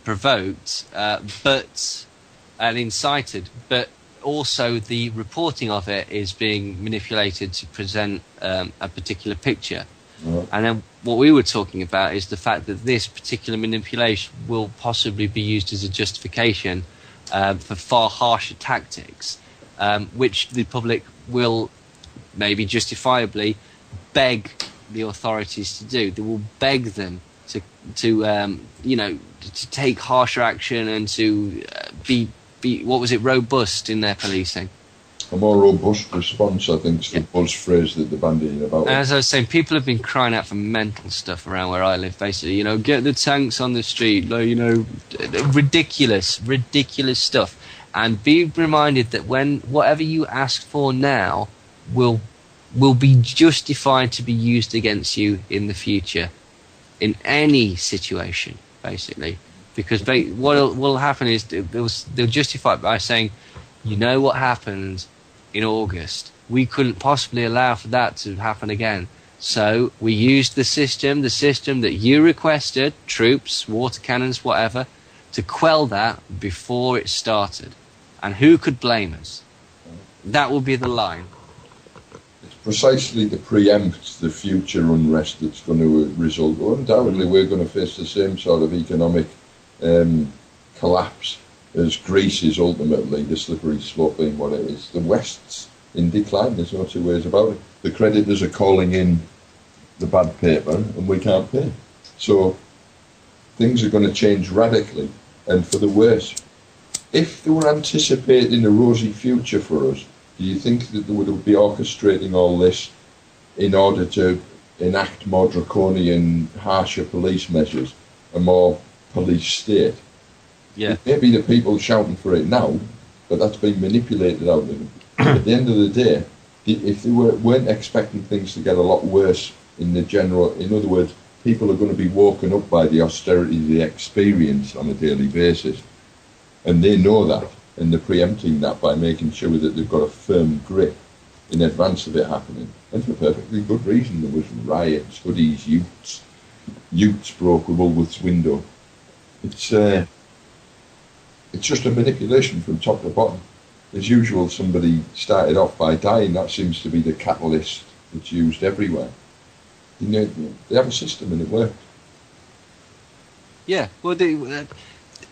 provoked, but and incited, but also the reporting of it is being manipulated to present a particular picture. Right. And then what we were talking about is the fact that this particular manipulation will possibly be used as a justification for far harsher tactics, which the public will maybe justifiably beg the authorities to do. They will beg them to take harsher action and to be robust in their policing. A more robust response, I think, is the buzz phrase that they're bandying about. And as I was saying, people have been crying out for mental stuff around where I live, basically. Get the tanks on the street, ridiculous stuff. And be reminded that whatever you ask for now will be justified to be used against you in the future, in any situation, basically. Because what will happen is they'll justify it by saying, what happened in August? We couldn't possibly allow for that to happen again. So we used the system that you requested, troops, water cannons, whatever, to quell that before it started. And who could blame us? That will be the line. It's precisely to preempt the future unrest that's going to result. Well, undoubtedly, we're going to face the same sort of economic collapse as Greece is ultimately, the slippery slope being what it is. The West's in decline, there's no two ways about it. The creditors are calling in the bad paper and we can't pay. So things are going to change radically and for the worse. If they were anticipating a rosy future for us, do you think that they would be orchestrating all this in order to enact more draconian, harsher police measures, a more police state? Yeah. Maybe the people shouting for it now, but that's been manipulated out of them. At the end of the day, if they weren't expecting things to get a lot worse in the general, in other words, people are going to be woken up by the austerity they experience on a daily basis, and they know that, and they're preempting that by making sure that they've got a firm grip in advance of it happening, and for perfectly good reason. There was riots, hoodies, utes broke a Woolworths window. It's just a manipulation from top to bottom. As usual, somebody started off by dying. That seems to be the catalyst that's used everywhere. They have a system and it works. Yeah, well,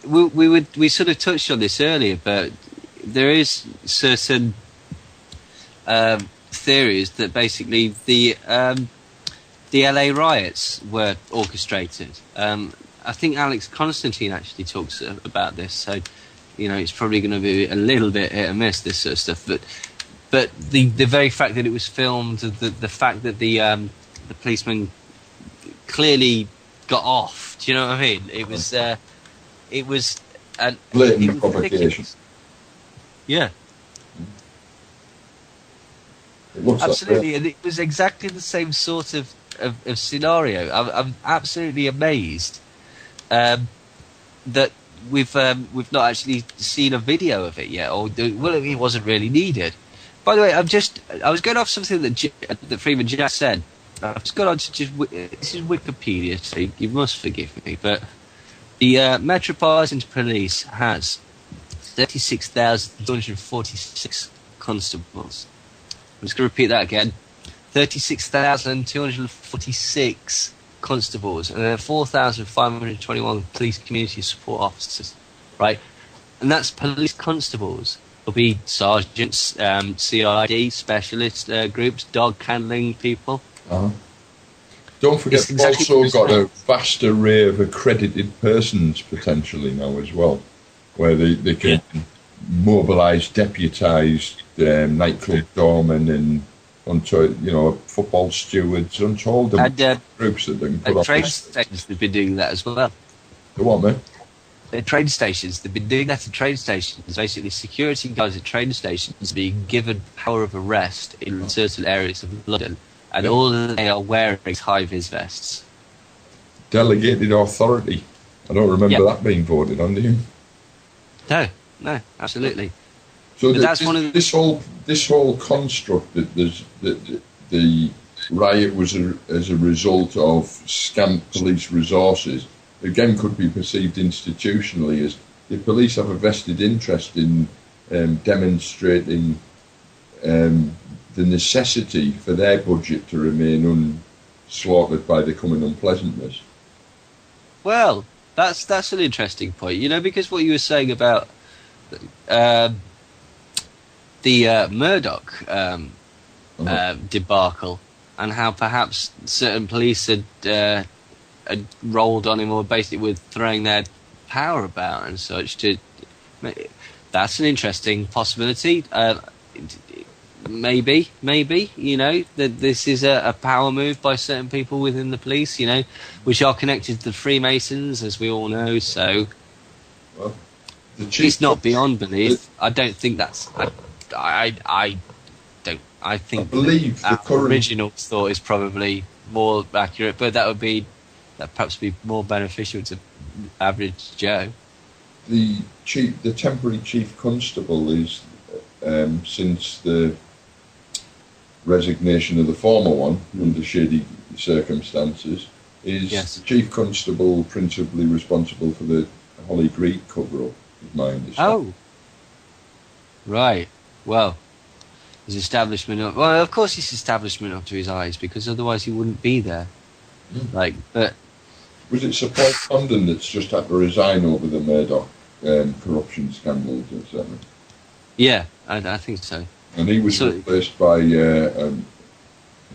we sort of touched on this earlier, but there is certain theories that basically the LA riots were orchestrated. I think Alex Constantine actually talks about this, so it's probably going to be a little bit hit and miss, this sort of stuff. But the very fact that it was filmed, the fact that the policeman clearly got off. Do you know what I mean? It was blatant provocation. Yeah. It looks absolutely, like and it was exactly the same sort of of scenario. I'm absolutely amazed that we've not actually seen a video of it yet, or it wasn't really needed. By the way, I was going off something that Freeman Jack said. I've just got on to this is Wikipedia, so you must forgive me, but the Metropolitan Police has 36,246 constables. I'm just going to repeat that again. 36,246 constables, and then 4,521 police community support officers, right? And that's police constables. There'll be sergeants, CID, specialist groups, dog handling people. Don't forget, we've also got a vast array of accredited persons potentially now as well, where they can mobilise deputised nightclub doormen and football stewards, untold groups that they can put on. Train stations have been doing that as well. The what, mate? At train stations, they've been doing that at train stations. Basically, security guys at train stations being given power of arrest in certain areas of London, and all that they are wearing is high-vis vests. Delegated authority. I don't remember that being voted on, do you? No, absolutely. So this whole construct that the riot was as a result of scant police resources, again, could be perceived institutionally as the police have a vested interest in demonstrating the necessity for their budget to remain unslaughtered by the coming unpleasantness. Well, that's an interesting point, because what you were saying about the Murdoch debacle, and how perhaps certain police had rolled on him, or basically were throwing their power about and such. That's an interesting possibility. Maybe, that this is a power move by certain people within the police, which are connected to the Freemasons, as we all know. So, well, it's not beyond belief. I don't think that's. I believe the original thought is probably more accurate, but that perhaps be more beneficial to average Joe. The temporary chief constable is since the resignation of the former one under shady circumstances, is the chief constable principally responsible for the Holly Creek cover-up, is my understanding. Oh, right. Well, his establishment up. Well, of course, his establishment up to his eyes, because otherwise he wouldn't be there. But was it Sir Paul Condon that's just had to resign over the Murdoch corruption scandals, etc.? Yeah, I think so. And he was replaced by a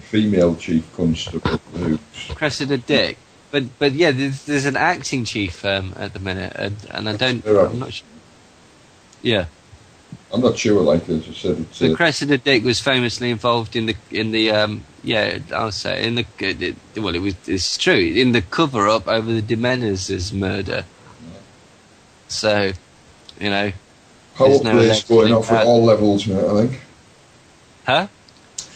female chief constable who's Cressida Dick. But yeah, there's an acting chief at the minute, and I'm not sure. Yeah. I'm not sure, like as I said. So Cressida Dick was famously involved in the I'll say it's true, in the cover up over the de Menezes murder. Yeah. So, power plays going off at all levels, mate, I think. Huh?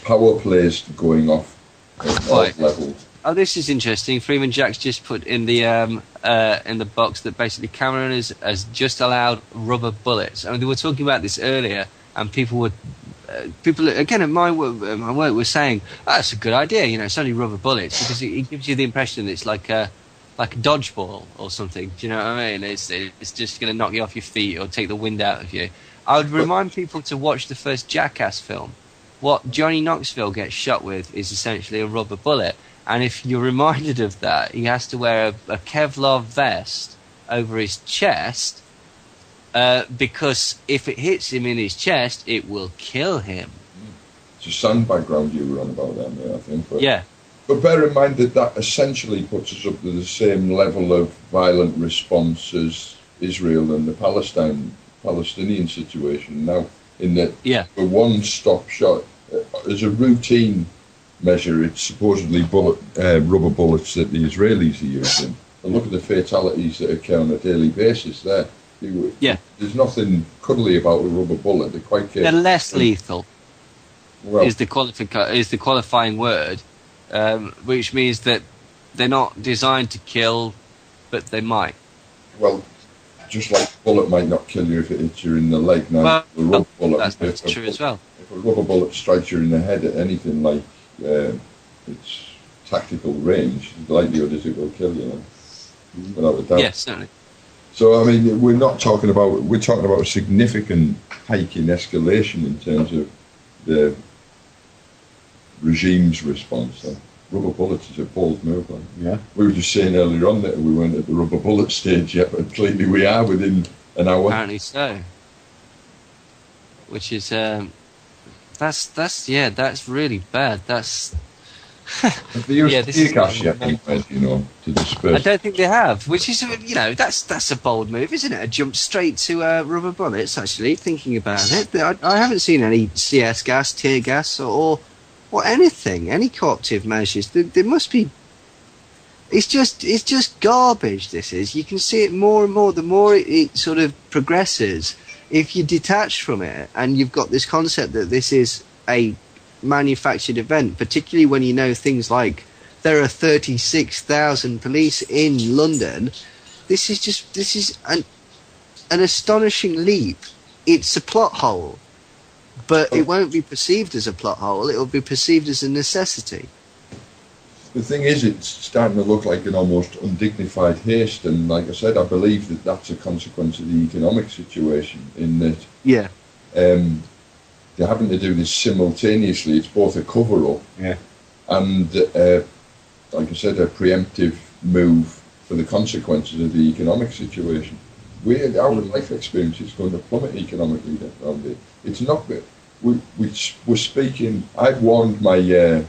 Power plays going off at all levels. Oh, this is interesting. Freeman Jack's just put in the box that basically Cameron has just allowed rubber bullets. I mean, they were talking about this earlier, and people again at my work were saying, that's a good idea. It's only rubber bullets, because it gives you the impression that it's like a dodgeball or something. Do you know what I mean? It's just going to knock you off your feet or take the wind out of you. I would remind people to watch the first Jackass film. What Johnny Knoxville gets shot with is essentially a rubber bullet. And if you're reminded of that, he has to wear a Kevlar vest over his chest, because if it hits him in his chest, it will kill him. It's a sound background you were on about that, I think. But, yeah. But bear in mind that essentially puts us up to the same level of violent response as Israel and the Palestinian situation now, in that the one-stop shot, as a routine measure, it's supposedly rubber bullets that the Israelis are using. And look at the fatalities that occur on a daily basis there. There's nothing cuddly about a rubber bullet. They're quite careful. They're less lethal. Is the qualifying word. which means that they're not designed to kill, but they might. Well, just like a bullet might not kill you if it hits you in the leg. Now, the rubber bullet, that's true as well. If a rubber bullet strikes you in the head at anything like its tactical range, the likelihood is it will kill you. Without a doubt. Yes, certainly. So, I mean, we're talking about a significant hike in escalation in terms of the regime's response. So rubber bullets is a bold move. Yeah. We were just saying earlier on that we weren't at the rubber bullet stage yet, but clearly we are within an hour. Apparently so. Which is, that's really bad. That's... Have they used tear gas yet, to disperse? I don't think they have, which is, that's a bold move, isn't it? A jump straight to rubber bullets, actually, thinking about it. I haven't seen any CS gas, tear gas, or anything, any cooperative measures. There must be... It's just garbage, this is. You can see it more and more. The more it sort of progresses, if you detach from it, and you've got this concept that this is a manufactured event, particularly when you know things like there are 36,000 police in London. This is an astonishing leap. It's a plot hole, but it won't be perceived as a plot hole. It will be perceived as a necessity. The thing is, it's starting to look like an almost undignified haste, and like I said, I believe that that's a consequence of the economic situation. In that, they're having to do this simultaneously. It's both a cover-up and, like I said, a preemptive move for the consequences of the economic situation. Our life experience is going to plummet economically around it. It's not good. We're speaking. I've warned my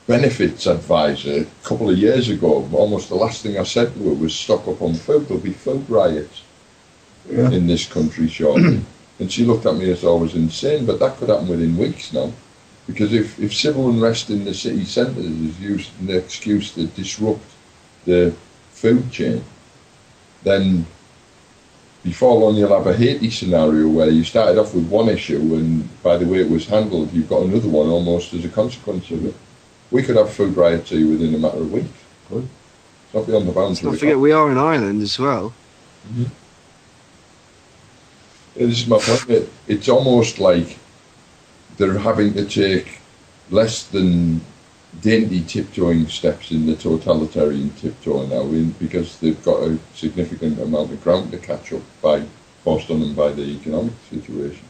benefits advisor a couple of years ago. Almost the last thing I said to her was stock up on food. There'll be food riots in this country shortly. And she looked at me as though I was insane, but that could happen within weeks now. Because if civil unrest in the city centres is used as an excuse to disrupt the food chain, then before long you'll have a Haiti scenario where you started off with one issue and by the way it was handled, you've got another one almost as a consequence of it. We could have food riots here within a matter of weeks. Good. It's not beyond the bounds. Don't forget, we are an island as well. Mm-hmm. This is my point. It's almost like they're having to take less than dainty tiptoeing steps in the totalitarian tiptoe now, because they've got a significant amount of ground to catch up forced on them by the economic situation.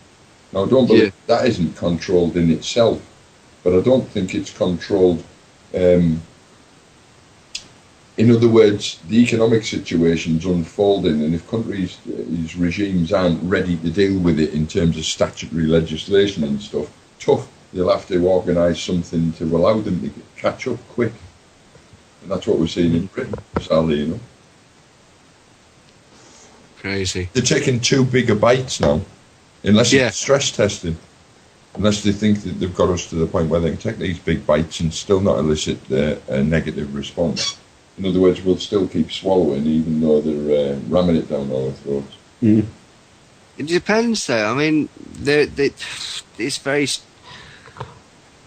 Now, I don't believe that isn't controlled in itself, but I don't think it's controlled. In other words, the economic situation's unfolding, and if countries' regimes aren't ready to deal with it in terms of statutory legislation and stuff, tough. You'll have to organise something to allow them to catch up quick. And that's what we're seeing in Britain, sadly, Crazy. They're taking too big a bites now, unless it's stress testing. Unless they think that they've got us to the point where they can take these big bites and still not elicit a negative response. In other words, we'll still keep swallowing even though they're ramming it down our throats. Mm. It depends, though. I mean, it's very...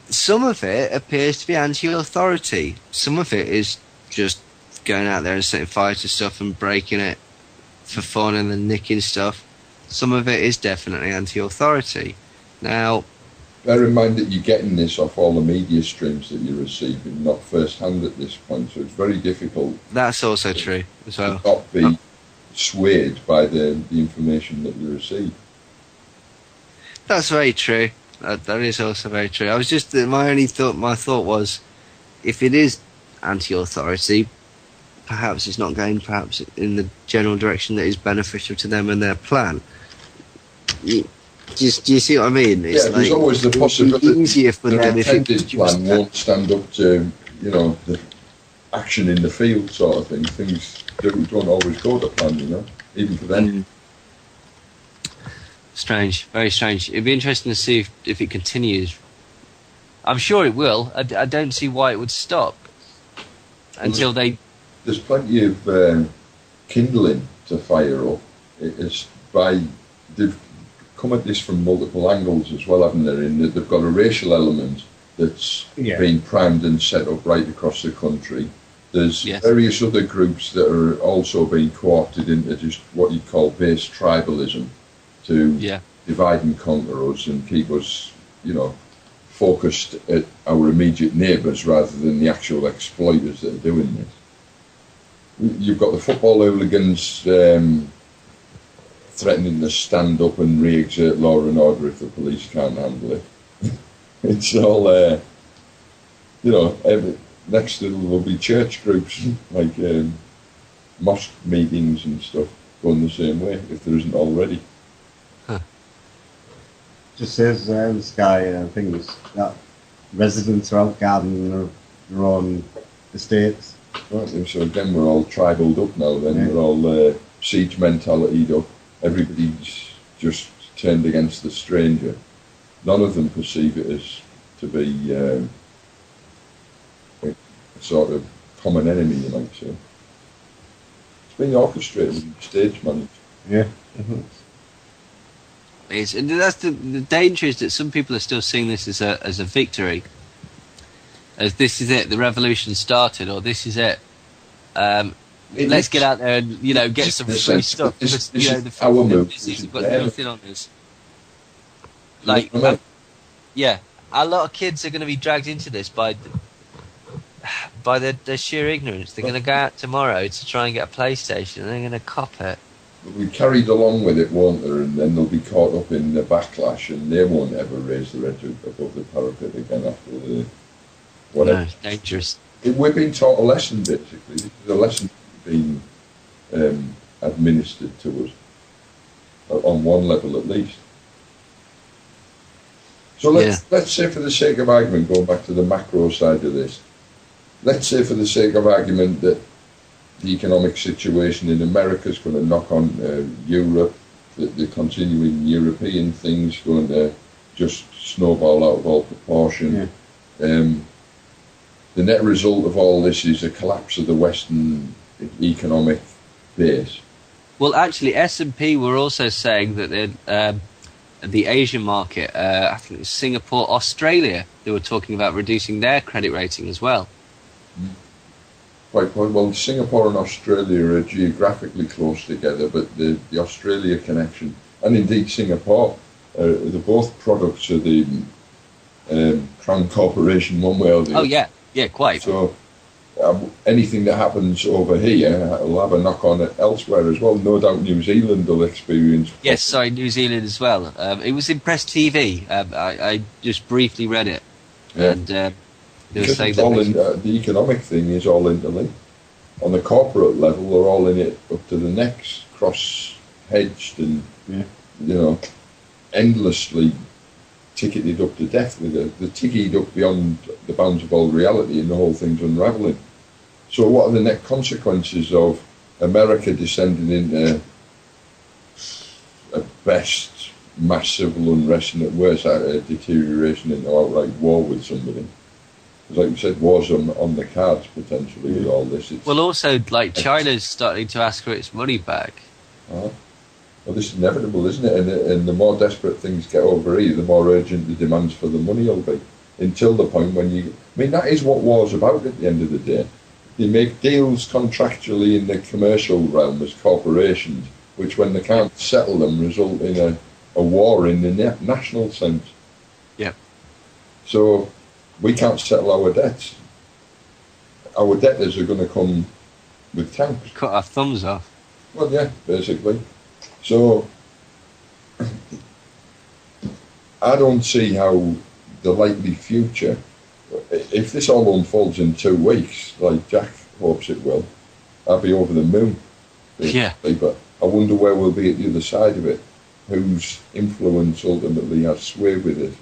Some of it appears to be anti-authority. Some of it is just going out there and setting fire to stuff and breaking it for fun and then nicking stuff. Some of it is definitely anti-authority. Now... Bear in mind that you're getting this off all the media streams that you're receiving, not first-hand at this point, so it's very difficult. That's also true as well. To not be swayed by the information that you receive. That's very true. That is also very true. I was just my thought was, if it is anti-authority, perhaps it's not going perhaps in the general direction that is beneficial to them and their plan. Do you see what I mean? It's there's always the possibility easier for the them intended plan won't stand up to, the action in the field sort of thing. Things don't always go to plan, even for them. Strange, very strange. It'd be interesting to see if it continues. I'm sure it will. I don't see why it would stop until they... There's plenty of kindling to fire up. They've come at this from multiple angles as well, haven't they? In that they've got a racial element that's been primed and set up right across the country. There's Yes. various other groups that are also being co-opted into just what you call base tribalism to divide and conquer us and keep us, focused at our immediate neighbours rather than the actual exploiters that are doing this. You've got the football hooligans threatening to stand up and re-exert law and order if the police can't handle it. It's all, next to there will be church groups, like mosque meetings and stuff, going the same way, if there isn't already. Just says in the sky things that residents are out gardening their own estates. Right, so again, we're all tribaled up now then, we're all siege mentality up. Everybody's just turned against the stranger. None of them perceive it as to be a sort of common enemy, you might say. It's been orchestrated and stage managed. Yeah. And that's the danger, is that some people are still seeing this as a victory, as this is it, the revolution started, or this is it. Let's get out there and get some free stuff. This the is our move. have got nothing on us. Like, a lot of kids are going to be dragged into this by their sheer ignorance. They're going to go out tomorrow to try and get a PlayStation, and they're going to cop it. We carried along with it, won't they? And then they'll be caught up in the backlash, and they won't ever raise their head above the parapet again after the whatever. No, it's dangerous. We're being taught a lesson, basically. This is a lesson being administered to us, on one level at least. So let's say, for the sake of argument, going back to the macro side of this, let's say for the sake of argument that the economic situation in America is going to knock on Europe, that the continuing European things going to just snowball out of all proportion. The net result of all this is a collapse of the Western economic base. Well, actually, S&P were also saying that the Asian market, I think it was Singapore, Australia, they were talking about reducing their credit rating as well. Quite well, Singapore and Australia are geographically close together, but the Australia connection, and indeed Singapore, they're both products of the Crown Corporation, one way or the other. Oh, yeah, quite. So anything that happens over here will have a knock-on elsewhere as well. No doubt New Zealand will experience... Yes, sorry, New Zealand as well. It was in Press TV. I just briefly read it. Yeah. And... because it's all the economic thing is all interlinked. On the corporate level, they're all in it up to the necks, cross-hedged and, endlessly ticketed up to death with it. They're ticketed up beyond the bounds of all reality, and the whole thing's unravelling. So what are the net consequences of America descending into, at best, mass civil unrest, and at worst, a deterioration into outright war with somebody? Like you said, wars on the cards potentially with all this. Well, also, like, China's starting to ask for its money back. Well, this is inevitable, isn't it? And the more desperate things get over here, the more urgent the demands for the money will be. Until the point when that is what war's about at the end of the day. They make deals contractually in the commercial realm as corporations, which, when they can't settle them, result in a war in the national sense. Yeah. So... we can't settle our debts. Our debtors are going to come with tanks. Cut our thumbs off. Well, yeah, basically. So, I don't see how the likely future, if this all unfolds in 2 weeks, like Jack hopes it will, I'll be over the moon. Basically. Yeah. But I wonder where we'll be at the other side of it, whose influence ultimately has sway with it.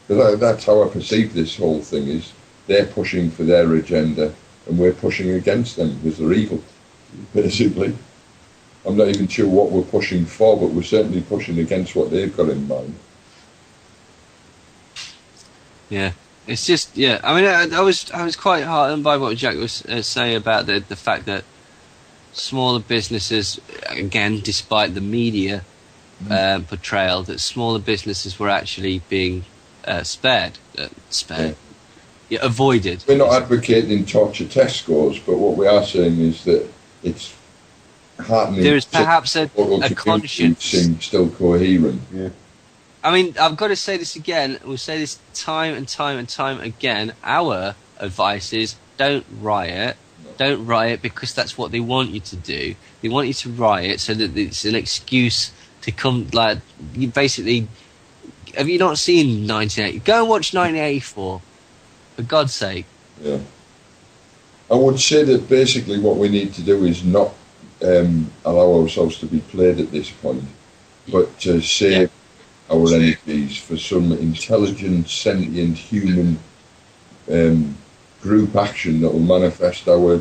Because that's how I perceive this whole thing, is they're pushing for their agenda and we're pushing against them because they're evil, basically. I'm not even sure what we're pushing for, but we're certainly pushing against what they've got in mind. Yeah, it's just, I mean, I was quite heartened by what Jack was saying about the fact that smaller businesses, again, despite the media portrayal, that smaller businesses were actually being spared. Yeah. Yeah, avoided. We're not advocating torture test scores, but what we are saying is that it's heartening. There is perhaps a conscience. Seem still coherent. Yeah. I mean, I've got to say this again. We'll say this time and time and time again. Our advice is don't riot. Don't riot because that's what they want you to do. They want you to riot so that it's an excuse to come. Like, you basically, have you not seen 1980? Go and watch 1984. For God's sake. Yeah. I would say that basically what we need to do is not allow ourselves to be played at this point, but to save our energies for some intelligent, sentient, human group action that will manifest our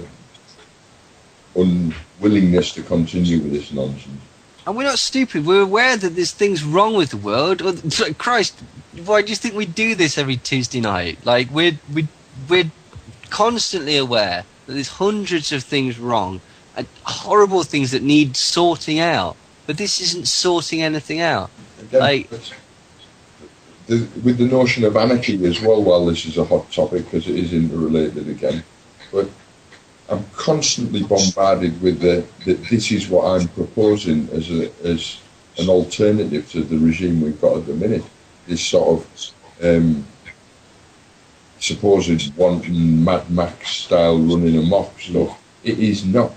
unwillingness to continue with this nonsense. And we're not stupid. We're aware that there's things wrong with the world. Christ, why do you think we do this every Tuesday night? Like, we're constantly aware that there's hundreds of things wrong and horrible things that need sorting out. But this isn't sorting anything out. Again, like, with the notion of anarchy as well, while this is a hot topic because it is interrelated again, but I'm constantly bombarded with that this is what I'm proposing as an alternative to the regime we've got at the minute. This sort of supposed wanton Mad Max style running amok stuff. It is not.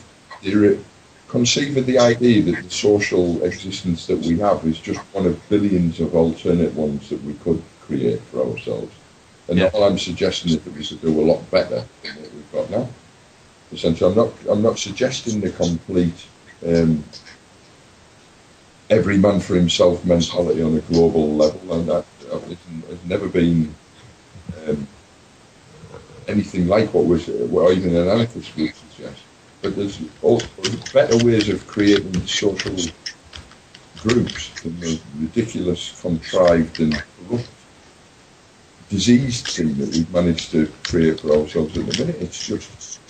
Conceive of the idea that the social existence that we have is just one of billions of alternate ones that we could create for ourselves. And all I'm suggesting is that we should do a lot better than what we've got now. Essentially, I'm not suggesting the complete every man for himself mentality on a global level, and that has never been anything like what even an anarchist would suggest. But there's better ways of creating social groups than the ridiculous, contrived and corrupt, diseased thing that we've managed to create for ourselves at the minute. It's just,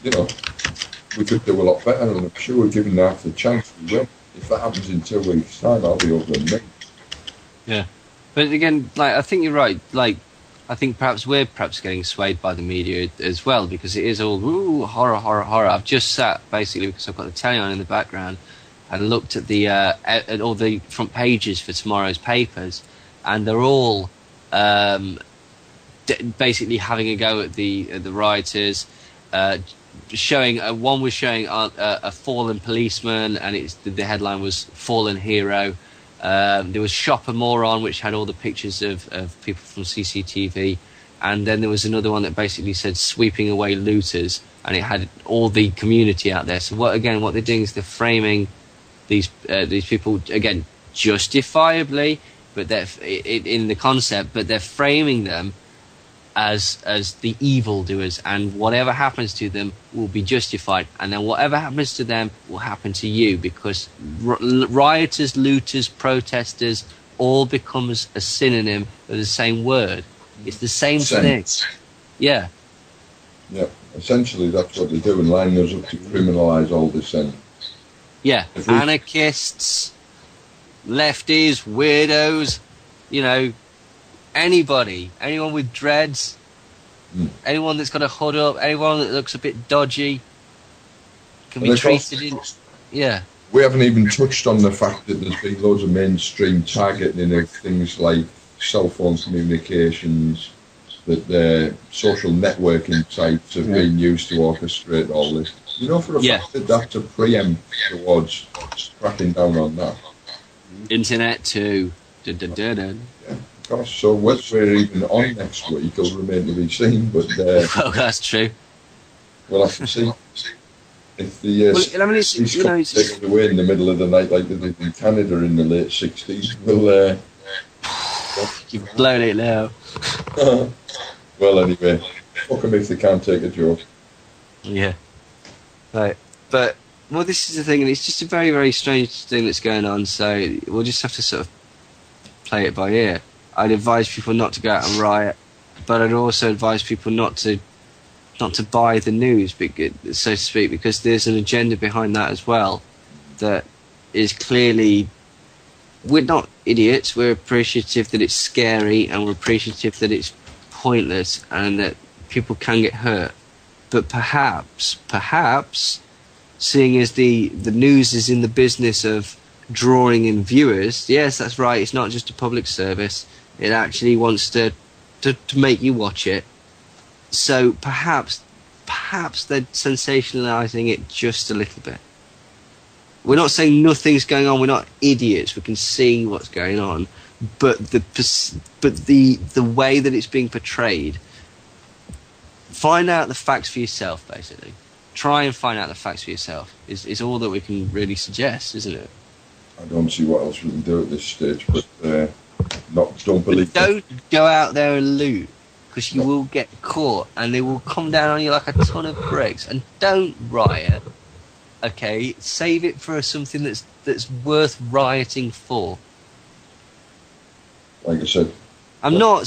we could do a lot better, and I'm sure given half the chance we will. If that happens in 2 weeks' time, I'll be over the moon. Yeah. But again, like, I think you're right. Like, I think perhaps we're getting swayed by the media as well, because it is all horror, horror, horror. I've just sat basically because I've got the telly on in the background and looked at the at all the front pages for tomorrow's papers, and they're all basically having a go at the rioters. Showing one was showing a fallen policeman, and the headline was "Fallen Hero." There was Shop a Moron, which had all the pictures of people from CCTV, and then there was another one that basically said "Sweeping Away Looters," and it had all the community out there. So what they're doing is they're framing these people again justifiably, but they're in the concept, but they're framing them as the evildoers, and whatever happens to them will be justified, and then whatever happens to them will happen to you, because rioters, looters, protesters all becomes a synonym of the same word. It's the same thing. Yeah. Essentially that's what they do, and line us up to criminalise all dissent. Yeah. Anarchists, lefties, weirdos, anyone with dreads, anyone that's got a hood up, anyone that looks a bit dodgy can be treated in. Yeah. We haven't even touched on the fact that there's been loads of mainstream targeting of things like cell phone communications, that their social networking sites have been used to orchestrate all this. For a fact that that's a preempt towards cracking down on that. Internet too. Gosh, so whether we're even on next week will remain to be seen, but well, that's true. We'll have to see. If the taken away in the middle of the night like they did in Canada in the late 60s, we'll you've blown it now. Well, anyway, fuck them if they can't take a joke. Yeah. Right. But, this is the thing, and it's just a very, very strange thing that's going on, so we'll just have to sort of play it by ear. I'd advise people not to go out and riot, but I'd also advise people not to buy the news, so to speak, because there's an agenda behind that as well that is clearly... We're not idiots. We're appreciative that it's scary, and we're appreciative that it's pointless and that people can get hurt. But perhaps, seeing as the news is in the business of drawing in viewers, yes, that's right, it's not just a public service, it actually wants to make you watch it. So perhaps they're sensationalising it just a little bit. We're not saying nothing's going on, we're not idiots, we can see what's going on, but the way that it's being portrayed, find out the facts for yourself, basically. Try and find out the facts for yourself is all that we can really suggest, isn't it? I don't see what else we can do at this stage, but don't believe. But don't go out there and loot, because you will get caught, and they will come down on you like a ton of bricks. And don't riot, okay? Save it for something that's worth rioting for. Like I said, I'm not.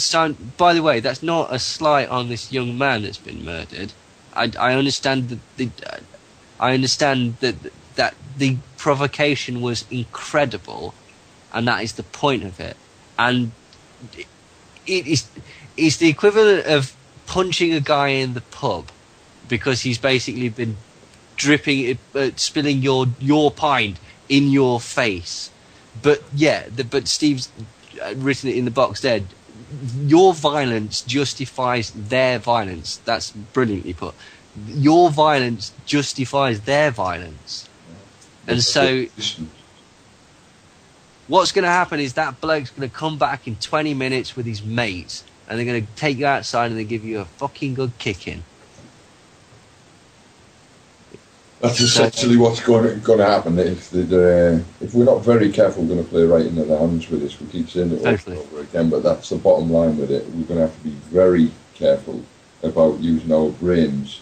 By the way, that's not a slight on this young man that's been murdered. I understand that the provocation was incredible, and that is the point of it. And it's the equivalent of punching a guy in the pub because he's basically been spilling your pint in your face. But yeah, but Steve's written it in the box there. Your violence justifies their violence. That's brilliantly put. Your violence justifies their violence. And so what's going to happen is that bloke's going to come back in 20 minutes with his mates, and they're going to take you outside and they give you a fucking good kicking. That's essentially what's going to happen. If we're not very careful, we're going to play right into their hands with this. We keep saying it over and over again, but that's the bottom line with it. We're going to have to be very careful about using our brains.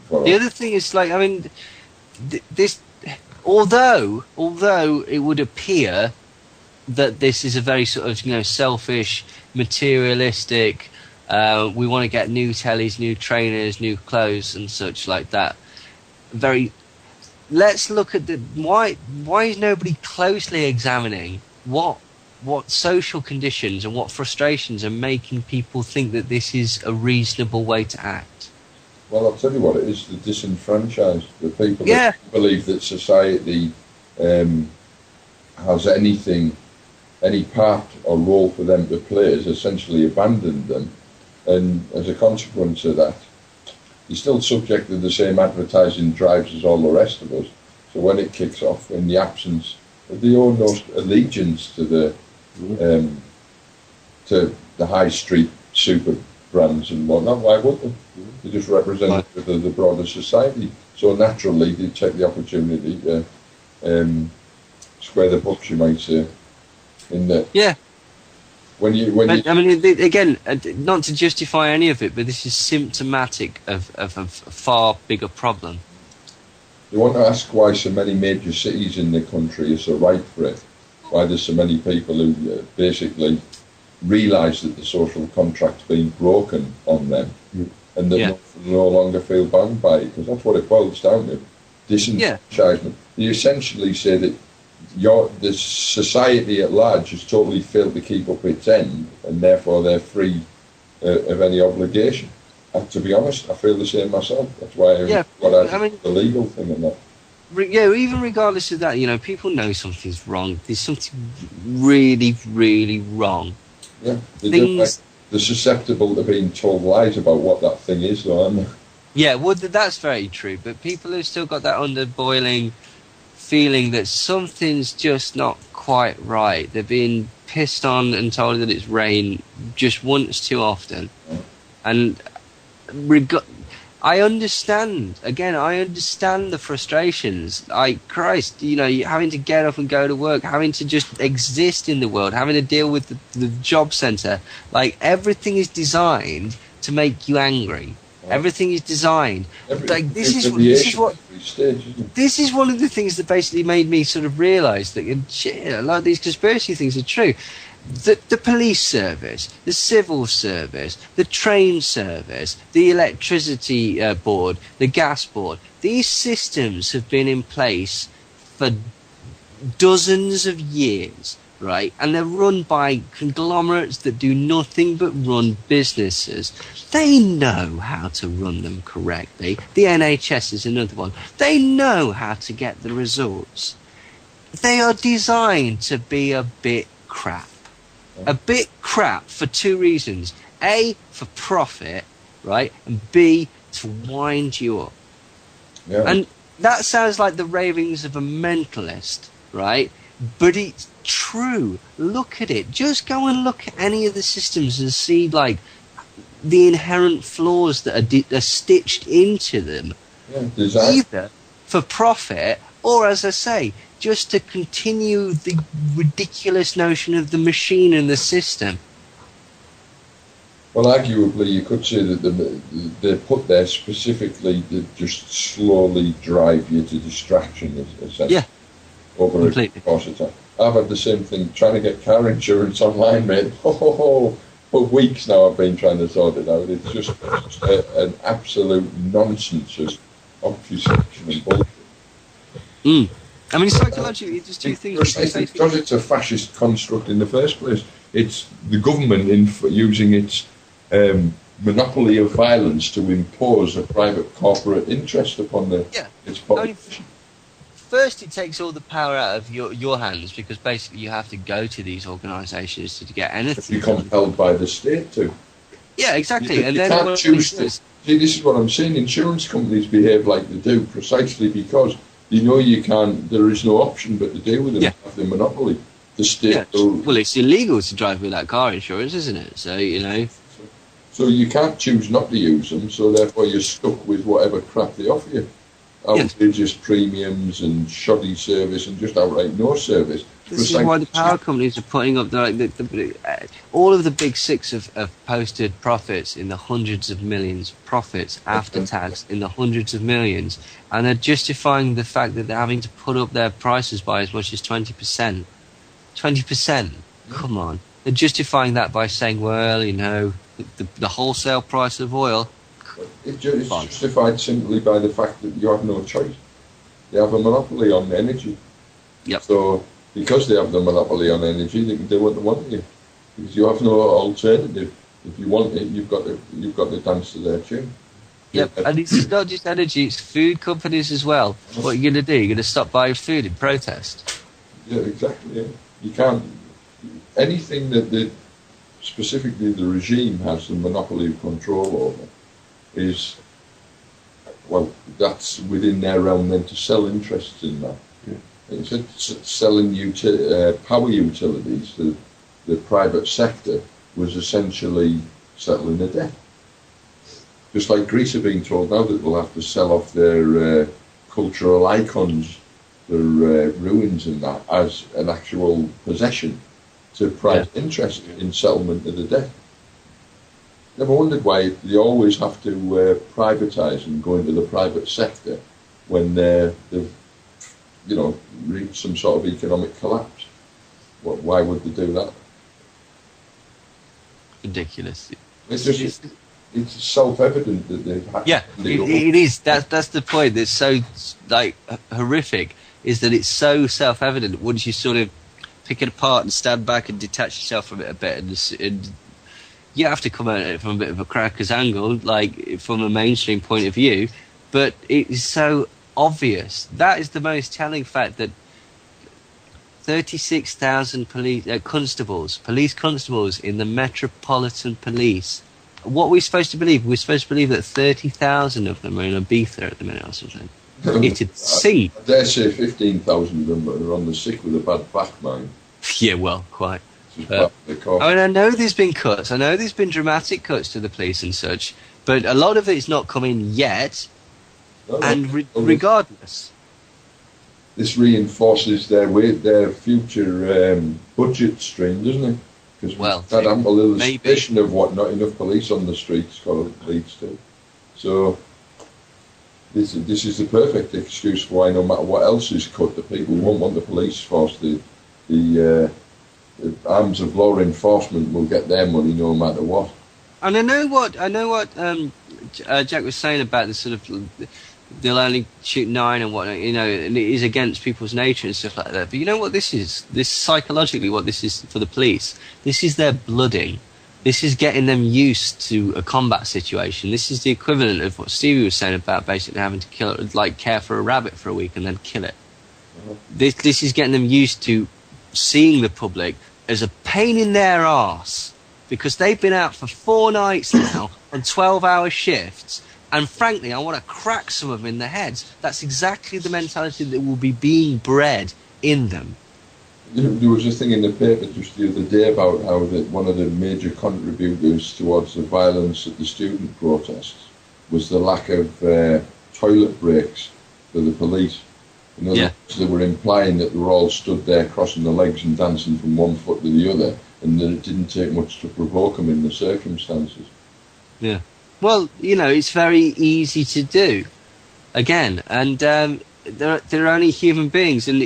The other thing is, like, I mean, this, although it would appear that this is a very sort of, selfish, materialistic, we want to get new tellies, new trainers, new clothes and such like that. Let's look at why is nobody closely examining what social conditions and what frustrations are making people think that this is a reasonable way to act? Well, I'll tell you what it is: the disenfranchised, the people that believe that society has any part or role for them to play has essentially abandoned them, and as a consequence of that, you're still subject to the same advertising drives as all the rest of us. So when it kicks off, in the absence of the almost allegiance to the high street super brands and whatnot, why would they? They just represent the broader society. So naturally, they take the opportunity to square the bucks, you might say. I mean, again, not to justify any of it, but this is symptomatic of a far bigger problem. You want to ask why so many major cities in the country are so ripe for it? Why there's so many people who basically realise that the social contract's been broken on them, and they no longer feel bound by it, because that's what it boils down to. Disenfranchisement. You essentially say that the society at large has totally failed to keep up its end, and therefore they're free of any obligation. And to be honest, I feel the same myself. That's why the legal thing and that. Even regardless of that, people know something's wrong. There's something really, really wrong. Yeah, they're susceptible to being told lies about what that thing is, though, aren't they? Yeah, well, that's very true. But people have still got that underboiling feeling that something's just not quite right. They're being pissed on and told that it's rain just once too often. And I understand the frustrations. Christ, having to get up and go to work, having to just exist in the world, having to deal with the job centre. Like, everything is designed to make you angry. Everything is designed. This is one of the things that basically made me sort of realise that a lot of these conspiracy things are true. The police service, the civil service, the train service, the electricity board, the gas board, these systems have been in place for dozens of years. right? And they're run by conglomerates that do nothing but run businesses. They know how to run them correctly. The NHS is another one. They know how to get the results. They are designed to be a bit crap. A bit crap for two reasons. A, for profit, right? And B, to wind you up. Yeah. And that sounds like the ravings of a mentalist, right? But it's true. Look at it. Just go and look at any of the systems and see, like, the inherent flaws that are stitched into them. Yeah, either for profit or, as I say, just to continue the ridiculous notion of the machine and the system. Well, arguably, you could say that they're put there specifically to just slowly drive you to distraction, essentially, over completely. a course of time. I've had the same thing, trying to get car insurance online, mate. For weeks now I've been trying to sort it out. It's just an absolute nonsense of obfuscation and bullshit. I mean, psychologically, you just do things... Because it's a fascist construct in the first place. It's the government using its monopoly of violence to impose a private corporate interest upon its population. First, it takes all the power out of your hands, because basically you have to go to these organisations to get anything. You're compelled by the state to. Yeah, exactly. You then can't choose to. See, this is what I'm saying. Insurance companies behave like they do precisely because you know you can't. There is no option but to deal with them. Have the monopoly. The state. Well, it's illegal to drive without car insurance, isn't it? So you know. So you can't choose not to use them. So therefore, you're stuck with whatever crap they offer you. Outrageous premiums and shoddy service and just outright no service. This is why the power companies are putting up all of the big six have posted profits in the hundreds of millions, profits after tax in the hundreds of millions, and they're justifying the fact that they're having to put up their prices by as much as 20%. 20%? Come on. They're justifying that by saying, well, you know, the wholesale price of oil... It's justified simply by the fact that you have no choice. They have a monopoly on energy. Yep. So, because they have the monopoly on energy, they can do what they want to you. Because you have no alternative. If you want it, you've got to dance to their tune. Yep, and it's not just energy, it's food companies as well. What are you going to do? You're going to stop buying food in protest? Yeah, exactly. Yeah. You can't... Anything that specifically the regime has the monopoly of control over is, well, that's within their realm then to sell interests in that. Instead of selling power utilities to the private sector was essentially settling a debt. Just like Greece are being told now that they'll have to sell off their cultural icons, their ruins and that, as an actual possession to private interest in settlement of the debt. Never wondered why they always have to privatise and go into the private sector when they've, reached some sort of economic collapse. Why would they do that? Ridiculous. It's self-evident that they've had. Yeah, it is. That's the point. That's so horrific. Is that it's so self-evident once you sort of pick it apart and stand back and detach yourself from it a bit and you have to come at it from a bit of a cracker's angle, like from a mainstream point of view, but it is so obvious. That is the most telling fact that 36,000 police constables in the Metropolitan Police. What are we supposed to believe? We're supposed to believe that 30,000 of them are in Ibiza at the minute or something. It'd seem. I dare say 15,000 of them are on the sick with a bad back, man. Yeah, well, quite. I mean, I know there's been cuts. I know there's been dramatic cuts to the police and such, but a lot of it's not come in yet. Regardless, this reinforces their future budget stream, doesn't it? Because that ample illustration of what not enough police on the streets leads to. So this is the perfect excuse for why no matter what else is cut, the people won't want the police force. The arms of law enforcement will get their money no matter what. And I know what Jack was saying about the sort of they'll only shoot 9 and whatnot, you know, and it is against people's nature and stuff like that. But you know what this is? This psychologically, what this is for the police, this is their blooding. This is getting them used to a combat situation. This is the equivalent of what Stevie was saying about basically having to kill, like, care for a rabbit for a week and then kill it. This is getting them used to seeing the public as a pain in their arse, because they've been out for 4 nights now on 12-hour shifts, and frankly, I want to crack some of them in the heads. That's exactly the mentality that will be being bred in them. There was a thing in the paper just the other day about how that one of the major contributors towards the violence at the student protests was the lack of toilet breaks for the police. In other words, they were implying that they were all stood there crossing their legs and dancing from one foot to the other, and that it didn't take much to provoke them in the circumstances. Yeah. Well, you know, it's very easy to do, again, and they're only human beings, and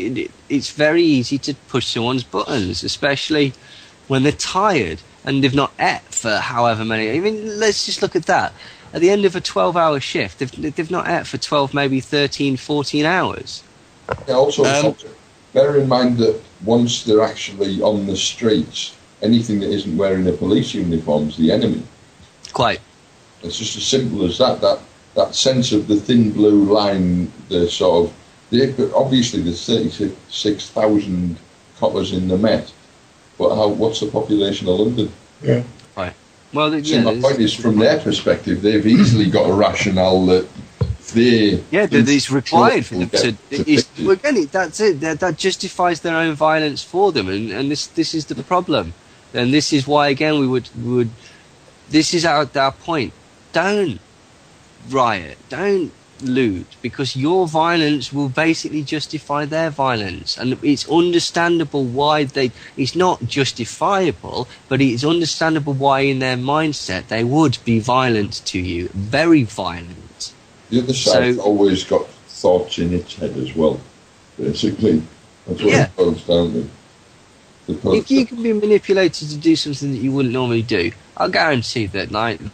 it's very easy to push someone's buttons, especially when they're tired and they've not ate for however many. I mean, let's just look at that. At the end of a 12-hour shift, they've not ate for 12, maybe 13, 14 hours. Yeah, also, bear in mind that once they're actually on the streets, anything that isn't wearing a police uniform is the enemy. Quite. It's just as simple as that. That sense of the thin blue line, the sort of... obviously, there's 36,000 coppers in the Met, but what's the population of London? Yeah. Right. Well, my point is, from their perspective, they've easily got a rationale that they... Yeah, that it's required for them to... again, that's it. That justifies their own violence for them, and this is the problem. And this is why, again, we would... This is our point. Don't riot. Don't loot, because your violence will basically justify their violence, and it's understandable why it's not justifiable, but it's understandable why in their mindset they would be violent to you, very violent. The other side's always got thoughts in its head as well, basically. That's what it boils down to. If you can be manipulated to do something that you wouldn't normally do, I'll guarantee that 9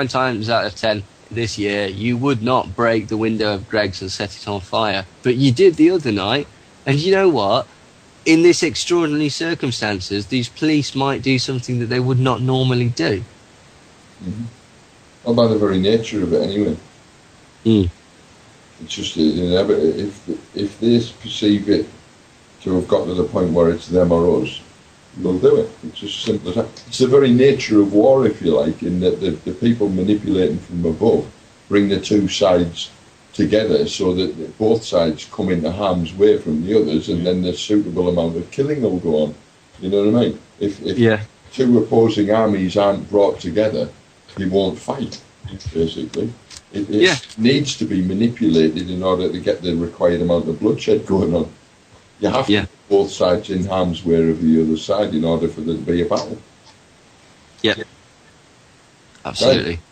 times out of 10 this year, you would not break the window of Greg's and set it on fire. But you did the other night, and you know what? In this extraordinary circumstances, these police might do something that they would not normally do. Mm-hmm. Well, by the very nature of it, anyway. Mm. It's just, if they perceive it to have got to the point where it's them or us, they'll do it. It's just simple as that. It's the very nature of war, if you like, in that the people manipulating from above bring the two sides together so that both sides come into harm's way from the others, and then the suitable amount of killing will go on. You know what I mean? If two opposing armies aren't brought together, they won't fight, basically. It needs to be manipulated in order to get the required amount of bloodshed going on. You have to put both sides in harm's way of the other side in order for there to be a battle. Yeah. Absolutely. Right.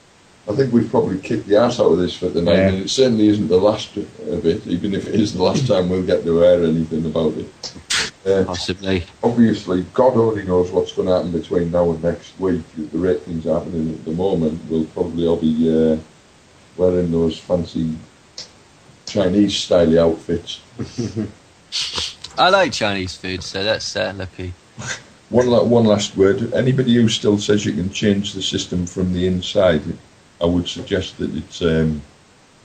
I think we've probably kicked the arse out of this for tonight, and it certainly isn't the last of it, even if it is the last time we'll get to air anything about it. Possibly. Obviously, God only knows what's going to happen between now and next week. At the rate things are happening at the moment, we'll probably all be wearing those fancy Chinese-style outfits. I like Chinese food, so that's lucky. One last word. Anybody who still says you can change the system from the inside, I would suggest that it's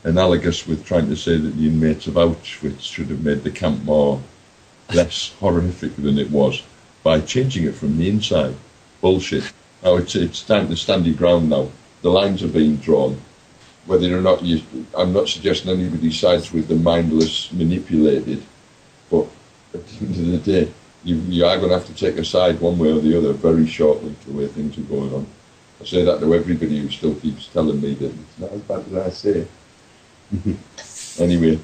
analogous with trying to say that the inmates of Auschwitz should have made the camp less horrific than it was by changing it from the inside. Bullshit. Now it's time to stand your ground now. The lines are being drawn. Whether or not I'm not suggesting anybody sides with the mindless, manipulated, but at the end of the day, you are going to have to take a side one way or the other very shortly, the way things are going on. I say that to everybody who still keeps telling me that it's not as bad as I say. Anyway.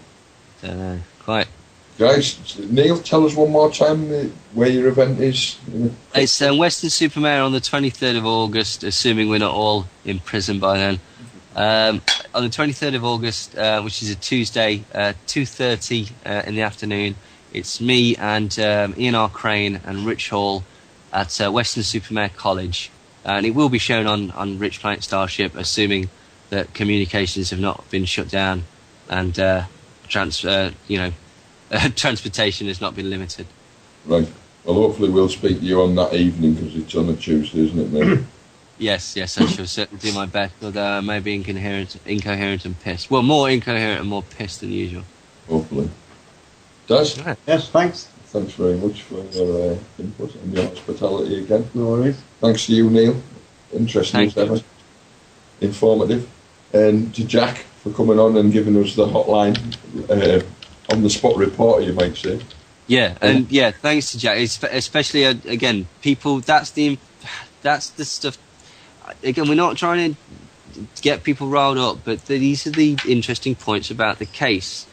Quite. Guys, Neil, tell us one more time where your event is. It's Weston-super-Mare on the 23rd of August, assuming we're not all in prison by then. On the 23rd of August, which is a Tuesday, 2:30 in the afternoon, it's me and Ian R. Crane and Rich Hall at Weston-super-Mare College. And it will be shown on Rich Planet Starship, assuming that communications have not been shut down and transportation has not been limited. Right. Well, hopefully we'll speak to you on that evening because it's on a Tuesday, isn't it, mate? Yes, I shall certainly do my best, although I may be incoherent and pissed. Well, more incoherent and more pissed than usual. Hopefully. Daz? Right. Yes, thanks. Thanks very much for your input and your hospitality again. No worries. Thanks to you, Neil. Interesting as ever. Informative. And to Jack for coming on and giving us the hotline on the spot report, you might say. Yeah, and thanks to Jack, especially again, people. That's the stuff. Again, we're not trying to get people riled up, but these are the interesting points about the case.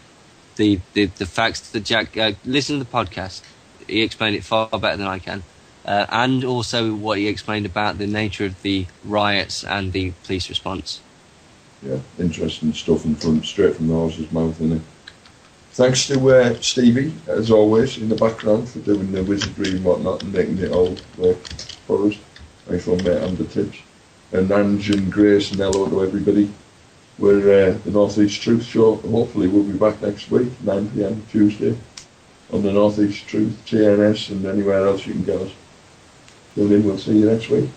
The facts that Jack listen to the podcast. He explained it far better than I can, and also what he explained about the nature of the riots and the police response. Yeah, interesting stuff and straight from the horse's mouth, isn't it? Thanks to Stevie, as always, in the background for doing the wizardry and whatnot and making it all work for us. Nice one, mate, and the tips. And Ange and Grace and hello to everybody. We're the North East Truth Show. Hopefully we'll be back next week, 9 PM Tuesday, on the North East Truth, TNS and anywhere else you can get us. Till then, we'll see you next week.